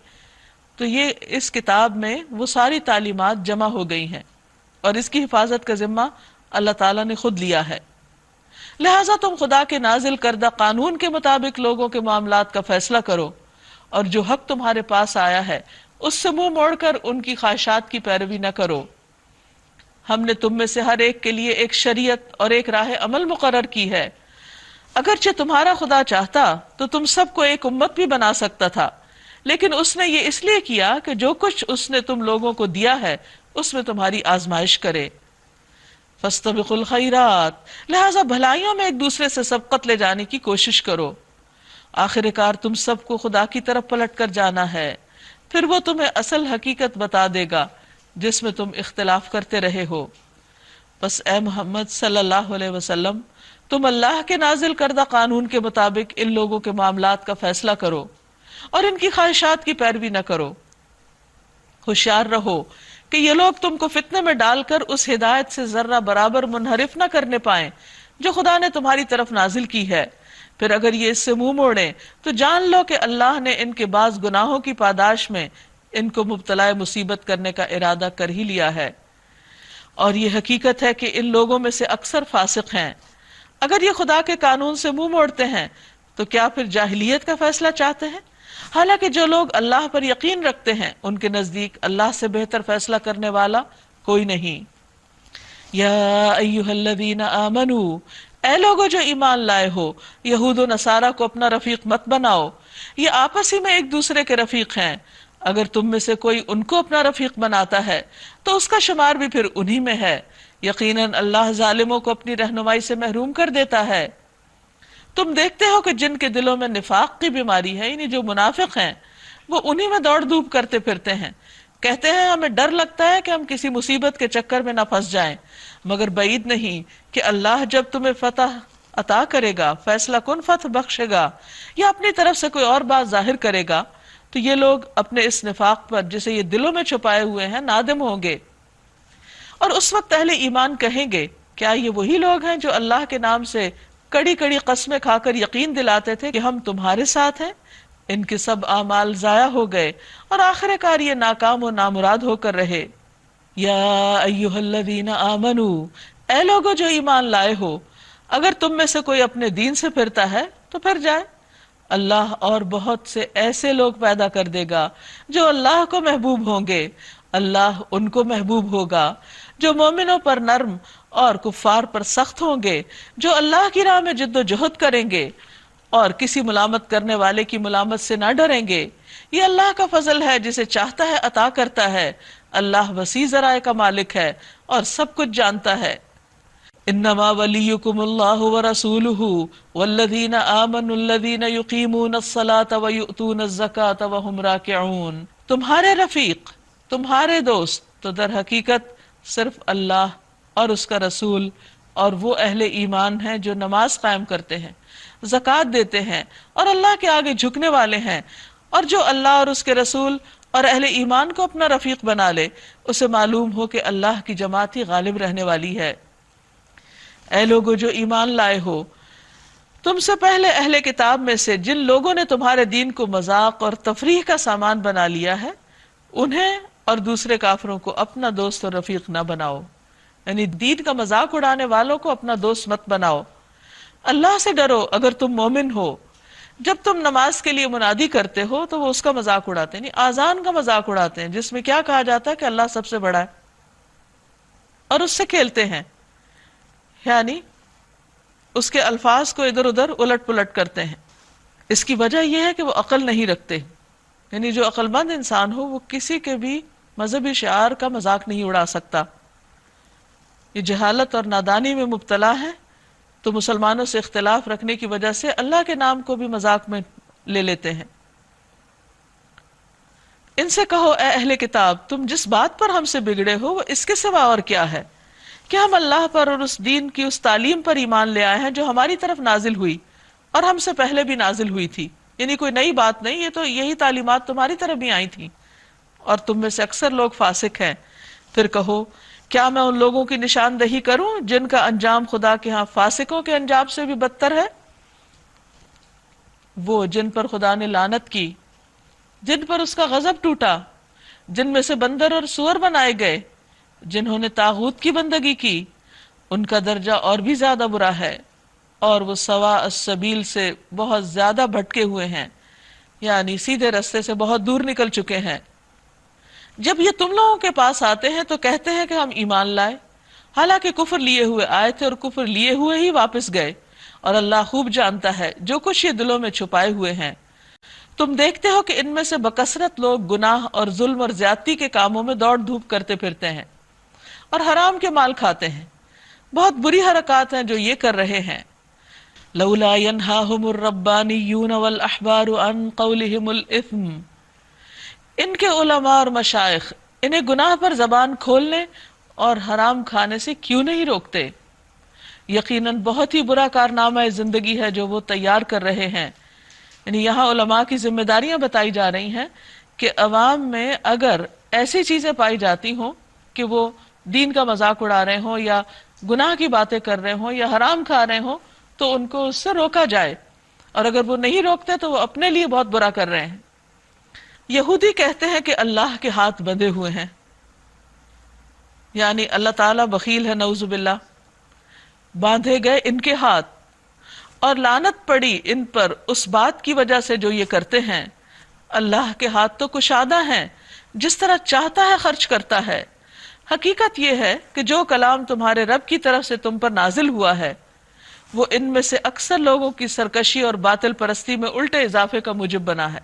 تو یہ اس کتاب میں وہ ساری تعلیمات جمع ہو گئی ہیں، اور اس کی حفاظت کا ذمہ اللہ تعالیٰ نے خود لیا ہے۔ لہٰذا تم خدا کے نازل کردہ قانون کے مطابق لوگوں کے معاملات کا فیصلہ کرو، اور جو حق تمہارے پاس آیا ہے اس سے منہ موڑ کر ان کی خواہشات کی پیروی نہ کرو۔ ہم نے تم میں سے ہر ایک کے لیے ایک شریعت اور ایک راہ عمل مقرر کی ہے۔ اگرچہ تمہارا خدا چاہتا تو تم سب کو ایک امت بھی بنا سکتا تھا، لیکن اس نے یہ اس لیے کیا کہ جو کچھ اس نے تم لوگوں کو دیا ہے اس میں تمہاری آزمائش کرے۔ فاستبقوا الخیرات، لہٰذا بھلائیوں میں ایک دوسرے سے سبقت لے جانے کی کوشش کرو۔ آخر کار تم سب کو خدا کی طرف پلٹ کر جانا ہے، پھر وہ تمہیں اصل حقیقت بتا دے گا جس میں تم اختلاف کرتے رہے ہو۔ بس اے محمد صلی اللہ علیہ وسلم، تم اللہ کے نازل کردہ قانون کے مطابق ان لوگوں کے معاملات کا فیصلہ کرو اور ان کی خواہشات کی پیروی نہ کرو۔ ہوشیار رہو کہ یہ لوگ تم کو فتنے میں ڈال کر اس ہدایت سے ذرہ برابر منحرف نہ کرنے پائیں جو خدا نے تمہاری طرف نازل کی ہے۔ پھر اگر یہ اس سے منہ موڑیں تو جان لو کہ اللہ نے ان کے بعض گناہوں کی پاداش میں ان کو مبتلا مصیبت کرنے کا ارادہ کر ہی لیا ہے، اور یہ حقیقت ہے کہ ان لوگوں میں سے اکثر فاسق ہیں۔ اگر یہ خدا کے قانون سے منہ موڑتے ہیں تو کیا پھر جاہلیت کا فیصلہ چاہتے ہیں؟ حالانکہ جو لوگ اللہ پر یقین رکھتے ہیں ان کے نزدیک اللہ سے بہتر فیصلہ کرنے والا کوئی نہیں۔ یا ایھا الذین آمنوا، اے لوگو جو ایمان لائے ہو، یہود و نصارہ کو اپنا رفیق مت بناؤ، یہ آپس ہی میں ایک دوسرے کے رفیق ہیں۔ اگر تم میں سے کوئی ان کو اپنا رفیق بناتا ہے تو اس کا شمار بھی پھر انہی میں ہے۔ یقیناً اللہ ظالموں کو اپنی رہنمائی سے محروم کر دیتا ہے۔ تم دیکھتے ہو کہ جن کے دلوں میں نفاق کی بیماری ہے، یعنی جو منافق ہیں، وہ انہی میں دوڑ دھوپ کرتے پھرتے ہیں، کہتے ہیں ہمیں ڈر لگتا ہے کہ ہم کسی مصیبت کے چکر میں نہ پھنس جائیں، مگر بعید نہیں کہ اللہ جب تمہیں فتح عطا کرے گا، فیصلہ کن فتح بخشے گا، یا اپنی طرف سے کوئی اور بات ظاہر کرے گا، تو یہ لوگ اپنے اس نفاق پر جسے یہ دلوں میں چھپائے ہوئے ہیں نادم ہوں گے۔ اور اس وقت اہل ایمان کہیں گے، کیا یہ وہی لوگ ہیں جو اللہ کے نام سے کڑی کڑی قسمیں کھا کر یقین دلاتے تھے کہ ہم تمہارے ساتھ ہیں، ان کے سب اعمال ضائع ہو گئے اور آخر کار یہ ناکام و نامراد ہو کر رہے۔ یا ایہا الذین آمنو، اے لوگو جو ایمان لائے ہو، اگر تم میں سے کوئی اپنے دین سے پھرتا ہے تو پھر جائے، اللہ اور بہت سے ایسے لوگ پیدا کر دے گا جو اللہ کو محبوب ہوں گے، اللہ ان کو محبوب ہوگا، جو مومنوں پر نرم اور کفار پر سخت ہوں گے، جو اللہ کی راہ میں جد و جہد کریں گے اور کسی ملامت کرنے والے کی ملامت سے نہ ڈریں گے۔ یہ اللہ کا فضل ہے، جسے چاہتا ہے عطا کرتا ہے، اللہ وسیع ذرائع کا مالک ہے اور سب کچھ جانتا ہے۔ انما ولیکم اللہ ورسولہ والذین آمنوا الذین یقیمون الصلاة ویؤتون الزکاة وہم راکعون۔ تمہارے رفیق، تمہارے دوست تو در حقیقت صرف اللہ اور اس کا رسول اور وہ اہل ایمان ہیں جو نماز قائم کرتے ہیں، زکوٰۃ دیتے ہیں اور اللہ کے آگے جھکنے والے ہیں، اور جو اللہ اور اس کے رسول اور اہل ایمان کو اپنا رفیق بنا لے، اسے معلوم ہو کہ اللہ کی جماعت ہی غالب رہنے والی ہے۔ اے لوگو جو ایمان لائے ہو، تم سے پہلے اہل کتاب میں سے جن لوگوں نے تمہارے دین کو مذاق اور تفریح کا سامان بنا لیا ہے، انہیں اور دوسرے کافروں کو اپنا دوست اور رفیق نہ بناؤ، یعنی دین کا مذاق اڑانے والوں کو اپنا دوست مت بناؤ۔ اللہ سے ڈرو اگر تم مومن ہو۔ جب تم نماز کے لیے منادی کرتے ہو تو وہ اس کا مذاق اڑاتے ہیں، یعنی آذان کا مذاق اڑاتے ہیں، جس میں کیا کہا جاتا ہے کہ اللہ سب سے بڑا ہے، اور اس سے کھیلتے ہیں، یعنی اس کے الفاظ کو ادھر ادھر الٹ پلٹ کرتے ہیں۔ اس کی وجہ یہ ہے کہ وہ عقل نہیں رکھتے، یعنی جو عقل مند انسان ہو وہ کسی کے بھی مذہبی شعار کا مذاق نہیں اڑا سکتا۔ یہ جہالت اور نادانی میں مبتلا ہے، تو مسلمانوں سے اختلاف رکھنے کی وجہ سے اللہ کے نام کو بھی مذاق میں لے لیتے ہیں۔ ان سے کہو اے اہل کتاب، تم جس بات پر ہم سے بگڑے ہو وہ اس کے سوا اور کیا ہے کہ ہم اللہ پر اور اس دین کی اس تعلیم پر ایمان لے آئے ہیں جو ہماری طرف نازل ہوئی اور ہم سے پہلے بھی نازل ہوئی تھی، یعنی کوئی نئی بات نہیں، یہ تو یہی تعلیمات تمہاری طرف بھی آئی تھیں، اور تم میں سے اکثر لوگ فاسق ہیں۔ پھر کہو کیا میں ان لوگوں کی نشاندہی کروں جن کا انجام خدا کے ہاں فاسقوں کے انجام سے بھی بدتر ہے؟ وہ جن پر خدا نے لعنت کی، جن پر اس کا غضب ٹوٹا، جن میں سے بندر اور سور بنائے گئے، جنہوں نے طاغوت کی بندگی کی، ان کا درجہ اور بھی زیادہ برا ہے، اور وہ سوا السبیل سے بہت زیادہ بھٹکے ہوئے ہیں، یعنی سیدھے رستے سے بہت دور نکل چکے ہیں۔ جب یہ تم لوگوں کے پاس آتے ہیں تو کہتے ہیں کہ ہم ایمان لائے، حالانکہ کفر لیے ہوئے آئے تھے اور کفر لیے ہوئے ہی واپس گئے، اور اللہ خوب جانتا ہے جو کچھ یہ دلوں میں چھپائے ہوئے ہیں۔ تم دیکھتے ہو کہ ان میں سے بکثرت لوگ گناہ اور ظلم اور زیادتی کے کاموں میں دوڑ دھوپ کرتے پھرتے ہیں اور حرام کے مال کھاتے ہیں۔ بہت بری حرکات ہیں جو یہ کر رہے ہیں۔ لولا ینہاہم الربانیون والاحبار عن قولہم الاثم، ان کے علماء اور مشائخ انہیں گناہ پر زبان کھولنے اور حرام کھانے سے کیوں نہیں روکتے؟ یقیناً بہت ہی برا کارنامہ زندگی ہے جو وہ تیار کر رہے ہیں۔ یعنی یہاں علماء کی ذمہ داریاں بتائی جا رہی ہیں کہ عوام میں اگر ایسی چیزیں پائی جاتی ہوں کہ وہ دین کا مذاق اڑا رہے ہوں یا گناہ کی باتیں کر رہے ہوں یا حرام کھا رہے ہوں تو ان کو اس سے روکا جائے، اور اگر وہ نہیں روکتے تو وہ اپنے لیے بہت برا کر رہے ہیں۔ یہودی کہتے ہیں کہ اللہ کے ہاتھ بندھے ہوئے ہیں، یعنی اللہ تعالیٰ بخیل ہے، نعوذ باللہ، باندھے گئے ان کے ہاتھ، اور لعنت پڑی ان پر اس بات کی وجہ سے جو یہ کرتے ہیں۔ اللہ کے ہاتھ تو کشادہ ہیں، جس طرح چاہتا ہے خرچ کرتا ہے۔ حقیقت یہ ہے کہ جو کلام تمہارے رب کی طرف سے تم پر نازل ہوا ہے وہ ان میں سے اکثر لوگوں کی سرکشی اور باطل پرستی میں الٹے اضافے کا موجب بنا ہے۔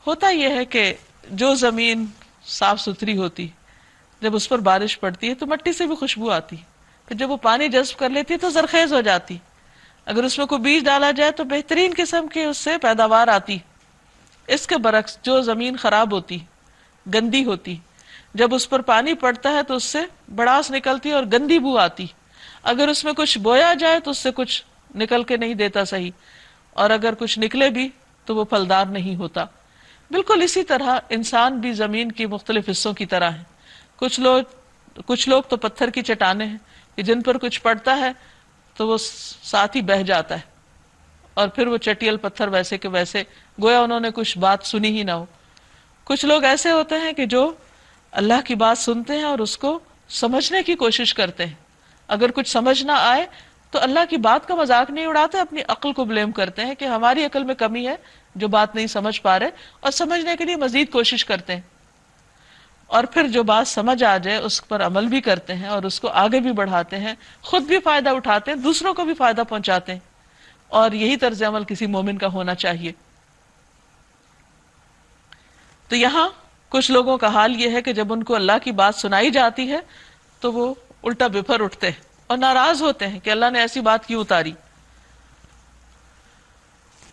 ہوتا یہ ہے کہ جو زمین صاف ستھری ہوتی، جب اس پر بارش پڑتی ہے تو مٹی سے بھی خوشبو آتی، پھر جب وہ پانی جذب کر لیتی تو زرخیز ہو جاتی، اگر اس میں کوئی بیج ڈالا جائے تو بہترین قسم کی اس سے پیداوار آتی۔ اس کے برعکس جو زمین خراب ہوتی، گندی ہوتی، جب اس پر پانی پڑتا ہے تو اس سے بڑاس نکلتی اور گندی بو آتی، اگر اس میں کچھ بویا جائے تو اس سے کچھ نکل کے نہیں دیتا صحیح، اور اگر کچھ نکلے بھی تو وہ پھلدار نہیں ہوتا۔ بالکل اسی طرح انسان بھی زمین کی مختلف حصوں کی طرح ہیں۔ کچھ لوگ تو پتھر کی چٹانیں ہیں کہ جن پر کچھ پڑتا ہے تو وہ ساتھ ہی بہہ جاتا ہے، اور پھر وہ چٹیل پتھر ویسے کہ ویسے، گویا انہوں نے کچھ بات سنی ہی نہ ہو۔ کچھ لوگ ایسے ہوتے ہیں کہ جو اللہ کی بات سنتے ہیں اور اس کو سمجھنے کی کوشش کرتے ہیں، اگر کچھ سمجھ نہ آئے تو اللہ کی بات کا مذاق نہیں اڑاتے، اپنی عقل کو بلیم کرتے ہیں کہ ہماری عقل میں کمی ہے جو بات نہیں سمجھ پا رہے، اور سمجھنے کے لیے مزید کوشش کرتے ہیں، اور پھر جو بات سمجھ آ جائے اس پر عمل بھی کرتے ہیں اور اس کو آگے بھی بڑھاتے ہیں، خود بھی فائدہ اٹھاتے ہیں، دوسروں کو بھی فائدہ پہنچاتے ہیں، اور یہی طرز عمل کسی مومن کا ہونا چاہیے۔ تو یہاں کچھ لوگوں کا حال یہ ہے کہ جب ان کو اللہ کی بات سنائی جاتی ہے تو وہ الٹا بفر اٹھتے ہیں اور ناراض ہوتے ہیں کہ اللہ نے ایسی بات کیوں اتاری۔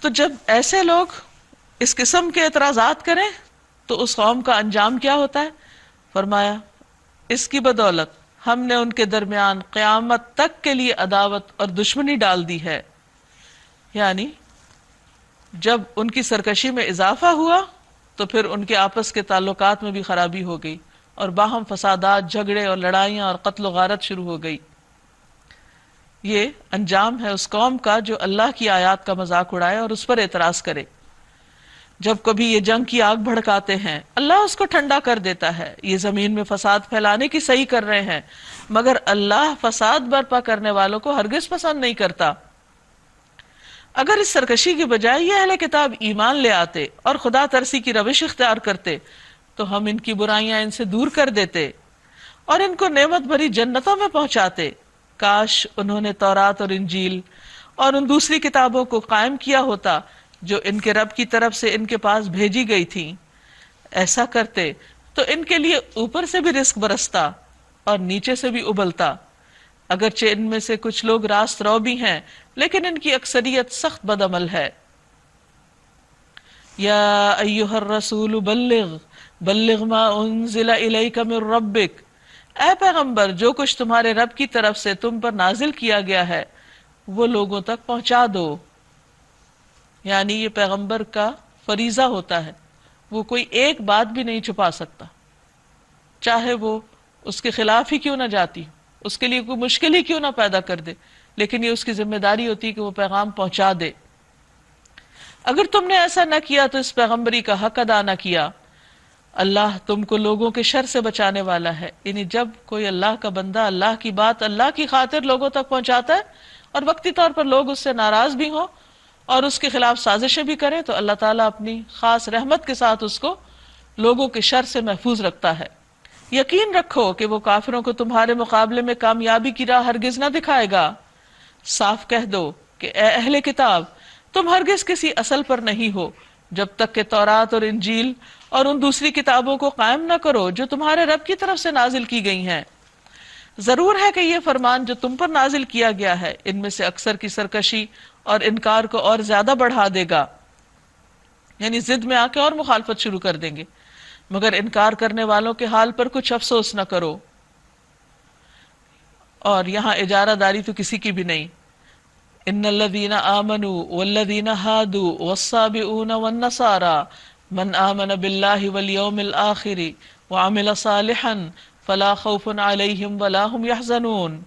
تو جب ایسے لوگ اس قسم کے اعتراضات کریں تو اس قوم کا انجام کیا ہوتا ہے؟ فرمایا اس کی بدولت ہم نے ان کے درمیان قیامت تک کے لیے عداوت اور دشمنی ڈال دی ہے، یعنی جب ان کی سرکشی میں اضافہ ہوا تو پھر ان کے آپس کے تعلقات میں بھی خرابی ہو گئی، اور باہم فسادات، جھگڑے اور لڑائیاں اور قتل و غارت شروع ہو گئی۔ یہ انجام ہے اس قوم کا جو اللہ کی آیات کا مذاق اڑائے اور اس پر اعتراض کرے۔ جب کبھی یہ جنگ کی آگ بھڑکاتے ہیں اللہ اس کو ٹھنڈا کر دیتا ہے، یہ زمین میں فساد پھیلانے کی صحیح کر رہے ہیں، مگر اللہ فساد برپا کرنے والوں کو ہرگز پسند نہیں کرتا۔ اگر اس سرکشی کی بجائے یہ اہل کتاب ایمان لے آتے اور خدا ترسی کی روش اختیار کرتے تو ہم ان کی برائیاں ان سے دور کر دیتے اور ان کو نعمت بھری جنتوں میں پہنچاتے۔ کاش انہوں نے تورات اور انجیل اور ان دوسری کتابوں کو قائم کیا ہوتا جو ان کے رب کی طرف سے ان کے پاس بھیجی گئی تھی۔ ایسا کرتے تو ان کے لیے اوپر سے بھی رزق برستا اور نیچے سے بھی ابلتا، اگرچہ ان میں سے کچھ لوگ راست رو بھی ہیں لیکن ان کی اکثریت سخت بد عمل ہے۔ یا ایھا الرسول بلغ ما انزل الیک من ربک، اے پیغمبر جو کچھ تمہارے رب کی طرف سے تم پر نازل کیا گیا ہے وہ لوگوں تک پہنچا دو، یعنی یہ پیغمبر کا فریضہ ہوتا ہے، وہ کوئی ایک بات بھی نہیں چھپا سکتا، چاہے وہ اس کے خلاف ہی کیوں نہ جاتی، اس کے لیے کوئی مشکل ہی کیوں نہ پیدا کر دے، لیکن یہ اس کی ذمہ داری ہوتی ہے کہ وہ پیغام پہنچا دے۔ اگر تم نے ایسا نہ کیا تو اس پیغمبری کا حق ادا نہ کیا۔ اللہ تم کو لوگوں کے شر سے بچانے والا ہے، یعنی جب کوئی اللہ کا بندہ اللہ کی بات اللہ کی خاطر لوگوں تک پہنچاتا ہے اور وقتی طور پر لوگ اس سے ناراض بھی ہوں اور اس کے خلاف سازشیں بھی کریں تو اللہ تعالیٰ اپنی خاص رحمت کے ساتھ اس کو لوگوں کے شر سے محفوظ رکھتا ہے۔ یقین رکھو کہ وہ کافروں کو تمہارے مقابلے میں کامیابی کی راہ ہرگز نہ دکھائے گا۔ صاف کہہ دو کہ اے اہل کتاب تم ہرگز کسی اصل پر نہیں ہو جب تک کہ تورات اور انجیل اور ان دوسری کتابوں کو قائم نہ کرو جو تمہارے رب کی طرف سے نازل کی گئی ہیں۔ ضرور ہے کہ یہ فرمان جو تم پر نازل کیا گیا ہے ان میں سے اکثر کی سرکشی اور انکار کو اور زیادہ بڑھا دے گا، یعنی ضد میں آ کے اور مخالفت شروع کر دیں گے، مگر انکار کرنے والوں کے حال پر کچھ افسوس نہ کرو۔ اور یہاں اجارہ داری تو کسی کی بھی نہیں۔ ان الذین آمنوا والذین ہادوا والصابئون والنصارى من آمن باللہ والیوم الآخر وعمل صالحا فلا خوف علیہم ولا هم يحزنون۔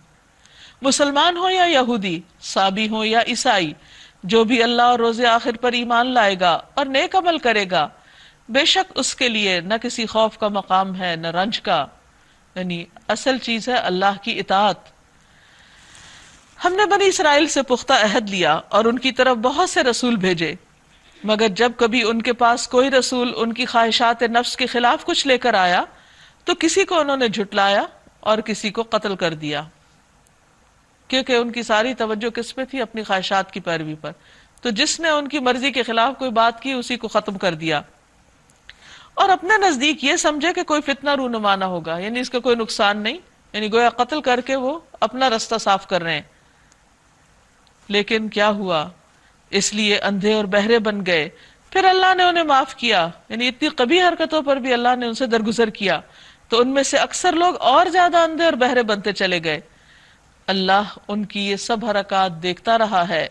مسلمان ہو یا یہودی، صابی ہو یا عیسائی، جو بھی اللہ اور روز آخر پر ایمان لائے گا اور نیک عمل کرے گا، بے شک اس کے لیے نہ کسی خوف کا مقام ہے نہ رنج کا، یعنی اصل چیز ہے اللہ کی اطاعت۔ ہم نے بنی اسرائیل سے پختہ عہد لیا اور ان کی طرف بہت سے رسول بھیجے، مگر جب کبھی ان کے پاس کوئی رسول ان کی خواہشات نفس کے خلاف کچھ لے کر آیا تو کسی کو انہوں نے جھٹلایا اور کسی کو قتل کر دیا، کیونکہ ان کی ساری توجہ کس پہ تھی؟ اپنی خواہشات کی پیروی پر، تو جس نے ان کی مرضی کے خلاف کوئی بات کی اسی کو ختم کر دیا، اور اپنے نزدیک یہ سمجھے کہ کوئی فتنہ رونما نہ ہوگا، یعنی اس کا کوئی نقصان نہیں، یعنی گویا قتل کر کے وہ اپنا رستہ صاف کر رہے ہیں۔ لیکن کیا ہوا؟ اس لیے اندھے اور بہرے بن گئے، پھر اللہ نے انہیں معاف کیا، یعنی اتنی قبیح حرکتوں پر بھی اللہ نے ان سے درگزر کیا، تو ان میں سے اکثر لوگ اور زیادہ اندھے اور بہرے بنتے چلے گئے۔ اللہ ان کی یہ سب حرکات دیکھتا رہا ہے۔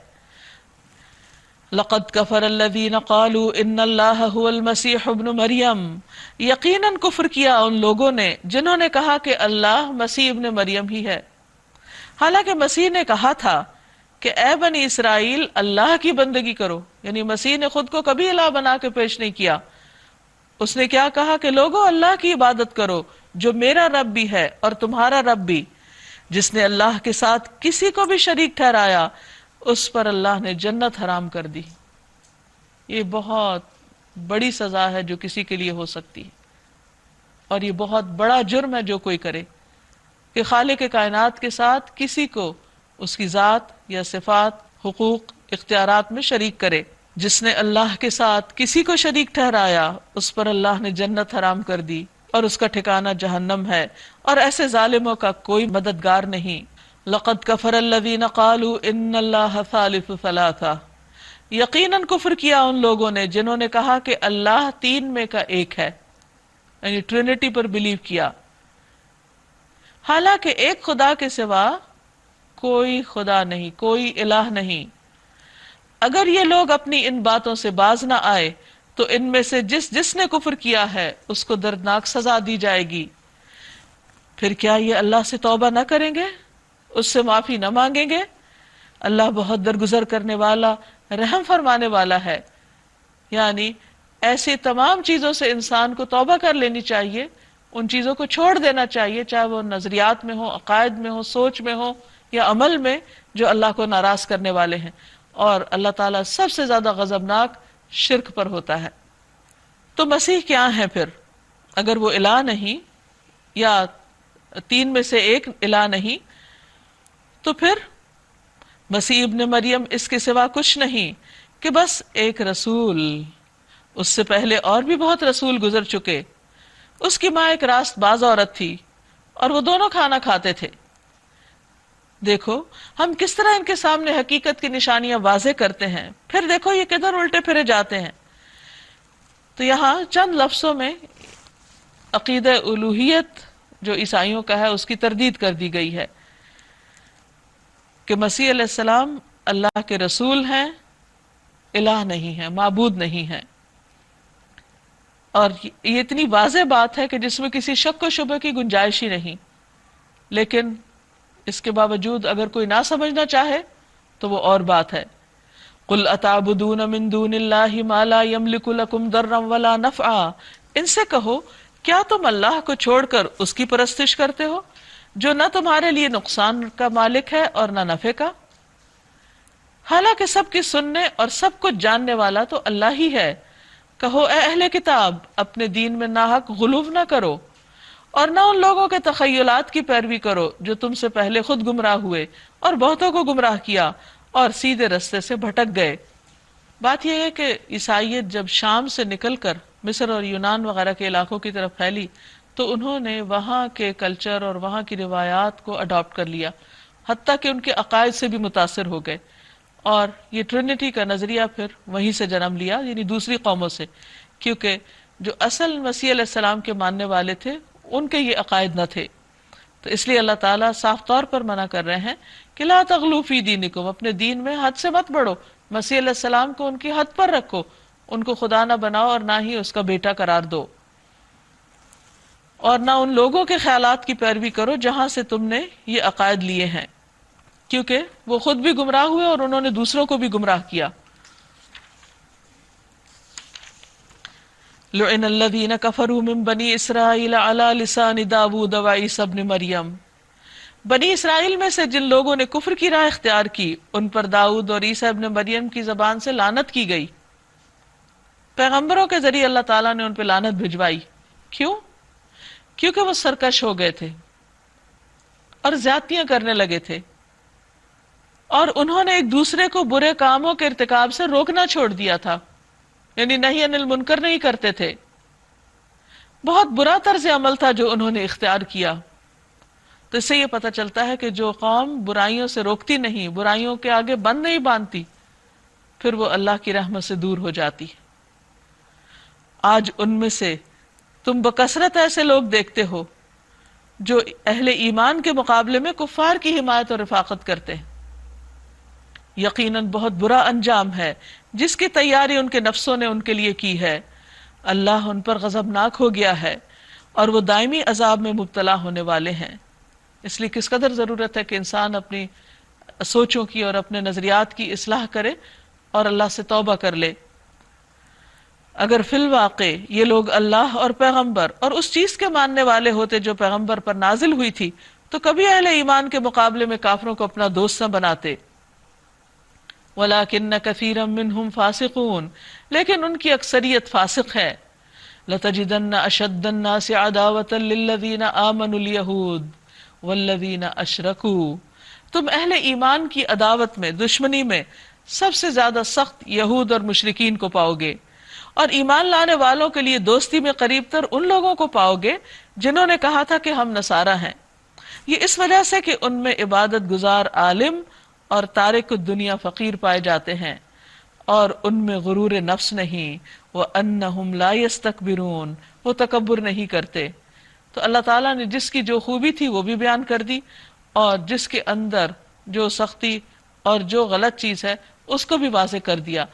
لقد کفر الذین قالوا ان اللہ هو المسیح ابن مریم، یقیناً کفر کیا ان لوگوں نے جنہوں نے کہا کہ اللہ مسیح ابن مریم ہی ہے، حالانکہ مسیح نے کہا تھا کہ اے بنی اسرائیل اللہ کی بندگی کرو، یعنی مسیح نے خود کو کبھی الہ بنا کے پیش نہیں کیا. اس نے کیا کہا کہ لوگوں اللہ کی عبادت کرو جو میرا رب بھی ہے اور تمہارا رب بھی. جس نے اللہ کے ساتھ کسی کو بھی شریک ٹھہرایا اس پر اللہ نے جنت حرام کر دی. یہ بہت بڑی سزا ہے جو کسی کے لیے ہو سکتی ہے، اور یہ بہت بڑا جرم ہے جو کوئی کرے کہ خالق کائنات کے ساتھ کسی کو اس کی ذات یا صفات، حقوق، اختیارات میں شریک کرے. جس نے اللہ کے ساتھ کسی کو شریک ٹھہرایا اس پر اللہ نے جنت حرام کر دی اور اس کا ٹھکانہ جہنم ہے، اور ایسے ظالموں کا کوئی مددگار نہیں. لقد کفر الذین قالوا ان اللہ ثالث ثلاثہ، یقیناً کفر کیا ان لوگوں نے جنہوں نے کہا کہ اللہ تین میں کا ایک ہے، یعنی ٹرینٹی پر بلیو کیا. حالانکہ ایک خدا کے سوا کوئی خدا نہیں، کوئی الہ نہیں. اگر یہ لوگ اپنی ان باتوں سے باز نہ آئے تو ان میں سے جس نے کفر کیا ہے اس کو دردناک سزا دی جائے گی. پھر کیا یہ اللہ سے توبہ نہ کریں گے، اس سے معافی نہ مانگیں گے؟ اللہ بہت درگزر کرنے والا، رحم فرمانے والا ہے. یعنی ایسی تمام چیزوں سے انسان کو توبہ کر لینی چاہیے، ان چیزوں کو چھوڑ دینا چاہیے، چاہے وہ نظریات میں ہو، عقائد میں ہو، سوچ میں ہو یا عمل میں، جو اللہ کو ناراض کرنے والے ہیں. اور اللہ تعالیٰ سب سے زیادہ غضبناک شرک پر ہوتا ہے. تو مسیح کیا ہے پھر؟ اگر وہ الہ نہیں یا تین میں سے ایک الہ نہیں تو پھر مسیح ابن مریم اس کے سوا کچھ نہیں کہ بس ایک رسول. اس سے پہلے اور بھی بہت رسول گزر چکے. اس کی ماں ایک راست باز عورت تھی اور وہ دونوں کھانا کھاتے تھے. دیکھو ہم کس طرح ان کے سامنے حقیقت کی نشانیاں واضح کرتے ہیں، پھر دیکھو یہ کدھر الٹے پھرے جاتے ہیں. تو یہاں چند لفظوں میں عقیدہ الوہیت جو عیسائیوں کا ہے اس کی تردید کر دی گئی ہے کہ مسیح علیہ السلام اللہ کے رسول ہیں، الہ نہیں ہیں، معبود نہیں ہیں. اور یہ اتنی واضح بات ہے کہ جس میں کسی شک و شبہ کی گنجائش ہی نہیں. لیکن اس کے باوجود اگر کوئی نہ سمجھنا چاہے تو وہ اور بات ہے. قُلْ أَتَعْبُدُونَ مِن دُونِ اللَّهِ مَا لَا يَمْلِكُ لَكُمْ ضَرًّا وَلَا نَفْعًا. ان سے کہو کیا تم اللہ کو چھوڑ کر اس کی پرستش کرتے ہو جو نہ تمہارے لیے نقصان کا مالک ہے اور نہ نفع کا؟ حالانکہ سب کی سننے اور سب کچھ جاننے والا تو اللہ ہی ہے. کہو اے اہل کتاب اپنے دین میں ناحق غلو نہ کرو اور نہ ان لوگوں کے تخیلات کی پیروی کرو جو تم سے پہلے خود گمراہ ہوئے اور بہتوں کو گمراہ کیا اور سیدھے رستے سے بھٹک گئے. بات یہ ہے کہ عیسائیت جب شام سے نکل کر مصر اور یونان وغیرہ کے علاقوں کی طرف پھیلی تو انہوں نے وہاں کے کلچر اور وہاں کی روایات کو اڈاپٹ کر لیا، حتیٰ کہ ان کے عقائد سے بھی متاثر ہو گئے. اور یہ ٹرینٹی کا نظریہ پھر وہیں سے جنم لیا، یعنی دوسری قوموں سے، کیونکہ جو اصل مسیح علیہ السلام کے ماننے والے تھے ان کے یہ عقائد نہ تھے. تو اس لیے اللہ تعالیٰ صاف طور پر منع کر رہے ہیں کہ لا تغلو فی دینکم، اپنے دین میں حد سے مت بڑھو. مسیح علیہ السلام کو ان کی حد پر رکھو، ان کو خدا نہ بناؤ اور نہ ہی اس کا بیٹا قرار دو، اور نہ ان لوگوں کے خیالات کی پیروی کرو جہاں سے تم نے یہ عقائد لیے ہیں، کیونکہ وہ خود بھی گمراہ ہوئے اور انہوں نے دوسروں کو بھی گمراہ کیا. لعن الذین کفروا من بنی اسرائیل علی لسان داود و عیسی ابن مریم. بنی اسرائیل میں سے جن لوگوں نے کفر کی راہ اختیار کی ان پر داؤد اور عیسی ابن مریم کی زبان سے لعنت کی گئی. پیغمبروں کے ذریعے اللہ تعالیٰ نے ان پہ لعنت بھجوائی. کیوں؟ کیونکہ وہ سرکش ہو گئے تھے اور زیادتیاں کرنے لگے تھے، اور انہوں نے ایک دوسرے کو برے کاموں کے ارتکاب سے روکنا چھوڑ دیا تھا، یعنی نہی عن المنکر نہیں کرتے تھے. بہت برا طرز عمل تھا جو انہوں نے اختیار کیا. تو اس سے یہ پتہ چلتا ہے کہ جو قوم برائیوں سے روکتی نہیں، برائیوں کے آگے بند نہیں باندھتی، پھر وہ اللہ کی رحمت سے دور ہو جاتی. آج ان میں سے تم بکثرت ایسے لوگ دیکھتے ہو جو اہل ایمان کے مقابلے میں کفار کی حمایت اور رفاقت کرتے ہیں. یقیناً بہت برا انجام ہے جس کی تیاری ان کے نفسوں نے ان کے لیے کی ہے. اللہ ان پر غضبناک ہو گیا ہے اور وہ دائمی عذاب میں مبتلا ہونے والے ہیں. اس لیے کس قدر ضرورت ہے کہ انسان اپنی سوچوں کی اور اپنے نظریات کی اصلاح کرے اور اللہ سے توبہ کر لے۔ اگر فی الواقع یہ لوگ اللہ اور پیغمبر اور اس چیز کے ماننے والے ہوتے جو پیغمبر پر نازل ہوئی تھی تو کبھی اہل ایمان کے مقابلے میں کافروں کو اپنا دوست نہ بناتے۔ وَلَكِنَّ كَثِيرًا مِّنْهُمْ فَاسِقُونَ، لیکن ان کی اکثریت فاسق ہے۔ لَتَجِدَنَّ أَشَدَّ النَّاسِ عَدَاوَةً لِّلَّذِينَ آمَنُوا الْيَهُودَ وَالَّذِينَ أَشْرَكُوا، تم اہل ایمان کی عداوت میں، دشمنی میں سب سے زیادہ سخت یہود اور مشرکین کو پاؤ گے، اور ایمان لانے والوں کے لیے دوستی میں قریب تر ان لوگوں کو پاؤ گے جنہوں نے کہا تھا کہ ہم نصارہ ہیں۔ یہ اس وجہ سے کہ ان میں عبادت گزار عالم اور تارک الدنیا فقیر پائے جاتے ہیں، اور ان میں غرور نفس نہیں، وَأَنَّهُمْ لَا يَسْتَكْبِرُونَ، وہ تکبر نہیں کرتے۔ تو اللہ تعالیٰ نے جس کی جو خوبی تھی وہ بھی بیان کر دی، اور جس کے اندر جو سختی اور جو غلط چیز ہے اس کو بھی واضح کر دیا۔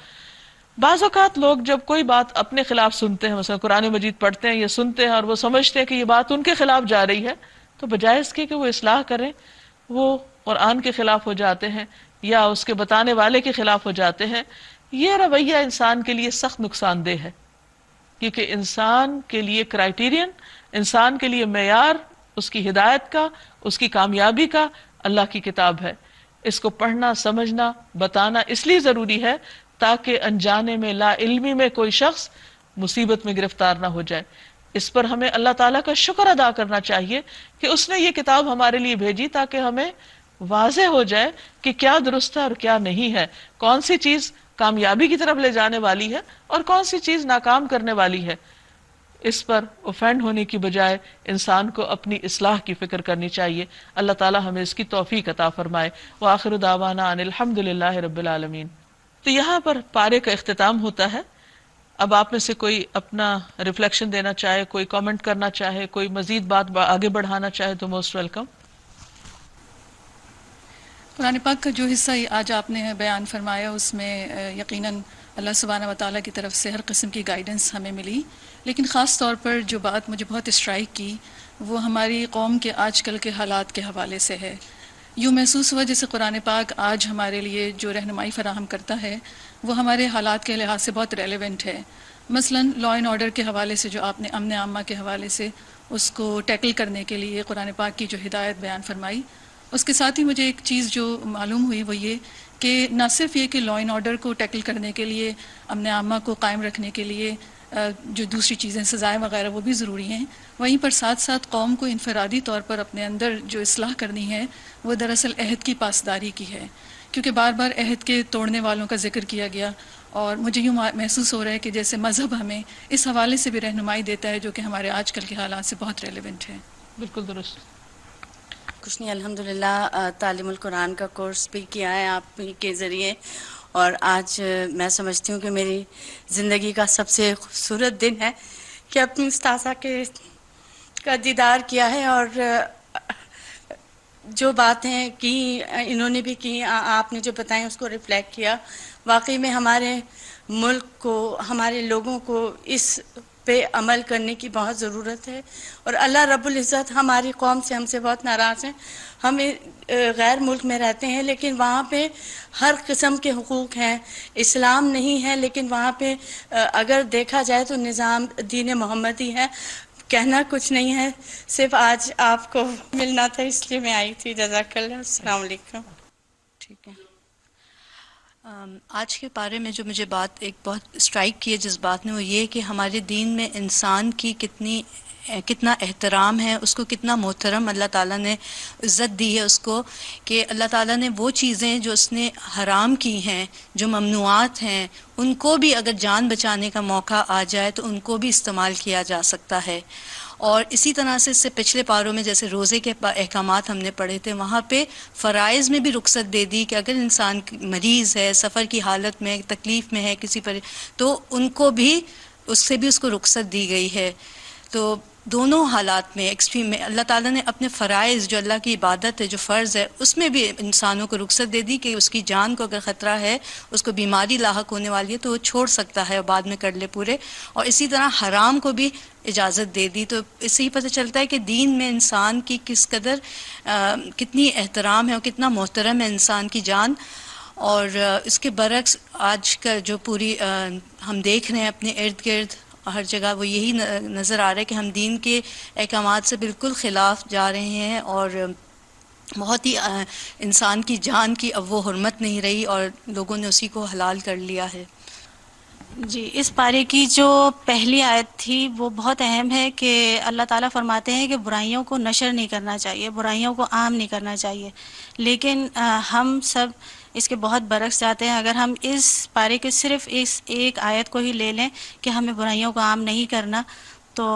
بعض اوقات لوگ جب کوئی بات اپنے خلاف سنتے ہیں، مثلا قرآن مجید پڑھتے ہیں یا سنتے ہیں اور وہ سمجھتے ہیں کہ یہ بات ان کے خلاف جا رہی ہے، تو بجائے اس کے کہ وہ اصلاح کریں وہ قرآن کے خلاف ہو جاتے ہیں یا اس کے بتانے والے کے خلاف ہو جاتے ہیں۔ یہ رویہ انسان کے لیے سخت نقصان دہ ہے، کیونکہ انسان کے لیے کرائیٹیرین، انسان کے لیے معیار اس کی ہدایت کا، اس کی کامیابی کا اللہ کی کتاب ہے۔ اس کو پڑھنا، سمجھنا، بتانا اس لیے ضروری ہے تاکہ انجانے میں، لا علمی میں کوئی شخص مصیبت میں گرفتار نہ ہو جائے۔ اس پر ہمیں اللہ تعالیٰ کا شکر ادا کرنا چاہیے کہ اس نے یہ کتاب ہمارے لیے بھیجی تاکہ ہمیں واضح ہو جائے کہ کیا درست ہے اور کیا نہیں ہے، کون سی چیز کامیابی کی طرف لے جانے والی ہے اور کون سی چیز ناکام کرنے والی ہے۔ اس پر اوفینڈ ہونے کی بجائے انسان کو اپنی اصلاح کی فکر کرنی چاہیے۔ اللہ تعالیٰ ہمیں اس کی توفیق عطا فرمائے۔ وآخر دعوانا ان الحمد للہ رب العالمین۔ تو یہاں پر پارے کا اختتام ہوتا ہے۔ اب آپ میں سے کوئی اپنا ریفلیکشن دینا چاہے، کوئی کامنٹ کرنا چاہے، کوئی مزید بات آگے بڑھانا چاہے تو موسٹ ویلکم۔ قرآن پاک کا جو حصہ آج آپ نے بیان فرمایا اس میں یقیناً اللہ سبحانہ و تعالیٰ کی طرف سے ہر قسم کی گائیڈنس ہمیں ملی، لیکن خاص طور پر جو بات مجھے بہت اسٹرائک کی وہ ہماری قوم کے آج کل کے حالات کے حوالے سے ہے۔ یوں محسوس ہوا جیسے قرآن پاک آج ہمارے لیے جو رہنمائی فراہم کرتا ہے وہ ہمارے حالات کے لحاظ سے بہت ریلیونٹ ہے۔ مثلاً لا اینڈ آرڈر کے حوالے سے جو آپ نے امن عامہ کے حوالے سے اس کو ٹیکل کرنے کے لیے قرآن پاک کی جو ہدایت بیان فرمائی، اس کے ساتھ ہی مجھے ایک چیز جو معلوم ہوئی وہ یہ کہ نہ صرف یہ کہ لا اینڈ آرڈر کو ٹیکل کرنے کے لیے، امن عامہ کو قائم رکھنے کے لیے جو دوسری چیزیں سزائیں وغیرہ وہ بھی ضروری ہیں، وہیں پر ساتھ ساتھ قوم کو انفرادی طور پر اپنے اندر جو اصلاح کرنی ہے وہ دراصل عہد کی پاسداری کی ہے، کیونکہ بار بار عہد کے توڑنے والوں کا ذکر کیا گیا، اور مجھے یوں محسوس ہو رہا ہے کہ جیسے مذہب ہمیں اس حوالے سے بھی رہنمائی دیتا ہے جو کہ ہمارے آج کل کے حالات سے بہت ریلیونٹ ہے۔ بالکل درست۔ کچھ نہیں، الحمدللہ تعلیم القرآن کا کورس بھی کیا ہے آپ کے ذریعے، اور آج میں سمجھتی ہوں کہ میری زندگی کا سب سے خوبصورت دن ہے کہ اپنی استاذہ کا دیدار کیا ہے، اور جو باتیں کی انہوں نے بھی کی، آپ نے جو بتائیں اس کو ریفلیکٹ کیا۔ واقعی میں ہمارے ملک کو، ہمارے لوگوں کو اس پہ عمل کرنے کی بہت ضرورت ہے، اور اللہ رب العزت ہماری قوم سے، ہم سے بہت ناراض ہیں۔ ہم غیر ملک میں رہتے ہیں لیکن وہاں پہ ہر قسم کے حقوق ہیں، اسلام نہیں ہے لیکن وہاں پہ اگر دیکھا جائے تو نظام دین محمدی ہے۔ کہنا کچھ نہیں ہے، صرف آج آپ کو ملنا تھا اس لیے میں آئی تھی۔ جزاک اللہ، السلام علیکم۔ ٹھیک ہے، آج کے بارے میں جو مجھے بات ایک بہت اسٹرائک کی ہے جس بات نے، وہ یہ کہ ہمارے دین میں انسان کی کتنا احترام ہے، اس کو کتنا محترم اللہ تعالیٰ نے عزت دی ہے اس کو، کہ اللہ تعالیٰ نے وہ چیزیں جو اس نے حرام کی ہیں، جو ممنوعات ہیں، ان کو بھی اگر جان بچانے کا موقع آ جائے تو ان کو بھی استعمال کیا جا سکتا ہے۔ اور اسی طرح سے اس سے پچھلے پاروں میں جیسے روزے کے احکامات ہم نے پڑھے تھے، وہاں پہ فرائض میں بھی رخصت دے دی کہ اگر انسان مریض ہے، سفر کی حالت میں، تکلیف میں ہے کسی پر، تو ان کو بھی اس سے بھی اس کو رخصت دی گئی ہے۔ تو دونوں حالات میں ایکسٹریم میں اللہ تعالیٰ نے اپنے فرائض جو اللہ کی عبادت ہے جو فرض ہے اس میں بھی انسانوں کو رخصت دے دی کہ اس کی جان کو اگر خطرہ ہے اس کو بیماری لاحق ہونے والی ہے تو وہ چھوڑ سکتا ہے اور بعد میں کر لے پورے. اور اسی طرح حرام کو بھی اجازت دے دی. تو اس سے ہی پتہ چلتا ہے کہ دین میں انسان کی کس قدر کتنی احترام ہے اور کتنا محترم ہے انسان کی جان. اور اس کے برعکس آج کا جو پوری ہم دیکھ رہے ہیں اپنے ارد گرد ہر جگہ وہ یہی نظر آ رہا ہے کہ ہم دین کے احکامات سے بالکل خلاف جا رہے ہیں اور بہت ہی انسان کی جان کی اب وہ حرمت نہیں رہی اور لوگوں نے اسی کو حلال کر لیا ہے. جی، اس پارے کی جو پہلی آیت تھی وہ بہت اہم ہے کہ اللہ تعالیٰ فرماتے ہیں کہ برائیوں کو نشر نہیں کرنا چاہیے، برائیوں کو عام نہیں کرنا چاہیے. لیکن ہم سب اس کے بہت برعکس جاتے ہیں. اگر ہم اس پارے کے صرف اس ایک آیت کو ہی لے لیں کہ ہمیں برائیوں کو عام نہیں کرنا تو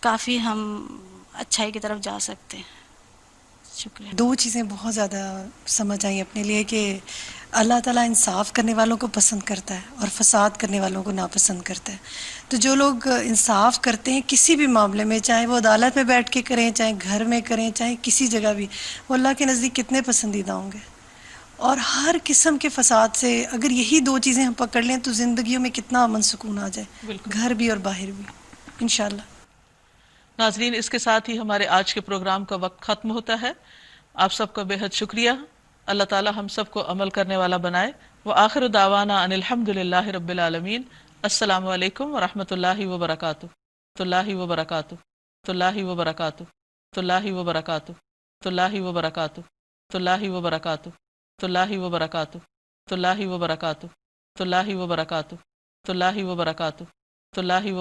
کافی ہم اچھائی کی طرف جا سکتے ہیں. شکریہ. دو چیزیں بہت زیادہ سمجھ آئیں اپنے لیے کہ اللہ تعالیٰ انصاف کرنے والوں کو پسند کرتا ہے اور فساد کرنے والوں کو ناپسند کرتا ہے. تو جو لوگ انصاف کرتے ہیں کسی بھی معاملے میں، چاہے وہ عدالت میں بیٹھ کے کریں، چاہے گھر میں کریں، چاہے کسی جگہ بھی، وہ اللہ کے نزدیک کتنے پسندیدہ ہوں گے. اور ہر قسم کے فساد سے اگر یہی دو چیزیں ہم پکڑ لیں تو زندگیوں میں کتنا امن سکون آ جائے، بالکل. گھر بھی اور باہر بھی انشاءاللہ. ناظرین، اس کے ساتھ ہی ہمارے آج کے پروگرام کا وقت ختم ہوتا ہے. آپ سب کا بے حد شکریہ. اللہ تعالی ہم سب کو عمل کرنے والا بنائے. وآخر دعوانا ان الحمد للہ رب العالمین. السلام علیکم ورحمۃ اللہ وبرکاتہ. اللہ وبرکاتہ. اللہ وبرکاتہ. اللہ وبرکاتہ. اللہ وبرکاتہ. اللہ وبرکاتہ. اللہ وبرکاتہ. اللہ وبرکاتہ. اللہ وبرکاتہ. اللہ وبرکاتہ. اللہ وبرکاتہ.